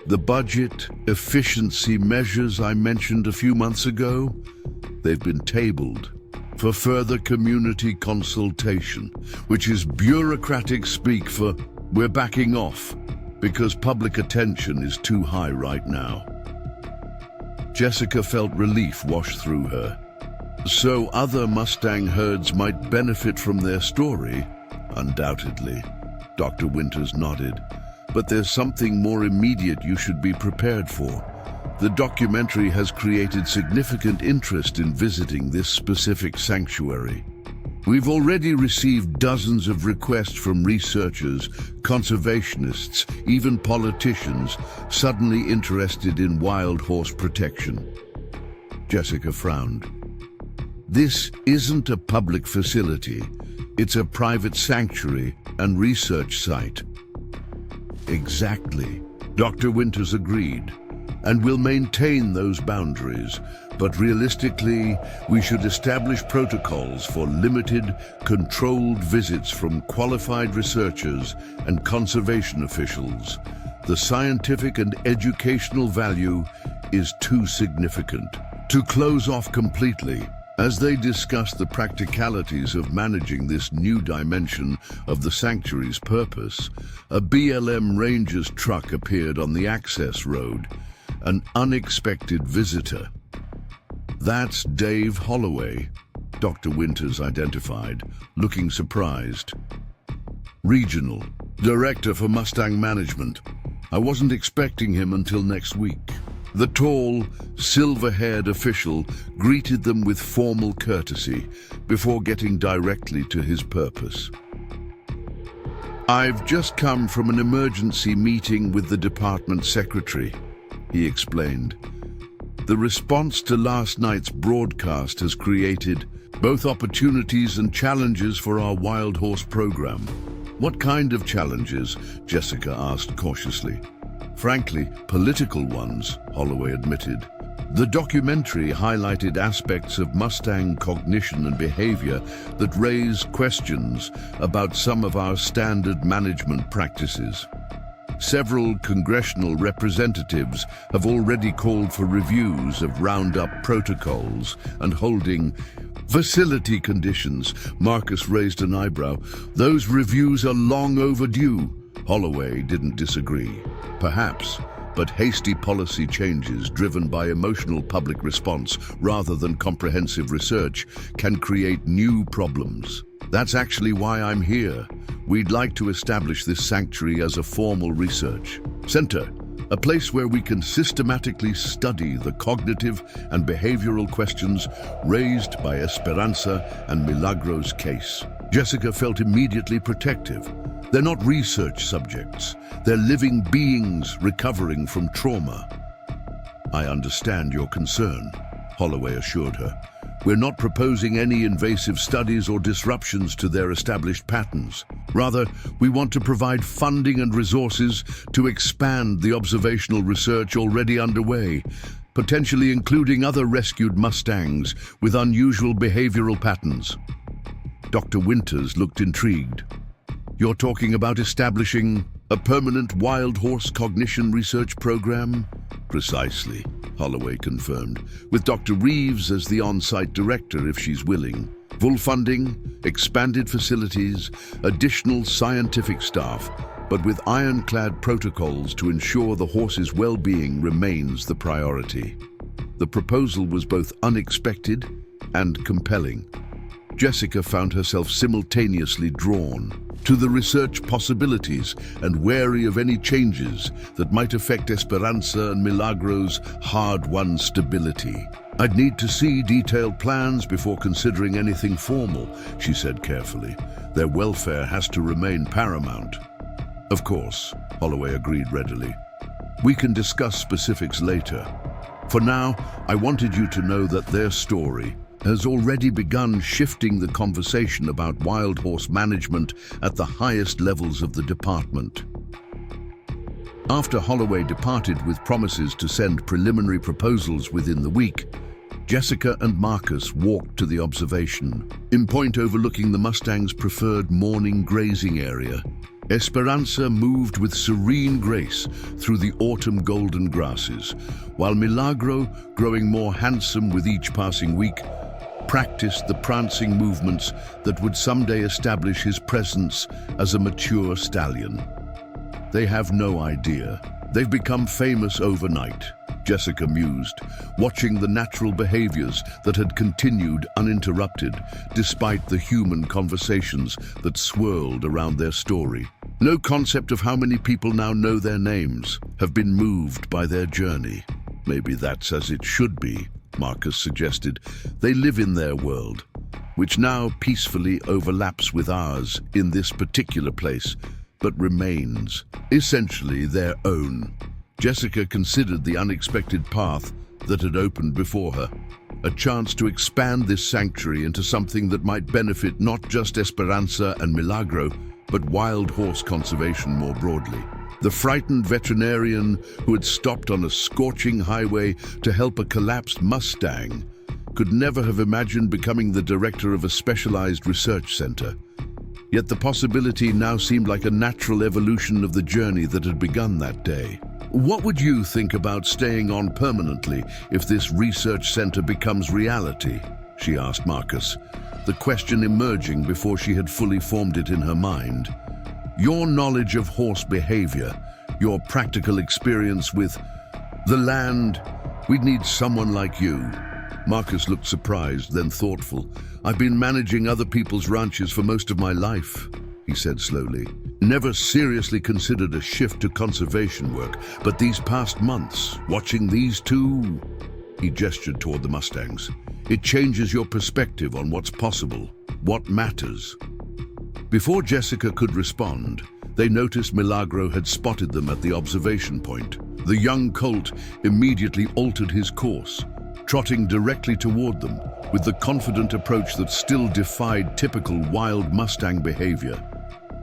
"The budget efficiency measures I mentioned a few months ago, they've been tabled for further community consultation, which is bureaucratic speak for we're backing off because public attention is too high right now." Jessica felt relief wash through her. "So other Mustang herds might benefit from their story?" "Undoubtedly," Dr. Winters nodded. "But there's something more immediate you should be prepared for. The documentary has created significant interest in visiting this specific sanctuary. We've already received dozens of requests from researchers, conservationists, even politicians suddenly interested in wild horse protection." Jessica frowned. "This isn't a public facility. It's a private sanctuary and research site." "Exactly," Dr. Winters agreed. "And we'll maintain those boundaries. But realistically, we should establish protocols for limited, controlled visits from qualified researchers and conservation officials. The scientific and educational value is too significant to close off completely." As they discussed the practicalities of managing this new dimension of the sanctuary's purpose, a BLM Ranger's truck appeared on the access road, an unexpected visitor. "That's Dave Holloway," Dr. Winters identified, looking surprised. "Regional Director for Mustang Management. I wasn't expecting him until next week." The tall, silver-haired official greeted them with formal courtesy before getting directly to his purpose. "I've just come from an emergency meeting with the department secretary," he explained. "The response to last night's broadcast has created Both opportunities and challenges for our wild horse program. What kind of challenges? Jessica asked cautiously. Frankly, political ones, Holloway admitted. The documentary highlighted aspects of Mustang cognition and behavior that raise questions about some of our standard management practices. Several congressional representatives have already called for reviews of roundup protocols and holding facility conditions. Marcus raised an eyebrow. Those reviews are long overdue. Holloway didn't disagree. Perhaps, but hasty policy changes driven by emotional public response rather than comprehensive research can create new problems. That's actually why I'm here. We'd like to establish this sanctuary as a formal research center, a place where we can systematically study the cognitive and behavioral questions raised by Esperanza and Milagro's case. Jessica felt immediately protective. They're not research subjects. They're living beings recovering from trauma. I understand your concern, Holloway assured her. We're not proposing any invasive studies or disruptions to their established patterns. Rather, we want to provide funding and resources to expand the observational research already underway, potentially including other rescued Mustangs with unusual behavioral patterns. Dr. Winters looked intrigued. You're talking about establishing a permanent wild horse cognition research program? Precisely, Holloway confirmed, with Dr. Reeves as the on-site director if she's willing. Full funding, expanded facilities, additional scientific staff, but with ironclad protocols to ensure the horse's well-being remains the priority. The proposal was both unexpected and compelling. Jessica found herself simultaneously drawn to the research possibilities and wary of any changes that might affect Esperanza and Milagro's hard-won stability. I'd need to see detailed plans before considering anything formal, she said carefully. Their welfare has to remain paramount. Of course, Holloway agreed readily. We can discuss specifics later. For now, I wanted you to know that their story has already begun shifting the conversation about wild horse management at the highest levels of the department. After Holloway departed with promises to send preliminary proposals within the week, Jessica and Marcus walked to the observation point overlooking the Mustang's preferred morning grazing area. Esperanza moved with serene grace through the autumn golden grasses, while Milagro, growing more handsome with each passing week, practiced the prancing movements that would someday establish his presence as a mature stallion. They have no idea. They've become famous overnight, Jessica mused, watching the natural behaviors that had continued uninterrupted despite the human conversations that swirled around their story. No concept of how many people now know their names have been moved by their journey. Maybe that's as it should be, Marcus suggested. They live in their world, which now peacefully overlaps with ours in this particular place, but remains essentially their own. Jessica considered the unexpected path that had opened before her, a chance to expand this sanctuary into something that might benefit not just Esperanza and Milagro, but wild horse conservation more broadly. The frightened veterinarian who had stopped on a scorching highway to help a collapsed Mustang could never have imagined becoming the director of a specialized research center. Yet the possibility now seemed like a natural evolution of the journey that had begun that day. What would you think about staying on permanently if this research center becomes reality? She asked Marcus, the question emerging before she had fully formed it in her mind. Your knowledge of horse behavior, your practical experience with the land, we'd need someone like you. Marcus looked surprised, then thoughtful. I've been managing other people's ranches for most of my life, he said slowly. Never seriously considered a shift to conservation work, but these past months, watching these two, he gestured toward the Mustangs. It changes your perspective on what's possible, what matters. Before Jessica could respond, they noticed Milagro had spotted them at the observation point. The young colt immediately altered his course, trotting directly toward them with the confident approach that still defied typical wild Mustang behavior.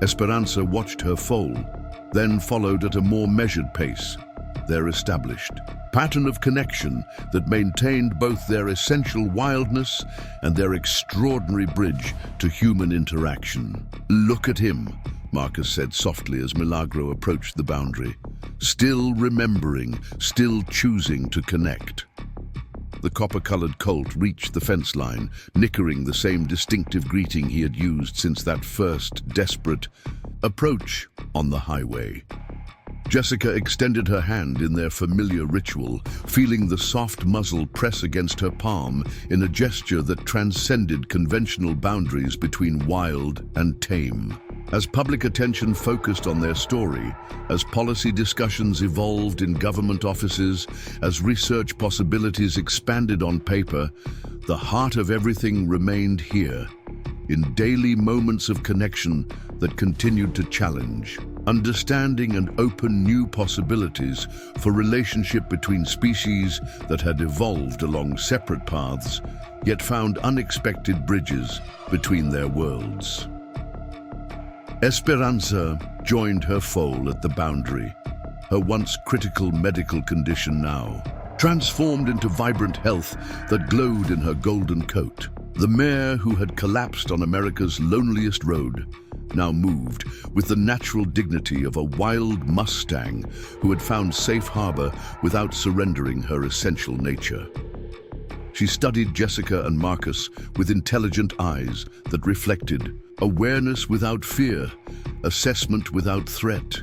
Esperanza watched her foal, then followed at a more measured pace, their established pattern of connection that maintained both their essential wildness and their extraordinary bridge to human interaction. "Look at him," Marcus said softly as Milagro approached the boundary, still remembering, still choosing to connect. The copper-colored colt reached the fence line, nickering the same distinctive greeting he had used since that first desperate approach on the highway. Jessica extended her hand in their familiar ritual, feeling the soft muzzle press against her palm in a gesture that transcended conventional boundaries between wild and tame. As public attention focused on their story, as policy discussions evolved in government offices, as research possibilities expanded on paper, the heart of everything remained here, in daily moments of connection that continued to challenge, understanding and open new possibilities for relationship between species that had evolved along separate paths, yet found unexpected bridges between their worlds. Esperanza joined her foal at the boundary, her once critical medical condition now transformed into vibrant health that glowed in her golden coat. The mare who had collapsed on America's loneliest road now moved with the natural dignity of a wild Mustang who had found safe harbor without surrendering her essential nature. She studied Jessica and Marcus with intelligent eyes that reflected awareness without fear, assessment without threat.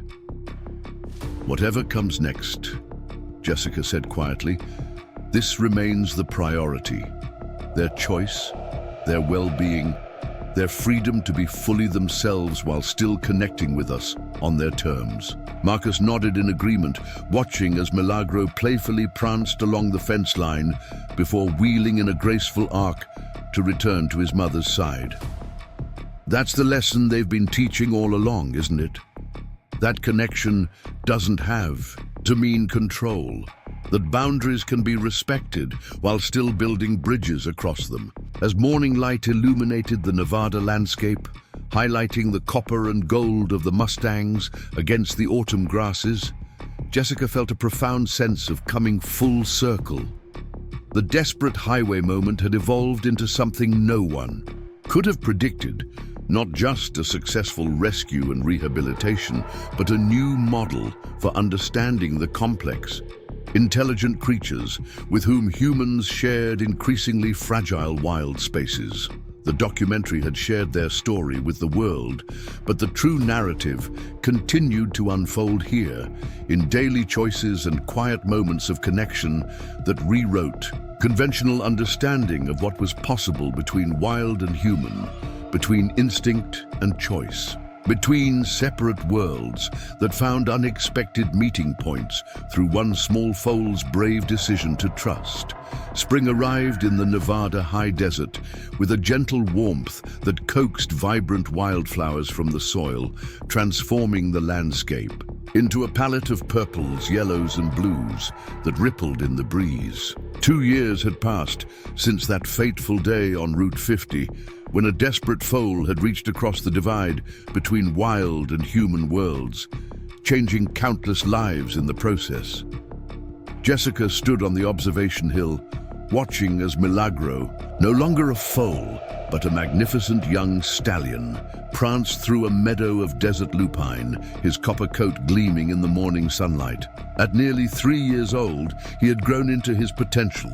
"Whatever comes next," Jessica said quietly, "this remains the priority. Their choice, their well-being, their freedom to be fully themselves while still connecting with us on their terms." Marcus nodded in agreement, watching as Milagro playfully pranced along the fence line before wheeling in a graceful arc to return to his mother's side. That's the lesson they've been teaching all along, isn't it? That connection doesn't have to mean control, that boundaries can be respected while still building bridges across them. As morning light illuminated the Nevada landscape, highlighting the copper and gold of the Mustangs against the autumn grasses, Jessica felt a profound sense of coming full circle. The desperate highway moment had evolved into something no one could have predicted, not just a successful rescue and rehabilitation, but a new model for understanding the complex, intelligent creatures with whom humans shared increasingly fragile wild spaces. The documentary had shared their story with the world, but the true narrative continued to unfold here, in daily choices and quiet moments of connection that rewrote conventional understanding of what was possible between wild and human, between instinct and choice, between separate worlds that found unexpected meeting points through one small foal's brave decision to trust. Spring arrived in the Nevada high desert with a gentle warmth that coaxed vibrant wildflowers from the soil, transforming the landscape into a palette of purples, yellows, and blues that rippled in the breeze. 2 years had passed since that fateful day on Route 50, when a desperate foal had reached across the divide between wild and human worlds, changing countless lives in the process. Jessica stood on the observation hill, watching as Milagro, no longer a foal, but a magnificent young stallion, pranced through a meadow of desert lupine, his copper coat gleaming in the morning sunlight. At nearly 3 years old, he had grown into his potential,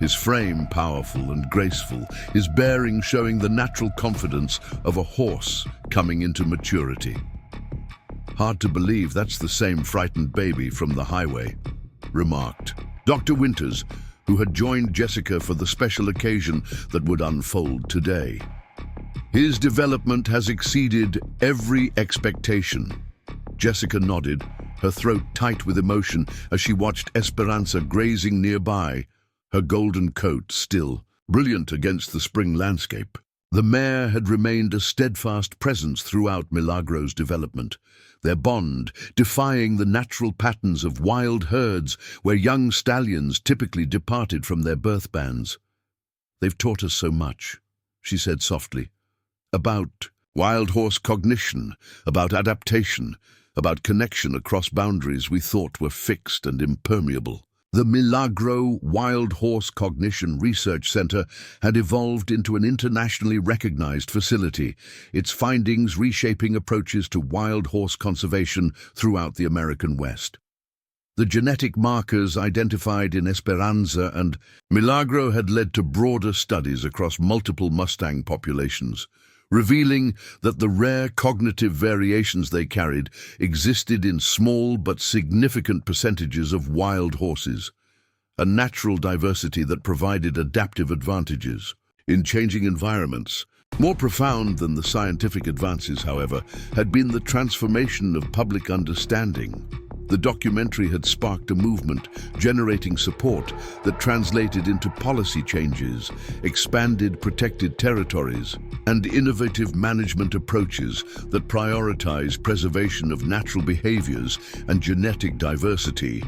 his frame powerful and graceful, his bearing showing the natural confidence of a horse coming into maturity. "Hard to believe that's the same frightened baby from the highway," remarked Dr. Winters, who had joined Jessica for the special occasion that would unfold today. "His development has exceeded every expectation." Jessica nodded, her throat tight with emotion as she watched Esperanza grazing nearby, her golden coat still brilliant against the spring landscape. The mare had remained a steadfast presence throughout Milagro's development, their bond defying the natural patterns of wild herds where young stallions typically departed from their birth bands. "They've taught us so much," she said softly, "about wild horse cognition, about adaptation, about connection across boundaries we thought were fixed and impermeable." The Milagro Wild Horse Cognition Research Center had evolved into an internationally recognized facility, its findings reshaping approaches to wild horse conservation throughout the American West. The genetic markers identified in Esperanza and Milagro had led to broader studies across multiple Mustang populations, revealing that the rare cognitive variations they carried existed in small but significant percentages of wild horses, a natural diversity that provided adaptive advantages in changing environments. More profound than the scientific advances, however, had been the transformation of public understanding. The documentary had sparked a movement, generating support that translated into policy changes, expanded protected territories, and innovative management approaches that prioritize preservation of natural behaviors and genetic diversity.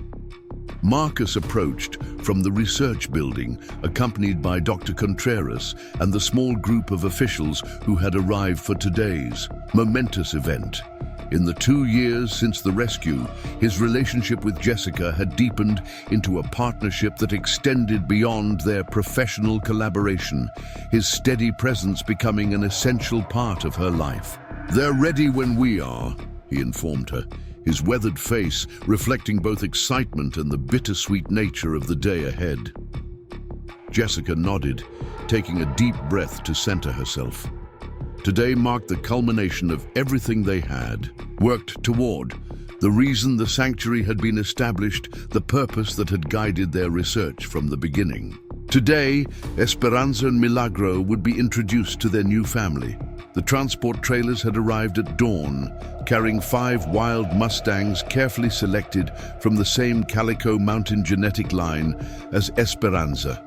Marcus approached from the research building, accompanied by Dr. Contreras and the small group of officials who had arrived for today's momentous event. In the 2 years since the rescue, his relationship with Jessica had deepened into a partnership that extended beyond their professional collaboration, his steady presence becoming an essential part of her life. "They're ready when we are," he informed her, his weathered face reflecting both excitement and the bittersweet nature of the day ahead. Jessica nodded, taking a deep breath to center herself. Today marked the culmination of everything they had worked toward, the reason the sanctuary had been established, the purpose that had guided their research from the beginning. Today, Esperanza and Milagro would be introduced to their new family. The transport trailers had arrived at dawn, carrying 5 wild Mustangs carefully selected from the same Calico Mountain genetic line as Esperanza,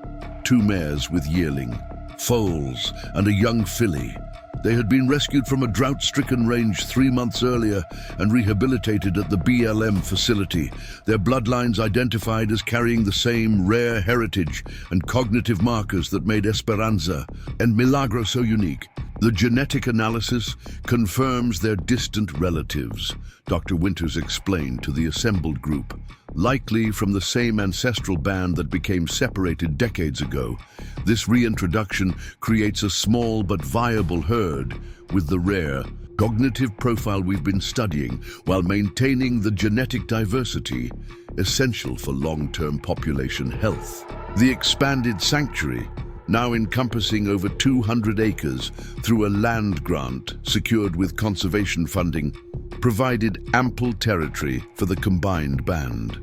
2 mares with yearling, foals, and a young filly. They had been rescued from a drought-stricken range 3 months earlier and rehabilitated at the BLM facility, their bloodlines identified as carrying the same rare heritage and cognitive markers that made Esperanza and Milagro so unique. The genetic analysis confirms their distant relatives, Dr. Winters explained to the assembled group, likely from the same ancestral band that became separated decades ago. This reintroduction creates a small but viable herd with the rare cognitive profile we've been studying while maintaining the genetic diversity essential for long-term population health. The expanded sanctuary, now encompassing over 200 acres through a land grant secured with conservation funding, provided ample territory for the combined band.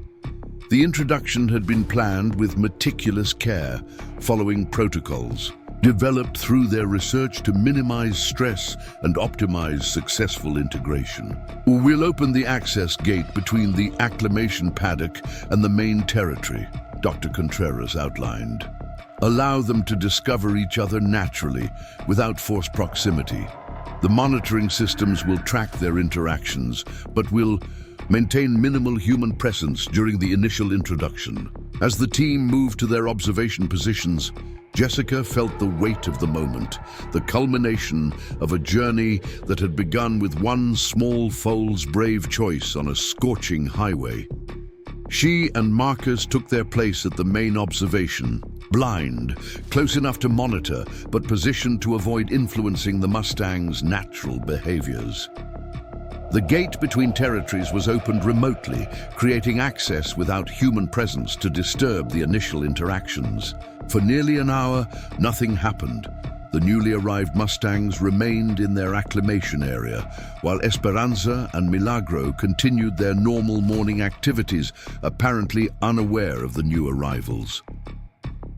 The introduction had been planned with meticulous care, following protocols developed through their research to minimize stress and optimize successful integration. "We'll open the access gate between the acclimation paddock and the main territory," Dr. Contreras outlined. "Allow them to discover each other naturally, without forced proximity. The monitoring systems will track their interactions, but will maintain minimal human presence during the initial introduction." As the team moved to their observation positions, Jessica felt the weight of the moment, the culmination of a journey that had begun with one small foal's brave choice on a scorching highway. She and Marcus took their place at the main observation, blind, close enough to monitor, but positioned to avoid influencing the Mustang's natural behaviors. The gate between territories was opened remotely, creating access without human presence to disturb the initial interactions. For nearly an hour, nothing happened. The newly arrived Mustangs remained in their acclimation area, while Esperanza and Milagro continued their normal morning activities, apparently unaware of the new arrivals.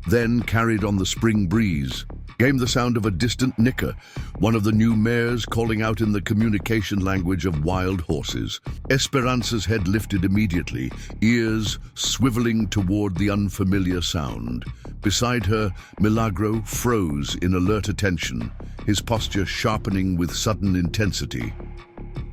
Then, carried on the spring breeze, came the sound of a distant nicker, one of the new mares calling out in the communication language of wild horses. Esperanza's head lifted immediately, ears swiveling toward the unfamiliar sound. Beside her, Milagro froze in alert attention, his posture sharpening with sudden intensity.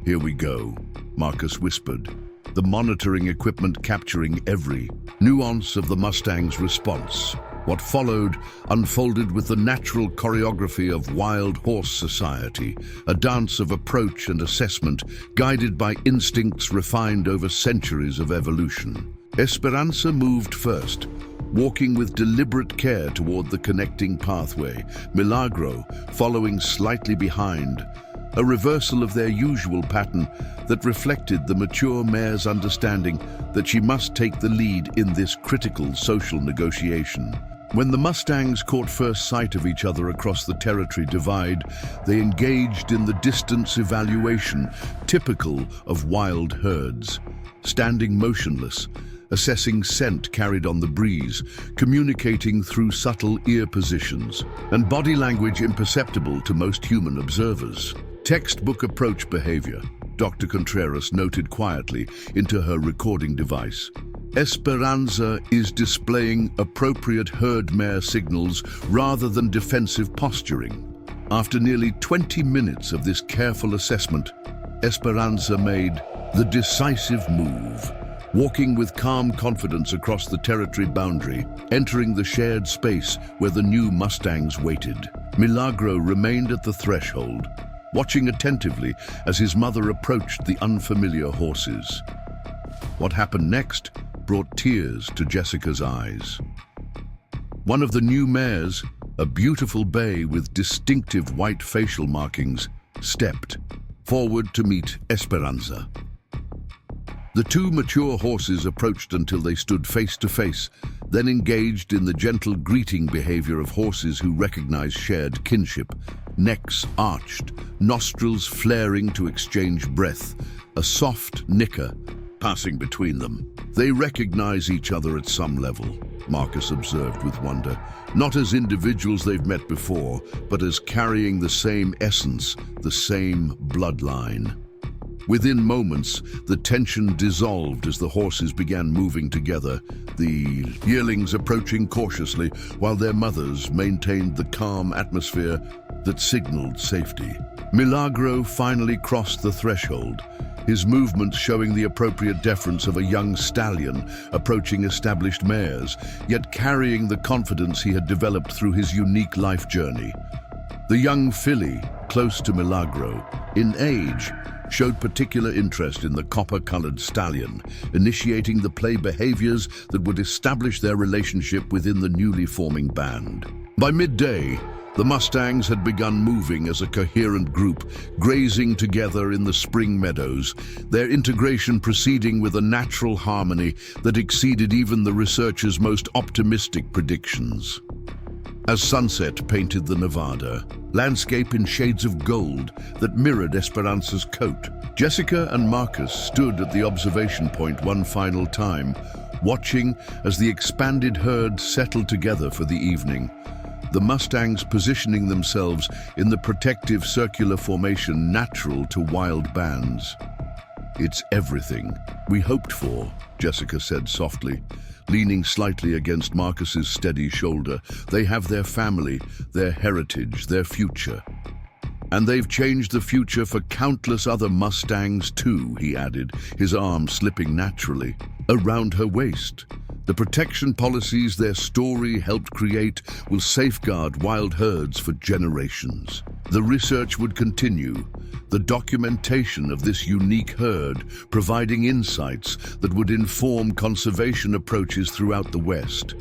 "Here we go," Marcus whispered, the monitoring equipment capturing every nuance of the Mustang's response. What followed unfolded with the natural choreography of wild horse society, a dance of approach and assessment guided by instincts refined over centuries of evolution. Esperanza moved first, walking with deliberate care toward the connecting pathway, Milagro following slightly behind, a reversal of their usual pattern that reflected the mature mare's understanding that she must take the lead in this critical social negotiation. When the Mustangs caught first sight of each other across the territory divide, they engaged in the distance evaluation typical of wild herds, standing motionless, assessing scent carried on the breeze, communicating through subtle ear positions, and body language imperceptible to most human observers. Textbook approach behavior, Dr. Contreras noted quietly into her recording device. Esperanza is displaying appropriate herd mare signals rather than defensive posturing. After nearly 20 minutes of this careful assessment, Esperanza made the decisive move, walking with calm confidence across the territory boundary, entering the shared space where the new Mustangs waited. Milagro remained at the threshold, watching attentively as his mother approached the unfamiliar horses. What happened next brought tears to Jessica's eyes. One of the new mares, a beautiful bay with distinctive white facial markings, stepped forward to meet Esperanza. The two mature horses approached until they stood face to face, then engaged in the gentle greeting behavior of horses who recognize shared kinship, necks arched, nostrils flaring to exchange breath, a soft nicker passing between them. They recognize each other at some level, Marcus observed with wonder, not as individuals they've met before, but as carrying the same essence, the same bloodline. Within moments, the tension dissolved as the horses began moving together, the yearlings approaching cautiously while their mothers maintained the calm atmosphere that signaled safety. Milagro finally crossed the threshold, his movements showing the appropriate deference of a young stallion approaching established mares, yet carrying the confidence he had developed through his unique life journey. The young filly, close to Milagro, in age, showed particular interest in the copper-colored stallion, initiating the play behaviors that would establish their relationship within the newly forming band. By midday, the Mustangs had begun moving as a coherent group, grazing together in the spring meadows, their integration proceeding with a natural harmony that exceeded even the researchers' most optimistic predictions. As sunset painted the Nevada landscape in shades of gold that mirrored Esperanza's coat, Jessica and Marcus stood at the observation point one final time, watching as the expanded herd settled together for the evening, the Mustangs positioning themselves in the protective circular formation natural to wild bands. "It's everything we hoped for," Jessica said softly, leaning slightly against Marcus's steady shoulder. "They have their family, their heritage, their future. And they've changed the future for countless other Mustangs too," he added, his arm slipping naturally around her waist. "The protection policies their story helped create will safeguard wild herds for generations." The research would continue, the documentation of this unique herd providing insights that would inform conservation approaches throughout the West.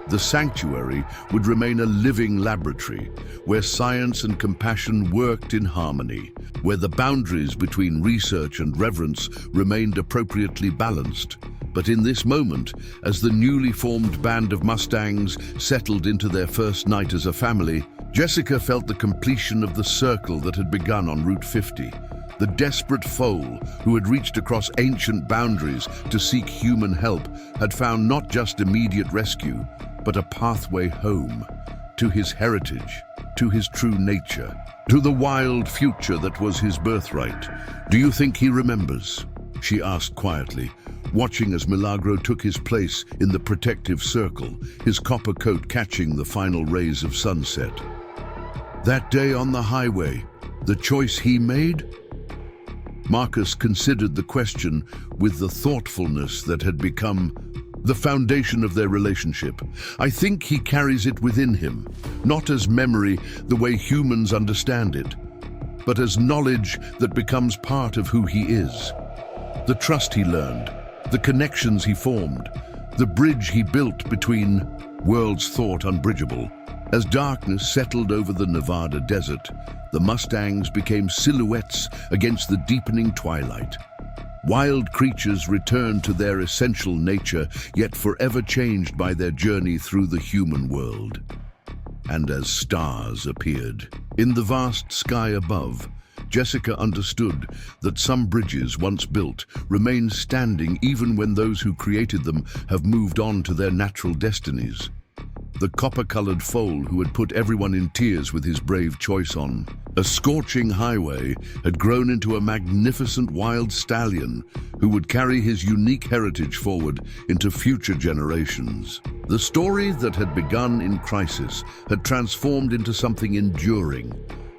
The sanctuary would remain a living laboratory where science and compassion worked in harmony, where the boundaries between research and reverence remained appropriately balanced. But in this moment, as the newly formed band of Mustangs settled into their first night as a family, Jessica felt the completion of the circle that had begun on Route 50. The desperate foal, who had reached across ancient boundaries to seek human help, had found not just immediate rescue, but a pathway home, to his heritage, to his true nature, to the wild future that was his birthright. "Do you think he remembers?" she asked quietly, watching as Milagro took his place in the protective circle, his copper coat catching the final rays of sunset. That day on the highway, the choice he made? Marcus considered the question with the thoughtfulness that had become the foundation of their relationship. "I think he carries it within him, not as memory the way humans understand it, but as knowledge that becomes part of who he is. The trust he learned, the connections he formed, the bridge he built between worlds thought unbridgeable." As darkness settled over the Nevada desert, the Mustangs became silhouettes against the deepening twilight. Wild creatures returned to their essential nature, yet forever changed by their journey through the human world. And as stars appeared in the vast sky above, Jessica understood that some bridges once built remain standing even when those who created them have moved on to their natural destinies. The copper-colored foal who had put everyone in tears with his brave choice on a scorching highway had grown into a magnificent wild stallion who would carry his unique heritage forward into future generations. The story that had begun in crisis had transformed into something enduring,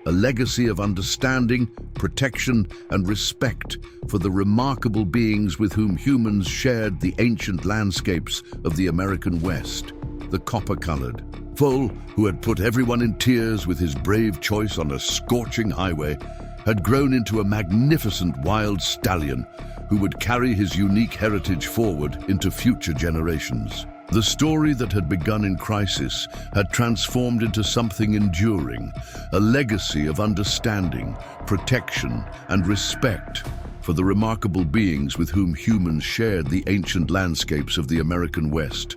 a legacy of understanding, protection, and respect for the remarkable beings with whom humans shared the ancient landscapes of the American West. The copper-colored foal, who had put everyone in tears with his brave choice on a scorching highway, had grown into a magnificent wild stallion who would carry his unique heritage forward into future generations. The story that had begun in crisis had transformed into something enduring, a legacy of understanding, protection, and respect for the remarkable beings with whom humans shared the ancient landscapes of the American West.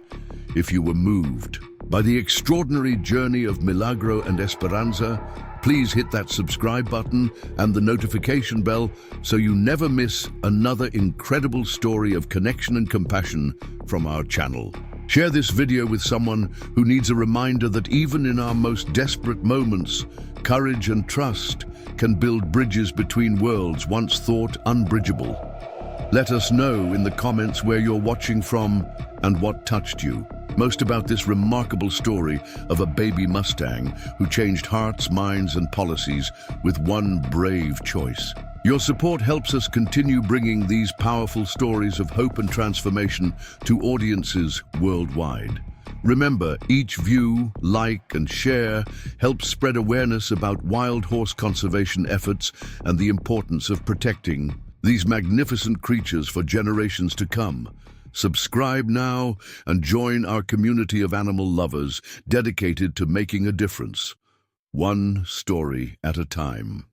If you were moved by the extraordinary journey of Milagro and Esperanza, please hit that subscribe button and the notification bell so you never miss another incredible story of connection and compassion from our channel. Share this video with someone who needs a reminder that even in our most desperate moments, courage and trust can build bridges between worlds once thought unbridgeable. Let us know in the comments where you're watching from and what touched you most about this remarkable story of a baby Mustang who changed hearts, minds, and policies with one brave choice. Your support helps us continue bringing these powerful stories of hope and transformation to audiences worldwide. Remember, each view, like, and share helps spread awareness about wild horse conservation efforts and the importance of protecting these magnificent creatures for generations to come. Subscribe now and join our community of animal lovers dedicated to making a difference, one story at a time.